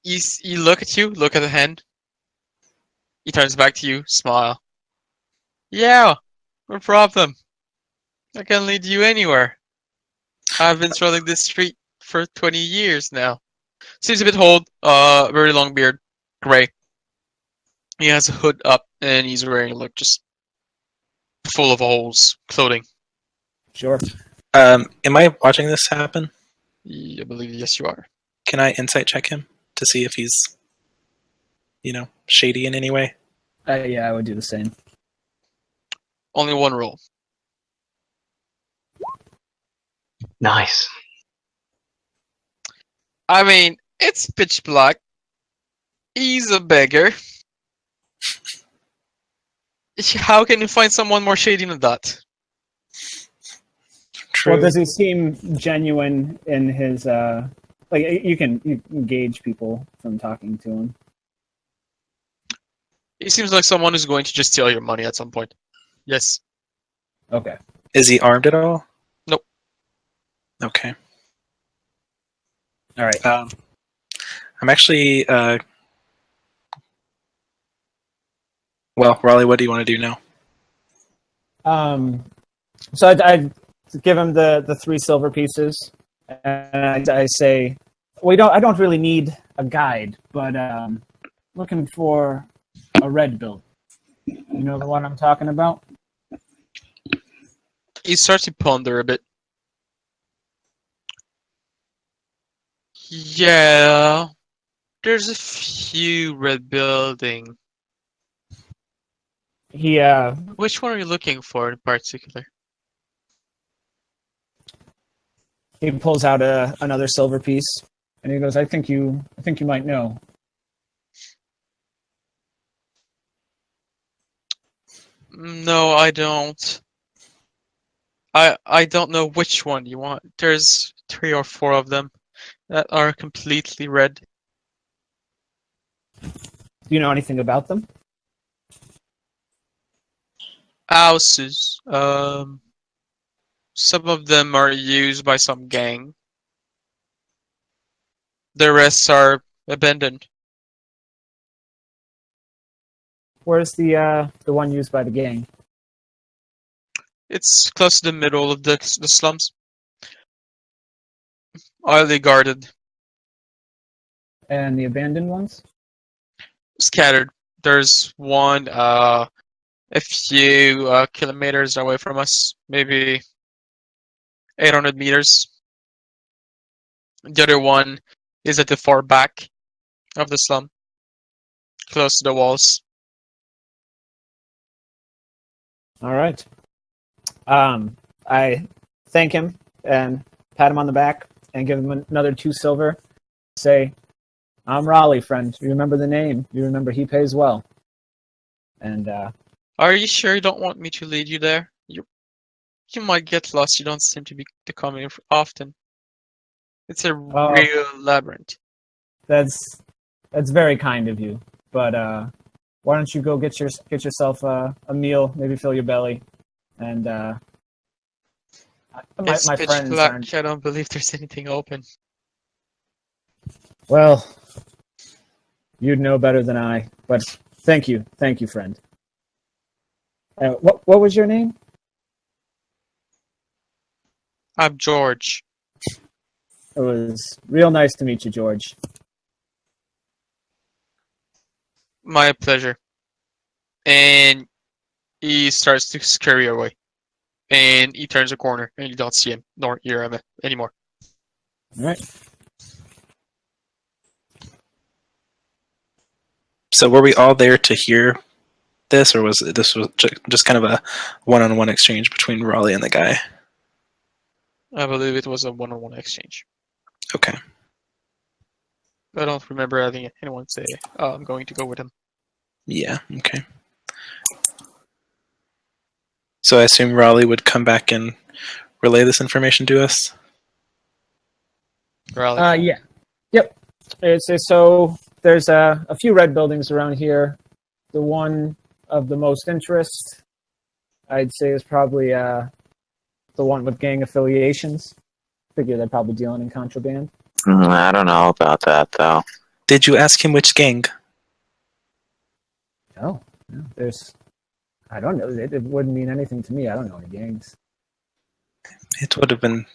He look at you, look at the hand. He turns back to you, smile. Yeah, no problem. I can lead you anywhere. I've been strolling this street for 20 years now. Seems a bit old, very long beard, gray. He has a hood up and he's wearing just full of holes clothing. Sure. Am I watching this happen? I believe yes you are. Can I insight check him to see if he's, shady in any way? Yeah, I would do the same. Only one roll. Nice. I mean, it's pitch black. He's a beggar. How can you find someone more shady than that? True. Well, does he seem genuine in his you can gauge people from talking to him? He seems like someone who's going to just steal your money at some point. Yes. Okay. Is he armed at all? Nope. Okay. All right. I'm actually. Well, Rahly, what do you want to do now? So I give him the 3 silver pieces, and I say, I don't really need a guide, but looking for a red building. You know the one I'm talking about? He starts to ponder a bit. Yeah, there's a few red building. He Which one are you looking for in particular? he pulls out another silver piece, and he goes, I think you might know. No, I don't. I don't know which one you want. There's 3 or 4 of them that are completely red. Do you know anything about them? Houses. Some of them are used by some gang. The rest are abandoned. Where's the one used by the gang? It's close to the middle of the slums. Highly guarded. And the abandoned ones? Scattered. There's one a few kilometers away from us, maybe 800 meters. The other one is at the far back of the slum, close to the walls. All right. I thank him and pat him on the back and give him another 2 silver. Say, I'm Rahly, friend. You remember the name. You remember he pays well. And Are you sure you don't want me to lead you there? You might get lost. You don't seem to be coming often. It's a real labyrinth. that's very kind of you. But why don't you go get yourself a meal, maybe fill your belly, and It's my pitch friends black. aren't. I don't believe there's anything open. Well, you'd know better than I. But thank you, friend. What was your name? I'm George. It was real nice to meet you, George. My pleasure. And he starts to scurry away. And he turns a corner, and you don't see him nor hear him anymore. All right. So were we all there to hear this, or was just kind of a one-on-one exchange between Rahly and the guy? I believe it was a one-on-one exchange. Okay. I don't remember having anyone say, "Oh, I'm going to go with him." Yeah, okay. So I assume Rahly would come back and relay this information to us? Rahly. Yeah. Yep. So there's a few red buildings around here. The one of the most interest, I'd say, is probably the one with gang affiliations. Figure they're probably dealing in contraband. I don't know about that, though. Did you ask him which gang? Oh, no, I don't know. It wouldn't mean anything to me. I don't know any gangs. It would have been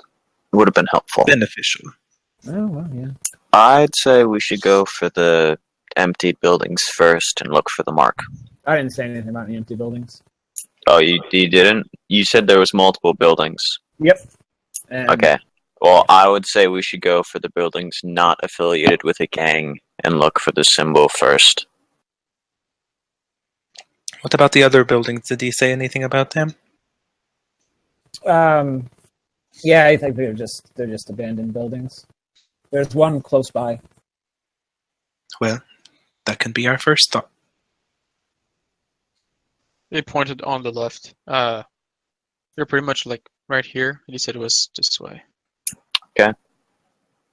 helpful. beneficial. Oh, well, yeah. I'd say we should go for the empty buildings first and look for the mark. I didn't say anything about any empty buildings. Oh, you didn't? You said there was multiple buildings. Yep. And Okay. Well, I would say we should go for the buildings not affiliated with a gang and look for the symbol first. What about the other buildings? Did he say anything about them? Yeah, I think they're just abandoned buildings. There's one close by. Well, that can be our first thought. He pointed on the left. You're pretty much like right here. And he said it was this way.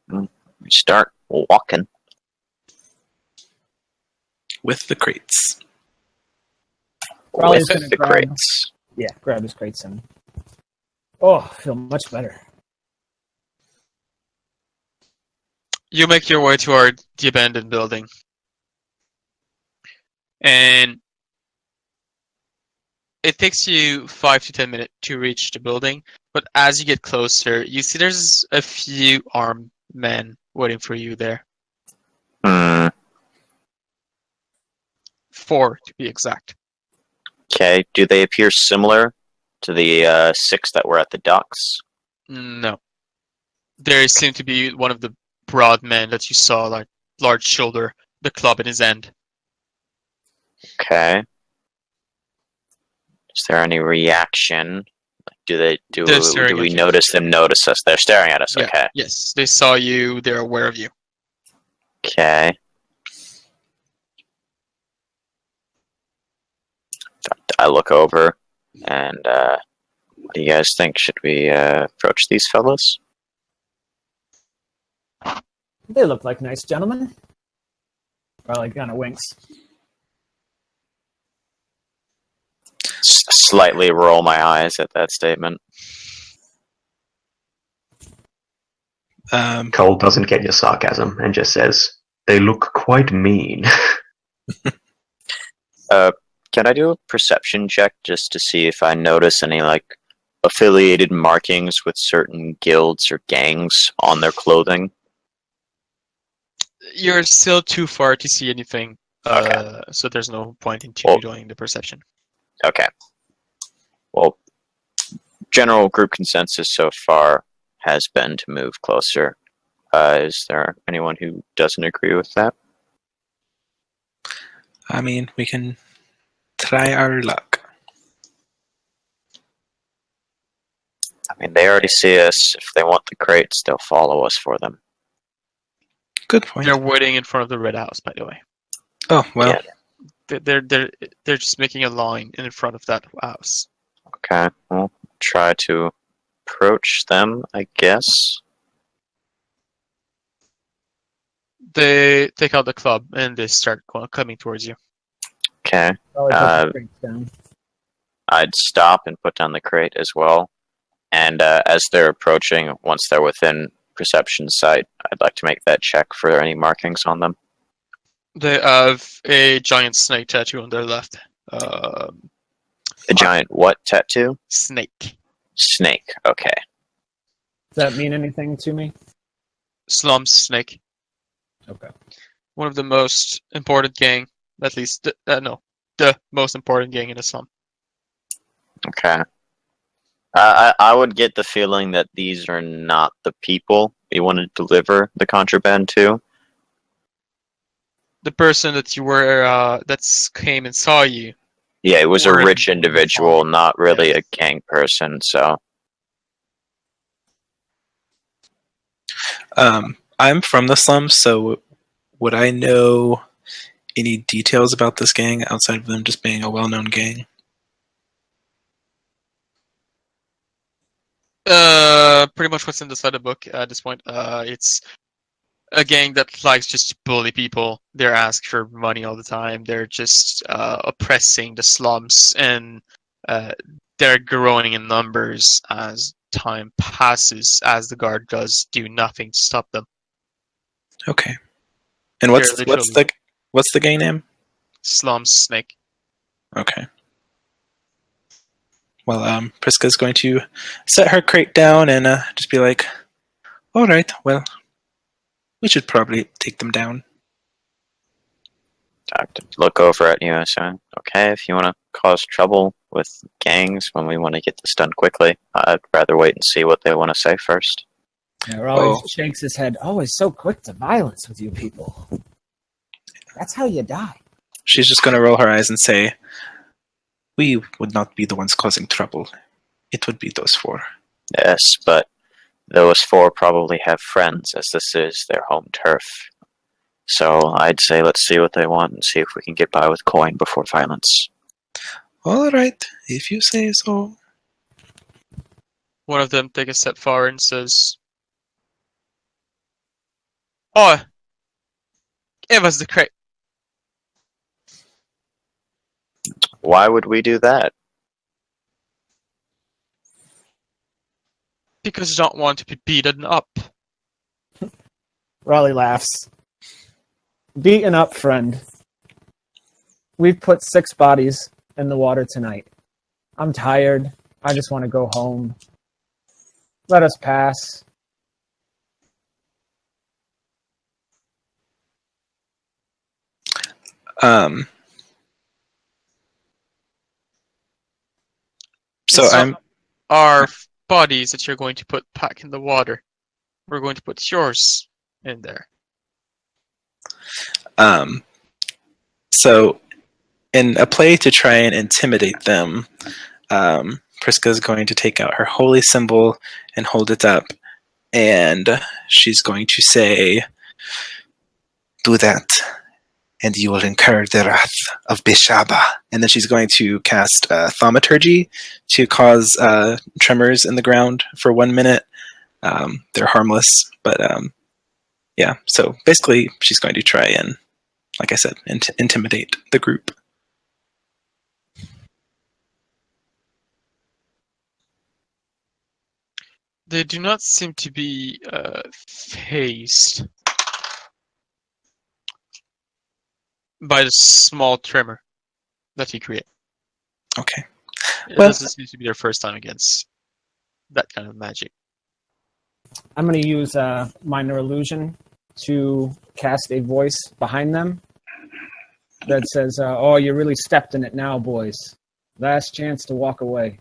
We start walking. With the crates. Rahly's With gonna the grab- crates. Yeah, grab his crates and. Oh, I feel much better. You make your way toward the abandoned building. And it takes you 5 to 10 minutes to reach the building, but as you get closer, you see there's a few armed men waiting for you there. 4 to be exact. Okay. Do they appear similar to the 6 that were at the docks? No. There seem to be one of the broad man that you saw, like large shoulder, the club in his hand. Okay. Is there any reaction? They're Do staring we at you. notice them notice us? They're staring at us. Yeah. Okay. Yes, they saw you. They're aware of you. Okay. I look over, and what do you guys think? Should we approach these fellows? They look like nice gentlemen. Probably kind of winks. Slightly roll my eyes at that statement. Cole doesn't get your sarcasm and just says, "They look quite mean." Can I do a perception check just to see if I notice any like affiliated markings with certain guilds or gangs on their clothing? You're still too far to see anything, Okay. so there's no point in Well- doing the perception. Okay. Well, general group consensus so far has been to move closer. Is there anyone who doesn't agree with that? I mean, we can try our luck. I mean, they already see us. If they want the crates, they'll follow us for them. Good point. They're waiting in front of the red house, by the way. Oh well. Yeah. They're just making a line in front of that house. Okay, well, try to approach them, I guess. They take out the club and they start coming towards you. Okay, Probably put the crates down. I'd stop and put down the crate as well. And as they're approaching, once they're within perception sight, I'd like to make that check for any markings on them. They have a giant snake tattoo on their left. A giant what tattoo? Snake. Snake, okay. Does that mean anything to me? Slums snake. Okay. One of the most important gang, at least, the most important gang in the slum. Okay. I would get the feeling that these are not the people we want to deliver the contraband to. The person that you were, that came and saw you. Yeah, it was a Or- rich individual, not really a gang person, so... I'm from the slums, so would I know any details about this gang outside of them just being a well-known gang? Pretty much what's in the side of the book at this point. It's a gang that likes just to bully people. They're asking for money all the time. They're just oppressing the slums, and they're growing in numbers as time passes, as the guard does do nothing to stop them. Okay. And what's They're the gang name? Slums Snake. Okay. Well, Priska's going to set her crate down and just be like, "All right, well, we should probably take them down." Doctor, look over at you and say, okay, if you want to cause trouble with gangs when we want to get this done quickly, I'd rather wait and see what they want to say first. Yeah, Rahly shakes his head. Always so quick to violence with you people. That's how you die. She's just going to roll her eyes and say, "We would not be the ones causing trouble. It would be those four." Yes, but those four probably have friends, as this is their home turf. So I'd say let's see what they want and see if we can get by with coin before violence. All right, if you say so. One of them take a step forward and says, "Oh, give us the crate." Why would we do that? Because you don't want to be beaten up. Rahly laughs. Beaten up, friend. We've put 6 bodies in the water tonight. I'm tired. I just want to go home. Let us pass. So It's I'm our bodies that you're going to put back in the water. We're going to put yours in there. So, in a play to try and intimidate them, Priska is going to take out her holy symbol and hold it up, and she's going to say, "Do that, and you will incur the wrath of Bishaba." And then she's going to cast Thaumaturgy to cause tremors in the ground for 1 minute. They're harmless, but yeah. So basically, she's going to try and, like I said, intimidate the group. They do not seem to be phased by the small tremor that you create. Okay. It Well- doesn't seem to be their first time against that kind of magic. I'm going to use Minor Illusion to cast a voice behind them that says, "Oh, you really stepped in it now, boys. Last chance to walk away."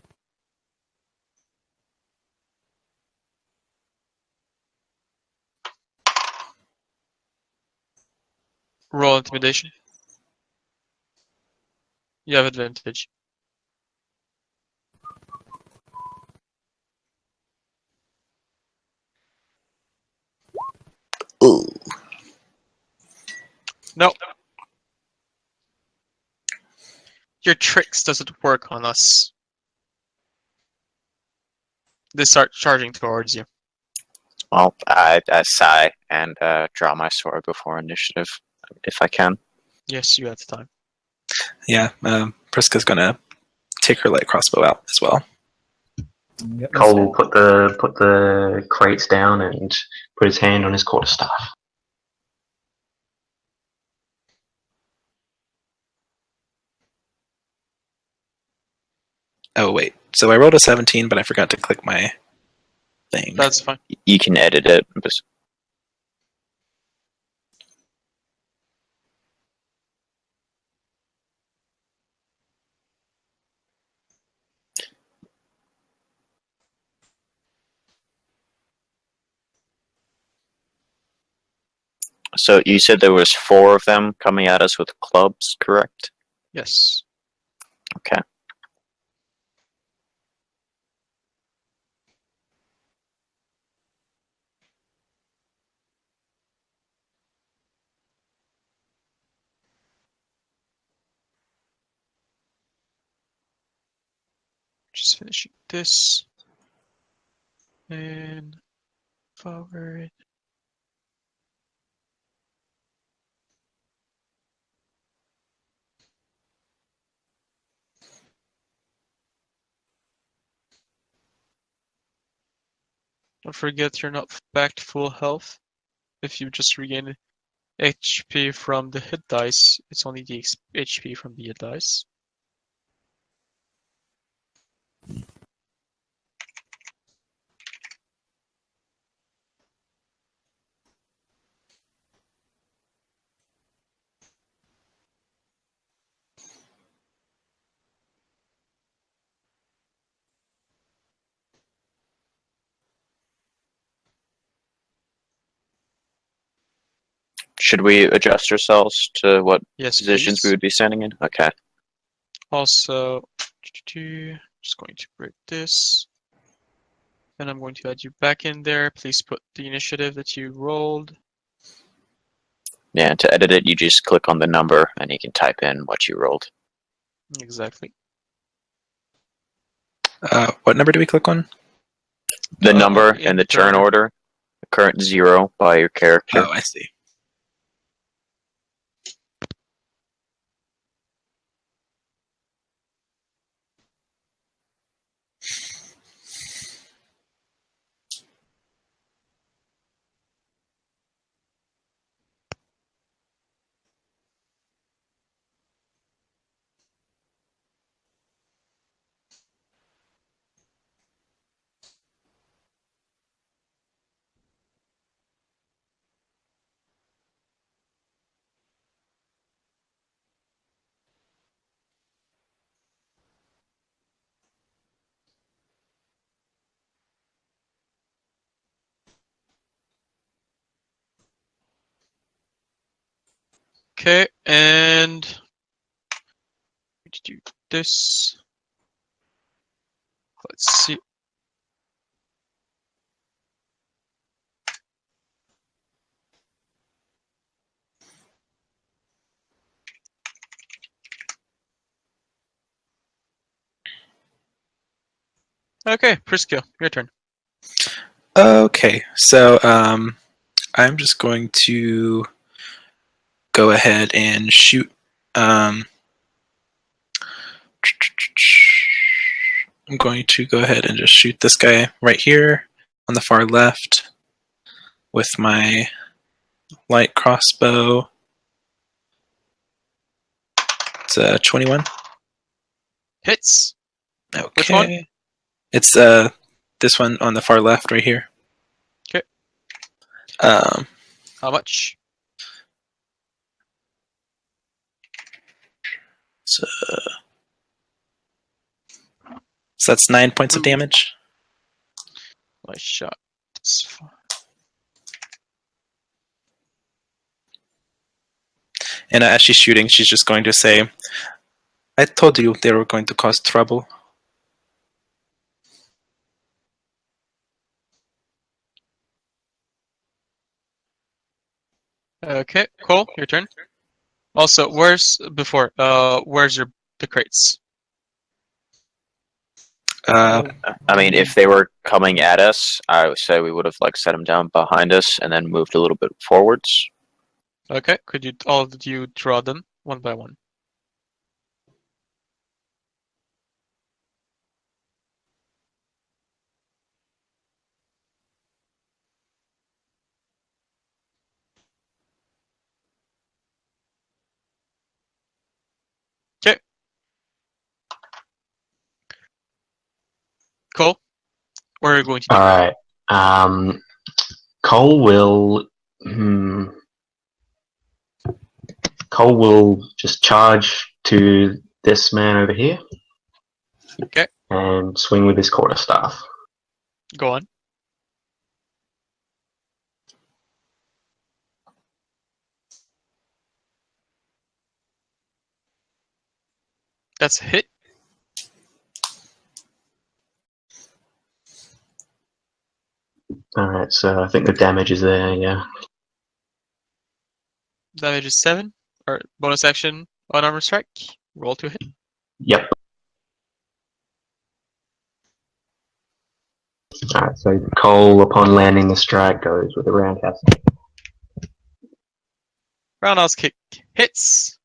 Roll intimidation. You have advantage. Ooh. No. Your tricks doesn't work on us. They start charging towards you. Well, I sigh and draw my sword before initiative, if I can. Yes, you have the time. Yeah, Priska's going to take her light crossbow out as well. Yep, Cole will put the crates down and put his hand on his quarterstaff. Oh, wait. So I rolled a 17, but I forgot to click my thing. That's fine. You can edit it. But so you said there was 4 of them coming at us with clubs, correct? Yes. Okay. Just finishing this. And forward. Don't forget you're not back to full health. If you just regain HP from the hit dice, it's only the HP from the hit dice. Should we adjust ourselves to what Yes, positions we please. would be standing in? Okay. Also, just going to break this. Then I'm going to add you back in there. Please put the initiative that you rolled. Yeah, to edit it, you just click on the number and you can type in what you rolled. Exactly. What number do we click on? The number in and the turn turn order, the current 0 by your character. Oh, I see. Okay, and let's do this. Let's see. Okay, Prisco, your turn. Okay, so I'm just going to go ahead and shoot. I'm going to go ahead and just shoot this guy right here on the far left with my light crossbow. It's 21. Hits. Okay. Which one? It's this one on the far left right here. Okay. How much? So that's 9 points of damage. Nice shot. That's fine. And as she's shooting, she's just going to say, I told you they were going to cause trouble. Okay, Cole, your turn. Also, where's the crates? I mean, if they were coming at us, I would say we would have like set them down behind us and then moved a little bit forwards. Okay, could you all of you draw them one by one? Okay. Cole, where are you going to do? All right. Cole will. Cole will just charge to this man over here. Okay. And swing with his quarterstaff. Go on. That's a hit. Alright, so I think the damage is there, yeah. Damage is 7. Or bonus action on armor strike. Roll to hit. Yep. Alright, so Cole, upon landing the strike, goes with a roundhouse. Roundhouse kick hits.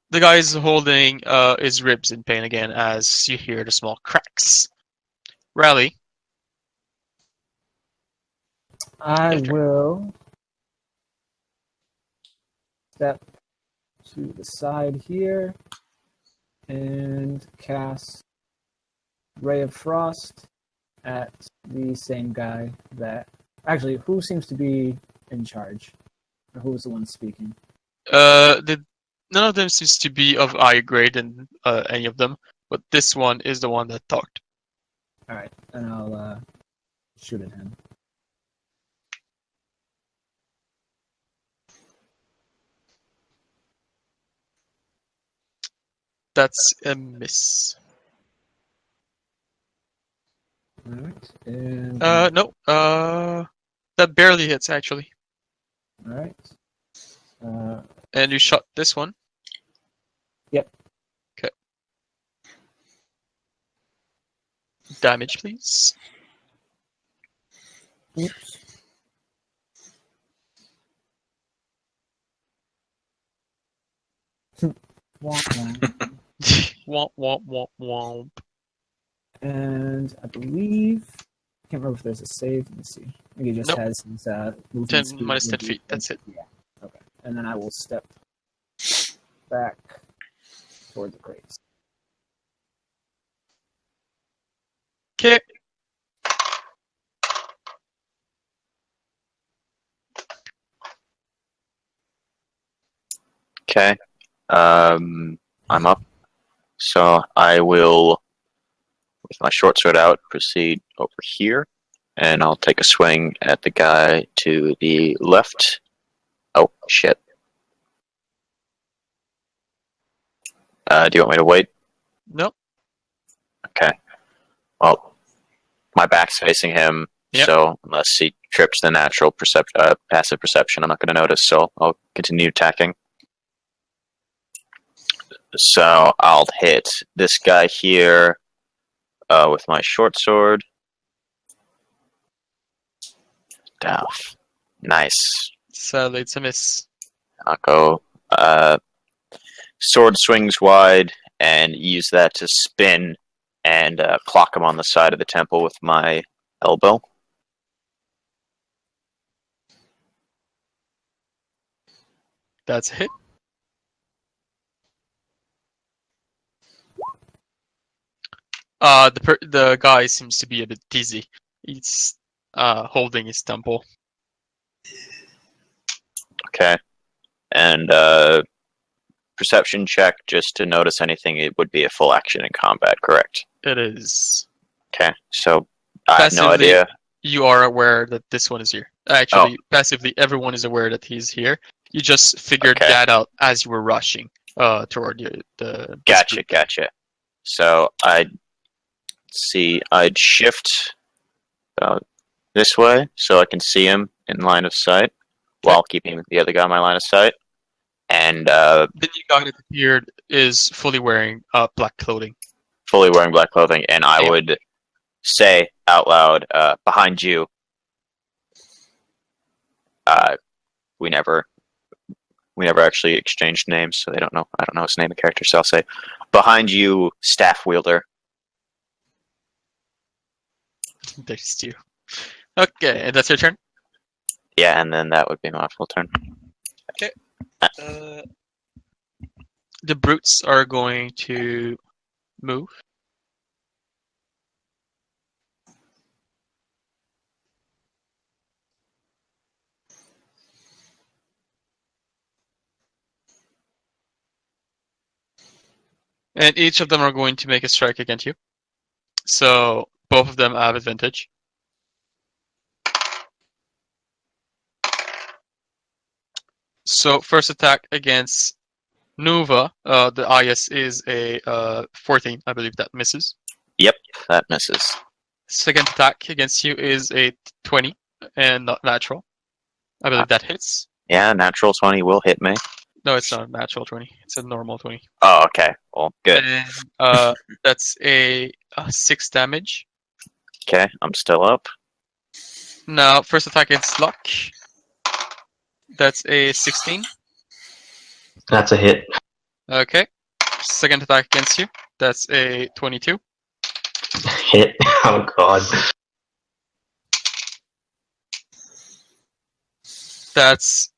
The guy is holding his ribs in pain again as you hear the small cracks. Rahly. I will step to the side here and cast Ray of Frost at the same guy that... Actually, who seems to be in charge? Or who was the one speaking? None of them seems to be of higher grade than any of them, but this one is the one that talked. Alright, and I'll shoot at him. That's a miss. Alright, and... No. That barely hits, actually. Alright. And you shot this one. Yep. Okay. Damage, please. Oops. Womp Womp, womp, womp, womp. And I believe... I can't remember if there's a save. Let me see. I think he just Nope. has his movement 10 speed minus 10 would be- feet, that's it. Yeah. Okay. And then I will step back toward the crates. Okay. Okay. I'm up. So I will, with my short sword out, proceed over here. And I'll take a swing at the guy to the left. Oh, shit. Do you want me to wait? Nope. Okay. Well, my back's facing him, Yep. so unless he trips the natural passive perception, I'm not going to notice. So I'll continue attacking. So I'll hit this guy here with my short sword. Duff. Nice. Sadly, it's a miss. I'll go sword swings wide and use that to spin and clock him on the side of the temple with my elbow. That's a hit. The guy seems to be a bit dizzy. He's holding his temple. Okay. And perception check just to notice anything. It would be a full action in combat, correct? It is. Okay. So I have no Passively, idea. You are aware that this one is here. Actually, passively, everyone is aware that he's here. You just figured Okay. that out as you were rushing toward the Gotcha. So I'd shift this way so I can see him in line of sight while keeping the other guy in my line of sight. And The new guy that appeared is fully wearing black clothing. fully wearing black clothing, and I Yeah. would say out loud, behind you. We never actually exchanged names, so they don't know. I don't know his name of character, so I'll say, behind you, staff wielder. There's two. Okay, and that's your turn. Yeah, and then that would be my full turn. The brutes are going to move. And each of them are going to make a strike against you. So both of them have advantage. So first attack against Nuva, the IS is a 14. I believe that misses. Yep, that misses. Second attack against you is a 20 and not natural. I believe that hits. Yeah, natural 20 will hit me. No, it's not a natural 20. It's a normal 20. Oh, okay. Well, good. And that's a 6 damage. Okay, I'm still up. Now, first attack against Luck. That's a 16. That's a hit. Okay. Second attack against you. That's a 22. Hit. Oh god. That's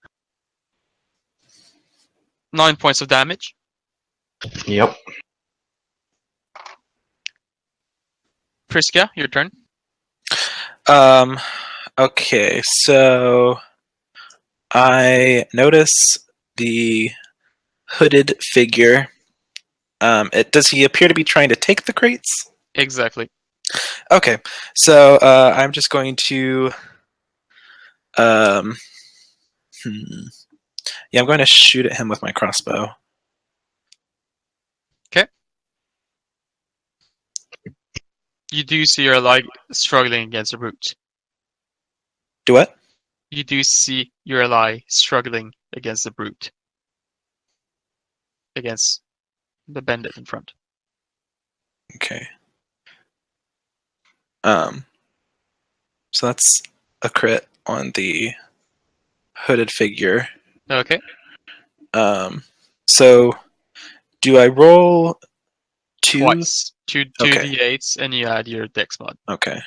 9 points of damage. Yep. Prisca, your turn. Okay, so I notice the hooded figure. Does he appear to be trying to take the crates? Exactly. Okay, so I'm just going to. Yeah, I'm going to shoot at him with my crossbow. You do see your ally struggling against a brute. Do what? You do see your ally struggling against the brute. Against the bandit in front. Okay. So that's a crit on the hooded figure. Okay. So do I roll two? Twice. Two Okay. d8s and you add your dex mod. Okay.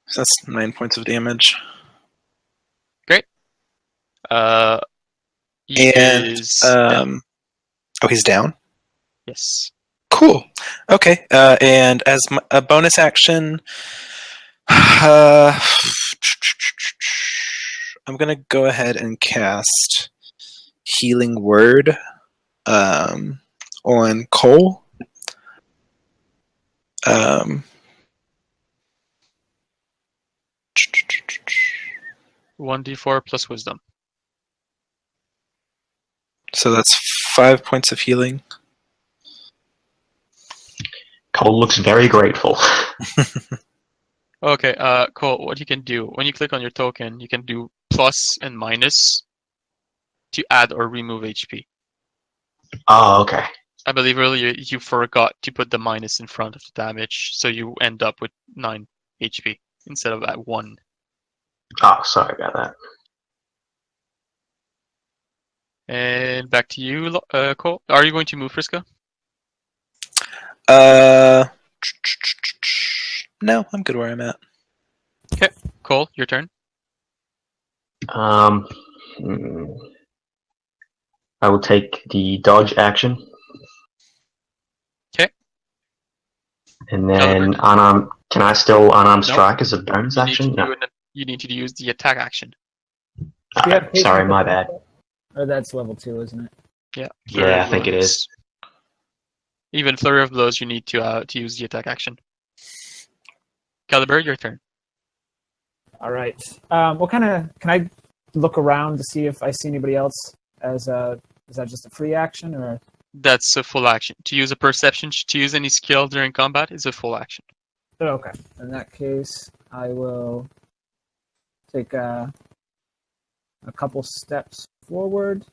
So that's 9 points of damage. He And is down. oh, he's down. Yes. Cool. Okay. And as a bonus action, I'm gonna go ahead and cast Healing Word on Cole. 1d4 plus wisdom. So that's 5 points of healing. Cole looks very grateful. Okay, Cole, what you can do, when you click on your token, you can do plus and minus to add or remove HP. Oh, okay. I believe earlier you forgot to put the minus in front of the damage, so you end up with 9 HP instead of at 1. Oh, sorry about that. And back to you, Cole. Are you going to move, Friska? No, I'm good where I'm at. Cole, your turn. Hmm. I will take the dodge action. 'Kay. And then unarmed. Can I still unarmed strike as a bonus action? No. You need to use the attack action. Sorry, my bad. Or that's level 2, isn't it? Yeah. Yeah, I think it is. Even flurry of blows, you need to use the attack action. Caliber, your turn. All right. What kind of? Can I look around to see if I see anybody else? Is that just a free action or? That's a full action. To use a perception, to use any skill during combat is a full action. Oh, okay. In that case, I will take a couple steps forward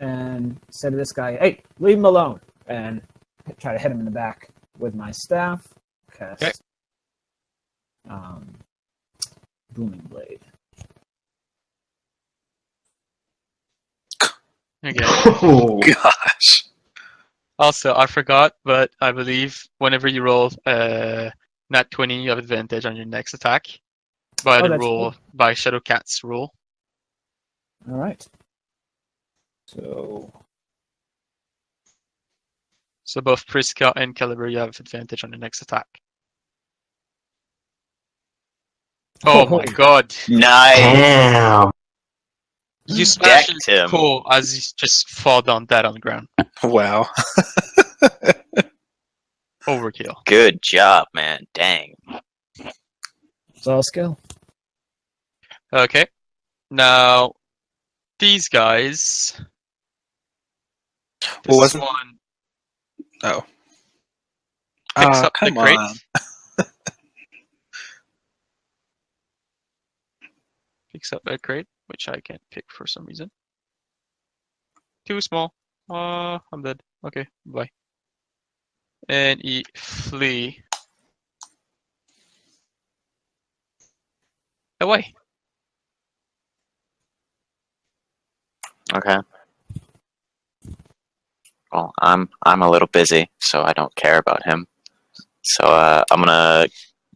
and say to this guy, "Hey, leave him alone!" and try to hit him in the back with my staff. Cast Booming Blade. Again. Oh, Gosh. Also, I forgot, but I believe whenever you roll nat 20, you have advantage on your next attack by the that's rule, cool. by Shadowcat's rule. All right. So both Priska and Caliber, you have advantage on your next attack. Oh my god. Nice. damn. You smash Decked him. Cole as he just fall down dead on the ground. Wow. Overkill. Good job, man. Dang. it's all skill. Okay. Now, these guys. This Well, wasn't- one Oh. picks up the Come crate. on. Picks up a crate, which I can't pick for some reason. Too small. I'm dead. Okay, bye. And he flee away. Okay. Well, I'm a little busy, so I don't care about him. So I'm gonna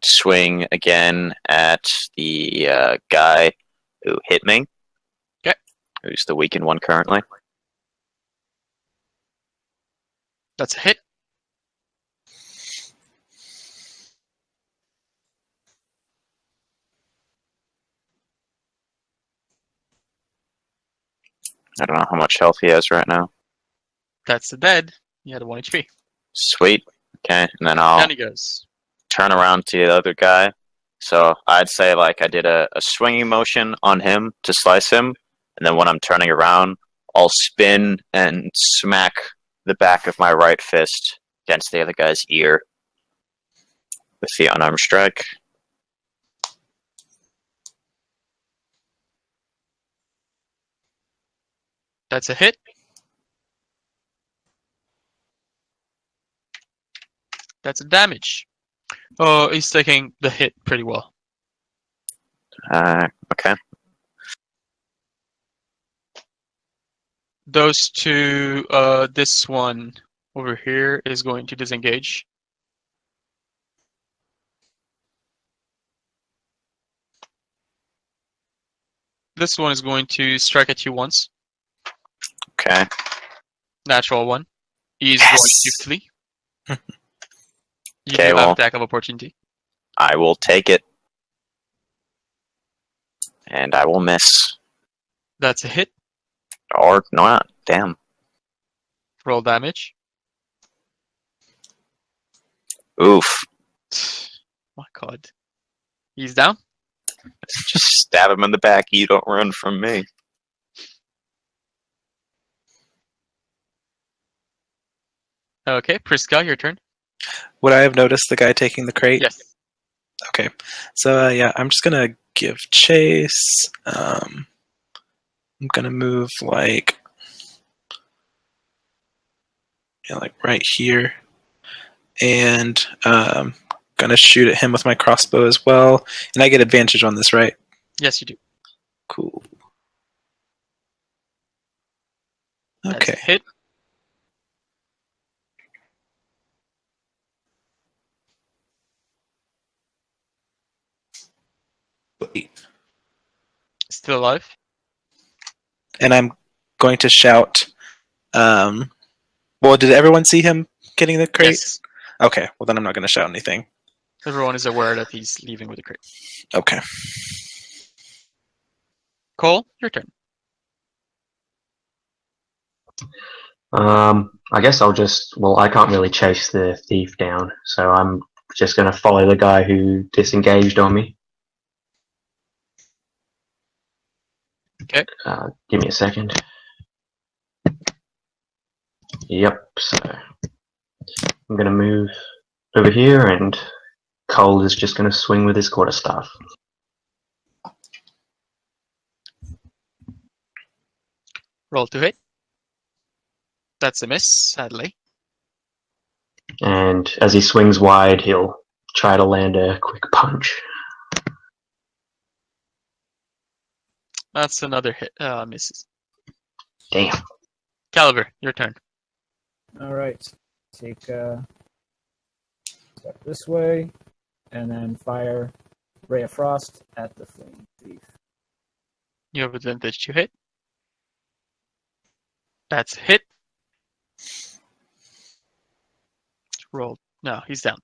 swing again at the guy who hit me. Okay. Who's the weakened one currently? That's a hit. I don't know how much health he has right now. That's the dead. He had a 1 HP. Sweet. Okay, and then I'll Down he goes. turn around to the other guy. So I'd say like I did a swinging motion on him to slice him, and then when I'm turning around, I'll spin and smack the back of my right fist against the other guy's ear with the unarmed strike. That's a hit. That's a damage. Oh, he's taking the hit pretty well. Okay. Those two, this one over here is going to disengage. This one is going to strike at you once. Okay. Natural one. He's Yes! going to flee. You Okay, do well- have attack of opportunity. I will take it. And I will miss. That's a hit. Or not. Damn. Roll damage. Oof. My god. He's down. Just stab him in the back. You don't run from me. Okay, Priska, your turn. Would I have noticed the guy taking the crate? Yes. Okay. So yeah, I'm just gonna give chase. I'm gonna move like right here, and gonna shoot at him with my crossbow as well. And I get advantage on this, right? Yes, you do. Cool. That's Okay. a hit. Still alive. And I'm going to shout. Well, did everyone see him getting the crate? Yes. Okay. Well, then I'm not going to shout anything. Everyone is aware that he's leaving with the crate. Okay. Cole, your turn. I guess I'll just. Well, I can't really chase the thief down, so I'm just going to follow the guy who disengaged on me. Okay. Give me a second. Yep. So I'm going to move over here, and Cole is just going to swing with his quarterstaff. Roll to hit. That's a miss, sadly. And as he swings wide, he'll try to land a quick punch. That's another hit. Misses. Damn. Caliber, your turn. All right. Take a step this way, and then fire Ray of Frost at the fleeing thief. You have advantage to hit. That's a hit. Roll. No, he's down.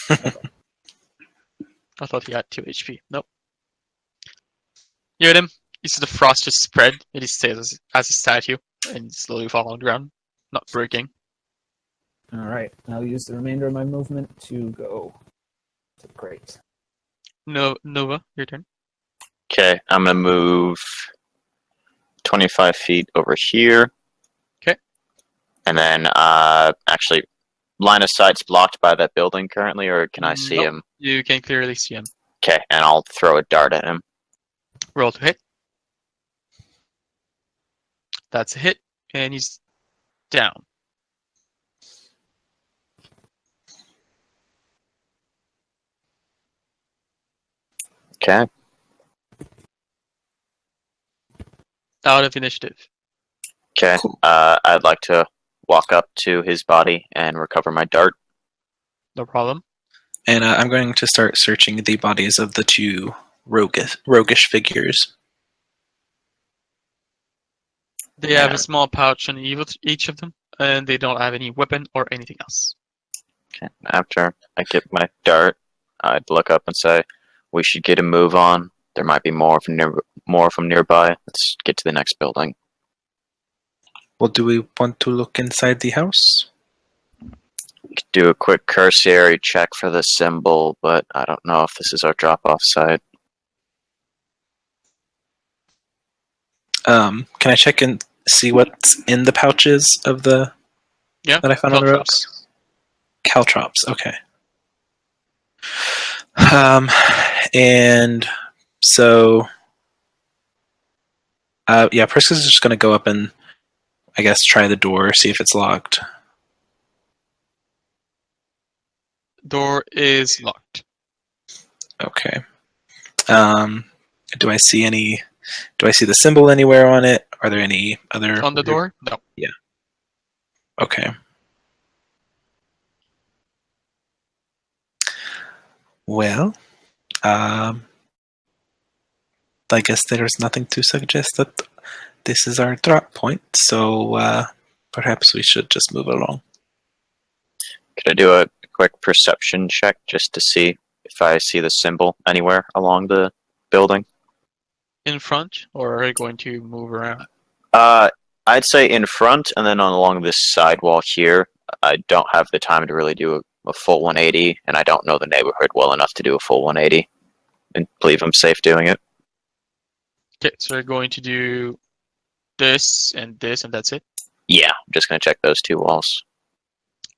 I thought he had 2 HP. Nope. You hit him. You see the frost just spread, and he stays as a statue, and slowly fall on the ground, not breaking. All right. I'll use the remainder of my movement to go to the crate. No, Nova, your turn. Okay, I'm gonna move 25 feet over here. Okay. And then, actually, line of sight's blocked by that building currently, or can I see Nope. him? You can clearly see him. Okay, and I'll throw a dart at him. Roll to hit. That's a hit, and he's down. Okay. Out of initiative. Okay. I'd like to walk up to his body and recover my dart. No problem. And I'm going to start searching the bodies of the two roguish figures. They have a small pouch on each of them, and they don't have any weapon or anything else. Okay. After I get my dart, I'd look up and say, "We should get a move on. There might be more from nearby. Let's get to the next building." Well, do we want to look inside the house? We could do a quick cursory check for the symbol, but I don't know if this is our drop-off site. Can I check and see what's in the pouches of the that I found on the ropes? Caltrops. Okay. And so, yeah, Priska's just going to go up and, I guess, try the door, see if it's locked. Door is locked. Okay. Do I see the symbol anywhere on it? Are there any other On the door? No. Yeah. Okay. Well, I guess there's nothing to suggest that this is our drop point, so perhaps we should just move along. Could I do a quick perception check just to see if I see the symbol anywhere along the building? In front, or are you going to move around? I'd say in front, and then along this sidewall here. I don't have the time to really do a full 180, and I don't know the neighborhood well enough to do a full 180, and believe I'm safe doing it. Okay, so you're going to do this, and that's it? Yeah, I'm just going to check those two walls.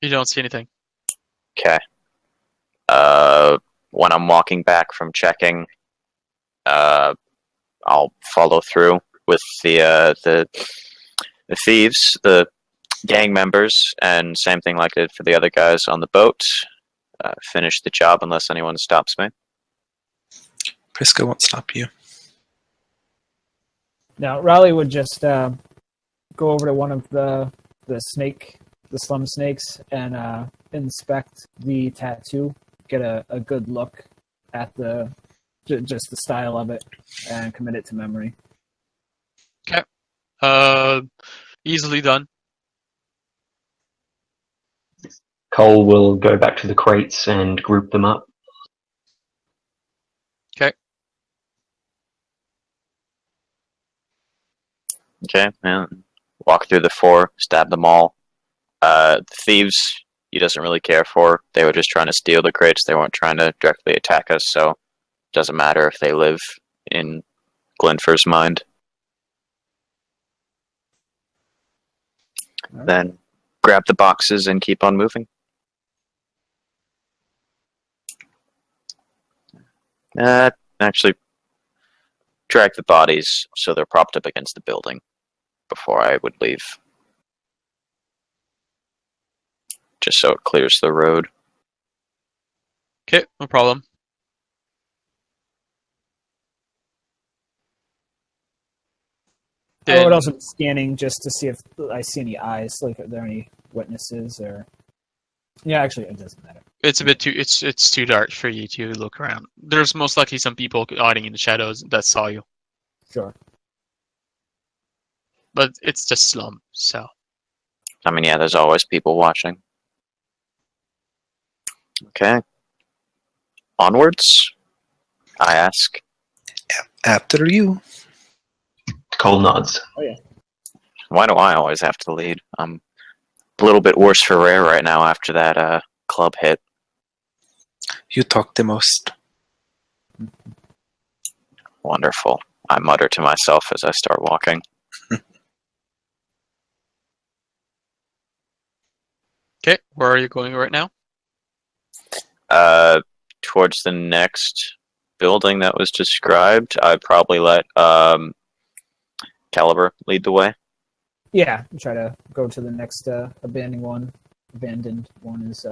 You don't see anything. Okay. When I'm walking back from checking, I'll follow through with the thieves, the gang members, and same thing like I did for the other guys on the boat. Finish the job unless anyone stops me. Prisca won't stop you. Now, Rahly would just go over to one of the slum snakes, and inspect the tattoo, get a good look at just the style of it, and commit it to memory. Easily done. Cole will go back to the crates and group them up. Okay, yeah. Walk through the 4, stab them all. The thieves, he doesn't really care for. They were just trying to steal the crates. They weren't trying to directly attack us, so it doesn't matter if they live in Glinfir's mind. Then grab the boxes and keep on moving. Actually, drag the bodies so they're propped up against the building before I would leave. Just so it clears the road. Okay, no problem. I would Then also be scanning just to see if I see any eyes, like are there any witnesses or... Yeah, actually, it doesn't matter. it's a bit too it's too dark for you to look around. There's most likely some people hiding in the shadows that saw you, Sure. but it's just slum, so I mean, yeah, there's always people watching. Okay. Onwards, I ask. After you. Cole nods. Why do I always have to lead? I'm a little bit worse for wear right now after that club hit. You talk the most. Wonderful. I mutter to myself as I start walking. okay. Where are you going right now? Towards the next building that was described, I'd probably let Caliber lead the way. Yeah, try to go to the next abandoned one. Abandoned one is...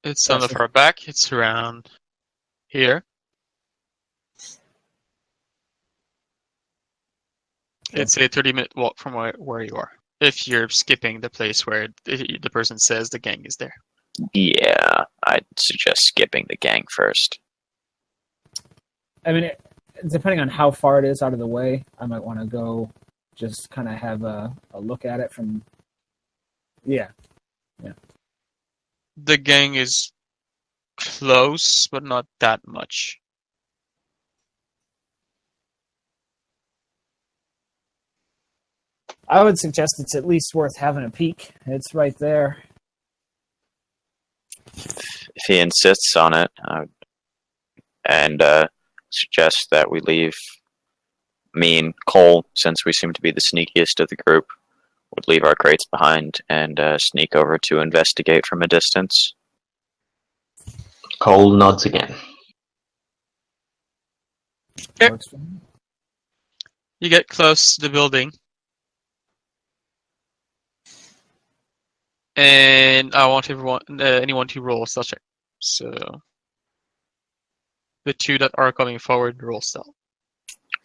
It's on the far back. It's around here. It's a 30-minute walk from where you are. If you're skipping the place where the person says the gang is there. Yeah, I'd suggest skipping the gang first. I mean, depending on how far it is out of the way, I might want to go just kind of have a look at it from... Yeah. The gang is close, but not that much. I would suggest it's at least worth having a peek. It's right there. If he insists on it, I would, and suggest that we leave me and Cole, since we seem to be the sneakiest of the group, would leave our crates behind and sneak over to investigate from a distance. Cole nods again. Okay. Works for me. You get close to the building. And I want anyone to roll a stealth check. So the 2 that are coming forward roll stealth.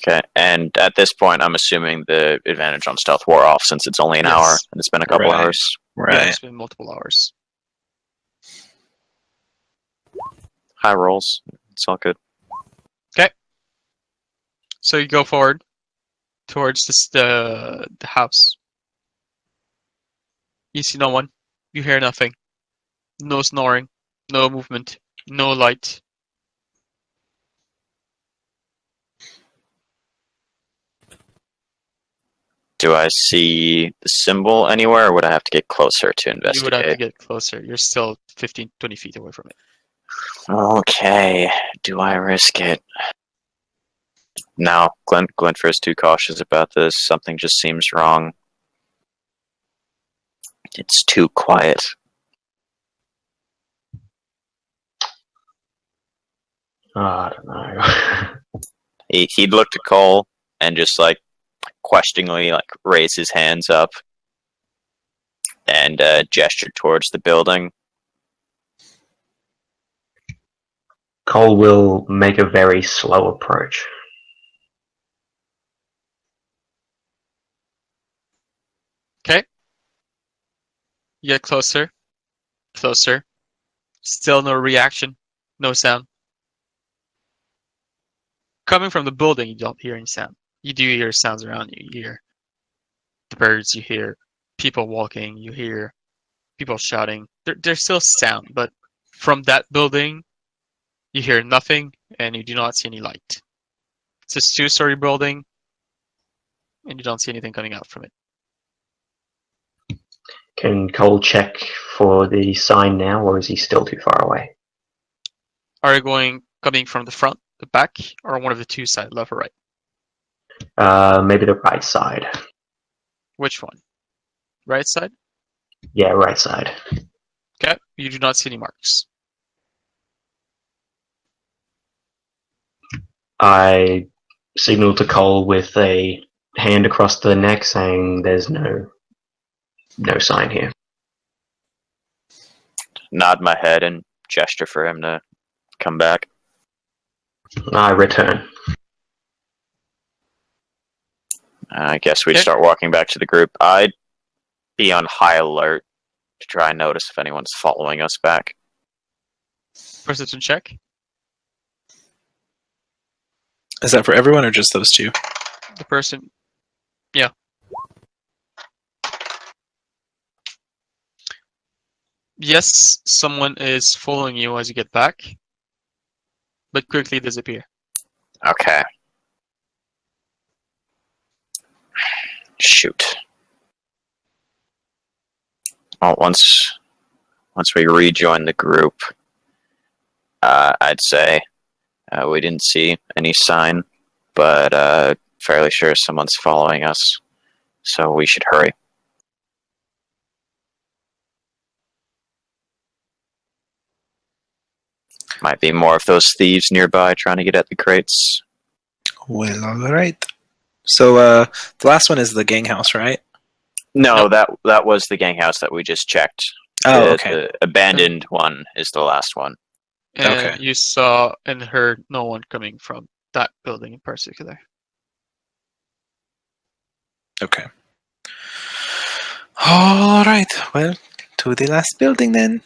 Okay, and at this point, I'm assuming the advantage on stealth wore off since it's only an Yes. hour and it's been a couple Right. hours. Yeah, Right. it's been multiple hours. High rolls. It's all good. So you go forward towards the house. You see no one. You hear nothing. No snoring. No movement. No light. Do I see the symbol anywhere, or would I have to get closer to You would have to investigate? get closer. You're still 15, 20 feet away from it. Okay, do I risk it? No, Glinfir is too cautious about this. Something just seems wrong. It's too quiet. I don't know. He'd look to Cole and just like questioningly like raise his hands up and gesture towards the building. Cole will make a very slow approach. Okay. You get closer. Closer. Still no reaction. No sound. Coming from the building, you don't hear any sound. You do hear sounds around you. You hear the birds, you hear people walking, you hear people shouting. There's still sound, but from that building, you hear nothing, and you do not see any light. It's a two-story building, and you don't see anything coming out from it. Can Cole check for the sign now, or is he still too far away? Are you coming from the front, the back, or one of the two sides, left or right? Maybe the right side. Which one? Right side? Yeah, right side. Okay, you do not see any marks. I signal to Cole with a hand across the neck saying there's no sign here. Nod my head and gesture for him to come back. I return. I guess we'd Okay. start walking back to the group. I'd be on high alert to try and notice if anyone's following us back. Perception check. Is that for everyone or just those two? The person. Yeah. Yes, someone is following you as you get back, but quickly disappear. Okay. Shoot. Well, once we rejoin the group, I'd say we didn't see any sign, but fairly sure someone's following us, so we should hurry. Might be more of those thieves nearby trying to get at the crates. Well, alright. So, the last one is the gang house, right? No, Nope. that was the gang house that we just checked. Oh, The- okay. The abandoned one is the last one. And Okay. you saw and heard no one coming from that building in particular. Okay. Alright, well, to the last building then.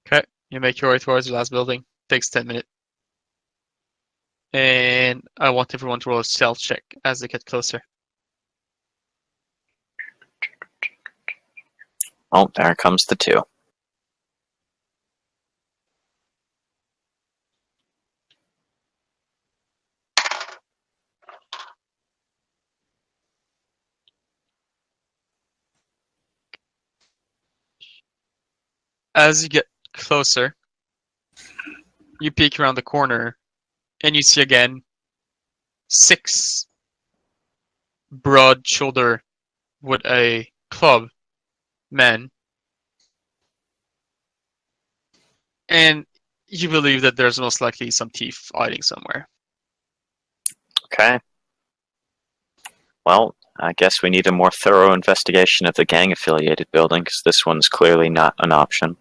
Okay, you make your way towards the last building. Takes 10 minutes. And I want everyone to roll a stealth check as they get closer. Oh, there comes the two. As you get closer, you peek around the corner and you see again 6 broad shoulder with a club men. And you believe that there's most likely some thief hiding somewhere. Okay. Well, I guess we need a more thorough investigation of the gang-affiliated building, because this one's clearly not an option.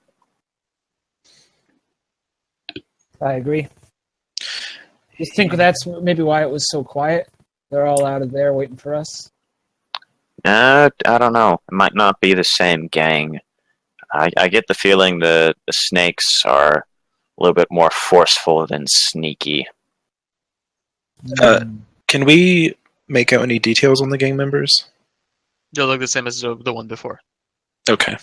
I agree. You think that's maybe why it was so quiet? They're all out of there waiting for us. I don't know. It might not be the same gang. I get the feeling the snakes are a little bit more forceful than sneaky. Can we make out any details on the gang members? They'll look the same as the one before. Okay.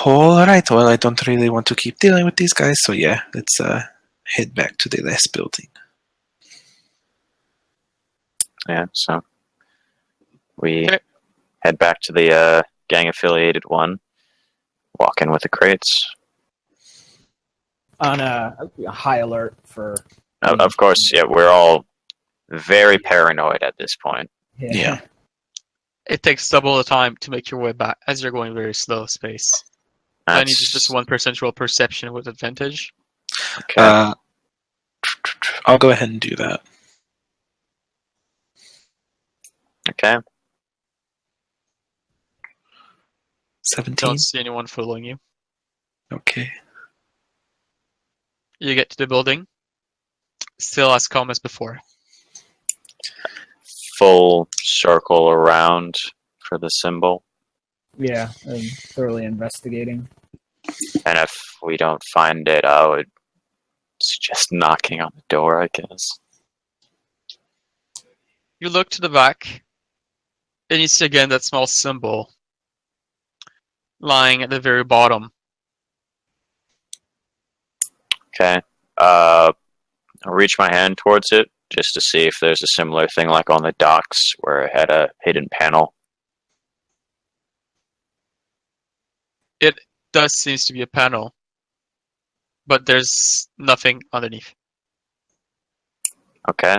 Alright, well, I don't really want to keep dealing with these guys, so yeah, let's head back to the last building. Yeah, so we Okay. head back to the gang-affiliated one, walk in with the crates. On a high alert for. Of course, yeah, we're all very paranoid at this point. Yeah. It takes double the time to make your way back as you're going very slow space. I need just 1% roll perception with advantage. Okay. I'll go ahead and do that. Okay. 17. Don't see anyone following you. Okay. You get to the building. Still as calm as before. Full circle around for the symbol. Yeah, and thoroughly investigating. And if we don't find it, I would suggest knocking on the door, I guess. You look to the back, and you see again that small symbol lying at the very bottom. Okay. I'll reach my hand towards it just to see if there's a similar thing like on the docks where it had a hidden panel. It does seem to be a panel, but there's nothing underneath. Okay.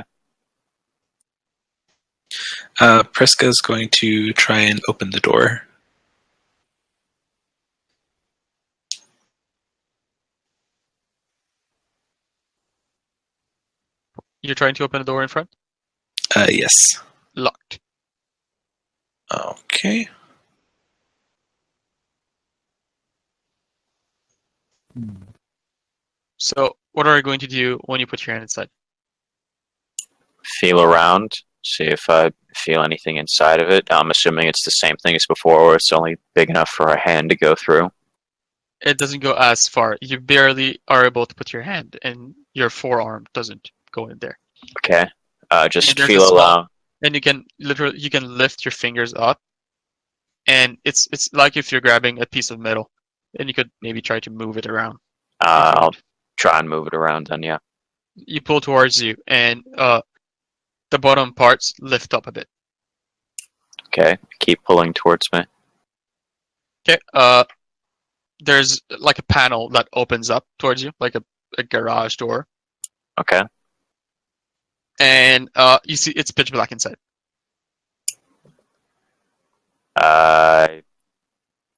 Priska's going to try and open the door. You're trying to open the door in front? Yes. Locked. Okay. So, what are you going to do when you put your hand inside? Feel around, see if I feel anything inside of it. I'm assuming it's the same thing as before, or it's only big enough for a hand to go through. It doesn't go as far. You barely are able to put your hand, and your forearm doesn't go in there. Okay. Just And there's feel a small- around. And you can lift your fingers up, and it's like if you're grabbing a piece of metal, and you could maybe try to move it around. I'll try and move it around then, yeah. You pull towards you, and the bottom parts lift up a bit. Okay. Keep pulling towards me. Okay. There's like a panel that opens up towards you, like a garage door, Okay. and you see it's pitch black inside. I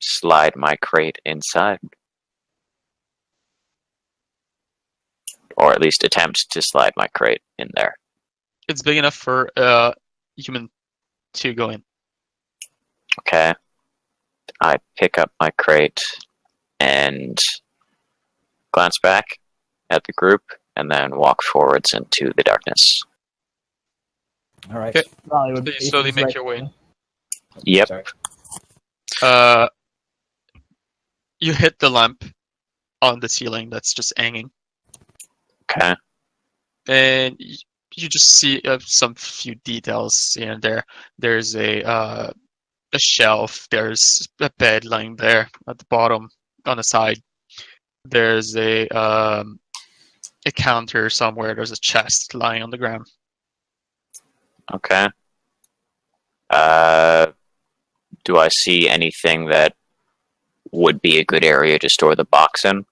slide my crate inside. Or at least attempt to slide my crate in there. It's big enough for a human to go in. Okay. I pick up my crate and glance back at the group and then walk forwards into the darkness. All right. Okay. Rahly So would- you slowly he's make right- your way in. Yep. Sorry. You hit the lamp on the ceiling that's just hanging, Okay. and you just see some few details here and there. There's a shelf. There's a bed lying there at the bottom on the side. There's a counter somewhere. There's a chest lying on the ground. Okay. Do I see anything that would be a good area to store the box in?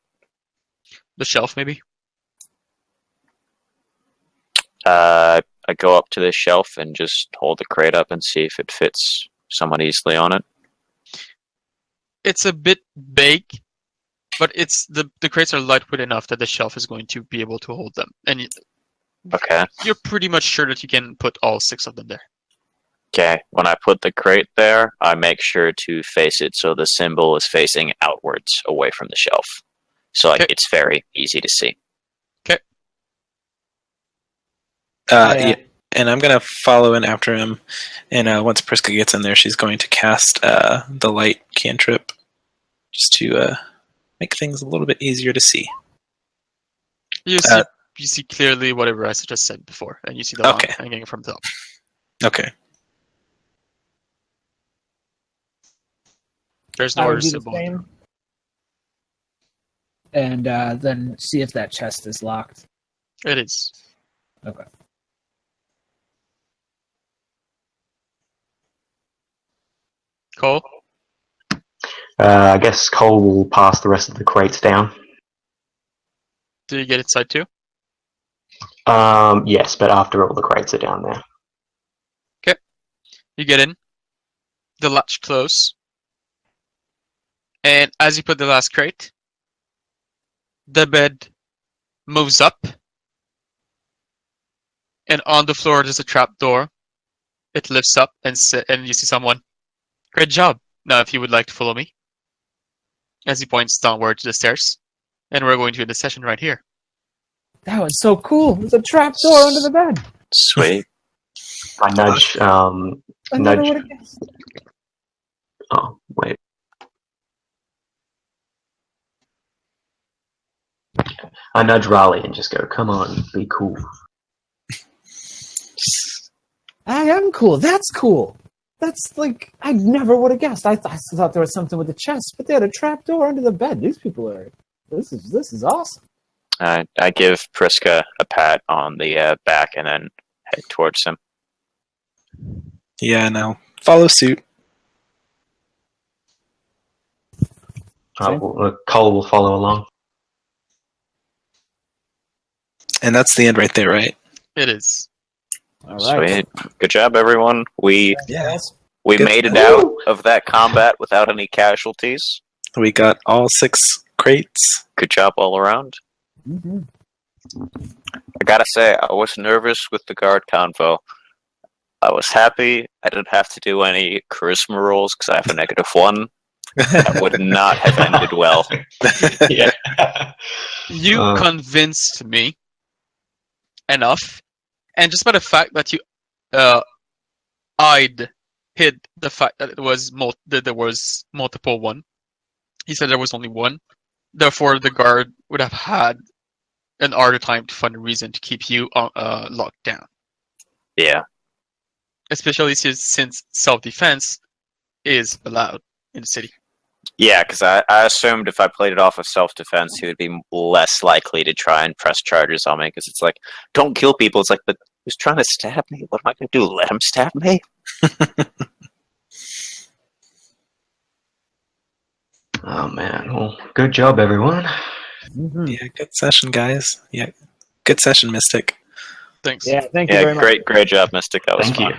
The shelf, maybe. I go up to the shelf and just hold the crate up and see if it fits somewhat easily on it. It's a bit big, but it's the crates are lightweight enough that the shelf is going to be able to hold them, and Okay. you're pretty much sure that you can put all 6 of them there. Okay. When I put the crate there, I make sure to face it so the symbol is facing outwards away from the shelf. So like Okay. it's very easy to see. Yeah. And I'm going to follow in after him. And once Priska gets in there, she's going to cast the light cantrip just to make things a little bit easier to see. You see clearly whatever I just said before, and you see the lamp Okay. hanging from the top. Okay. There's no I other would do the symbol. same. And then see if that chest is locked. It is. Okay. Cole? I guess Cole will pass the rest of the crates down. Do you get inside too? Yes, but after all the crates are down there. You get in. The latch closes. And as you put the last crate, the bed moves up, and on the floor there's a trap door. It lifts up, and you see someone. Great job. Now, if you would like to follow me, as he points downward to the stairs, and we're going to end the session right here. That was so cool. There's a trap door under the bed. Sweet. I nudge. I never would have guessed. Oh wait. I nudge Rahly and just go, "Come on, be cool." I am cool. That's cool. That's like I never would have guessed. I thought there was something with the chest, but they had a trap door under the bed. These people are. This is awesome. I give Priska a pat on the back and then head towards him. Yeah, now follow suit. Cole will follow along. And that's the end right there, right? It is. All right. Sweet. Good job, everyone. We Yes. we Good. made it out of that combat without any casualties. We got all 6 crates. Good job all around. Mm-hmm. I gotta say, I was nervous with the guard convo. I was happy I didn't have to do any charisma rolls because I have a -1. That would not have ended well. Yeah. You convinced me enough, and just by the fact that you I'd hid the fact that there was multiple one. He said there was only one. Therefore, the guard would have had an harder time to find a reason to keep you locked down. Yeah. Especially since self-defense is allowed in the city. Yeah, because I assumed if I played it off of self-defense, he would be less likely to try and press charges on me, because it's like, don't kill people. It's like, but who's trying to stab me? What am I going to do? Let him stab me? Oh man. Well, good job, everyone. Mm-hmm. Yeah, good session, guys. Yeah, good session, Mystic. Thanks. Yeah, thank you very much. Great job, Mystic. That was Thank fun. you.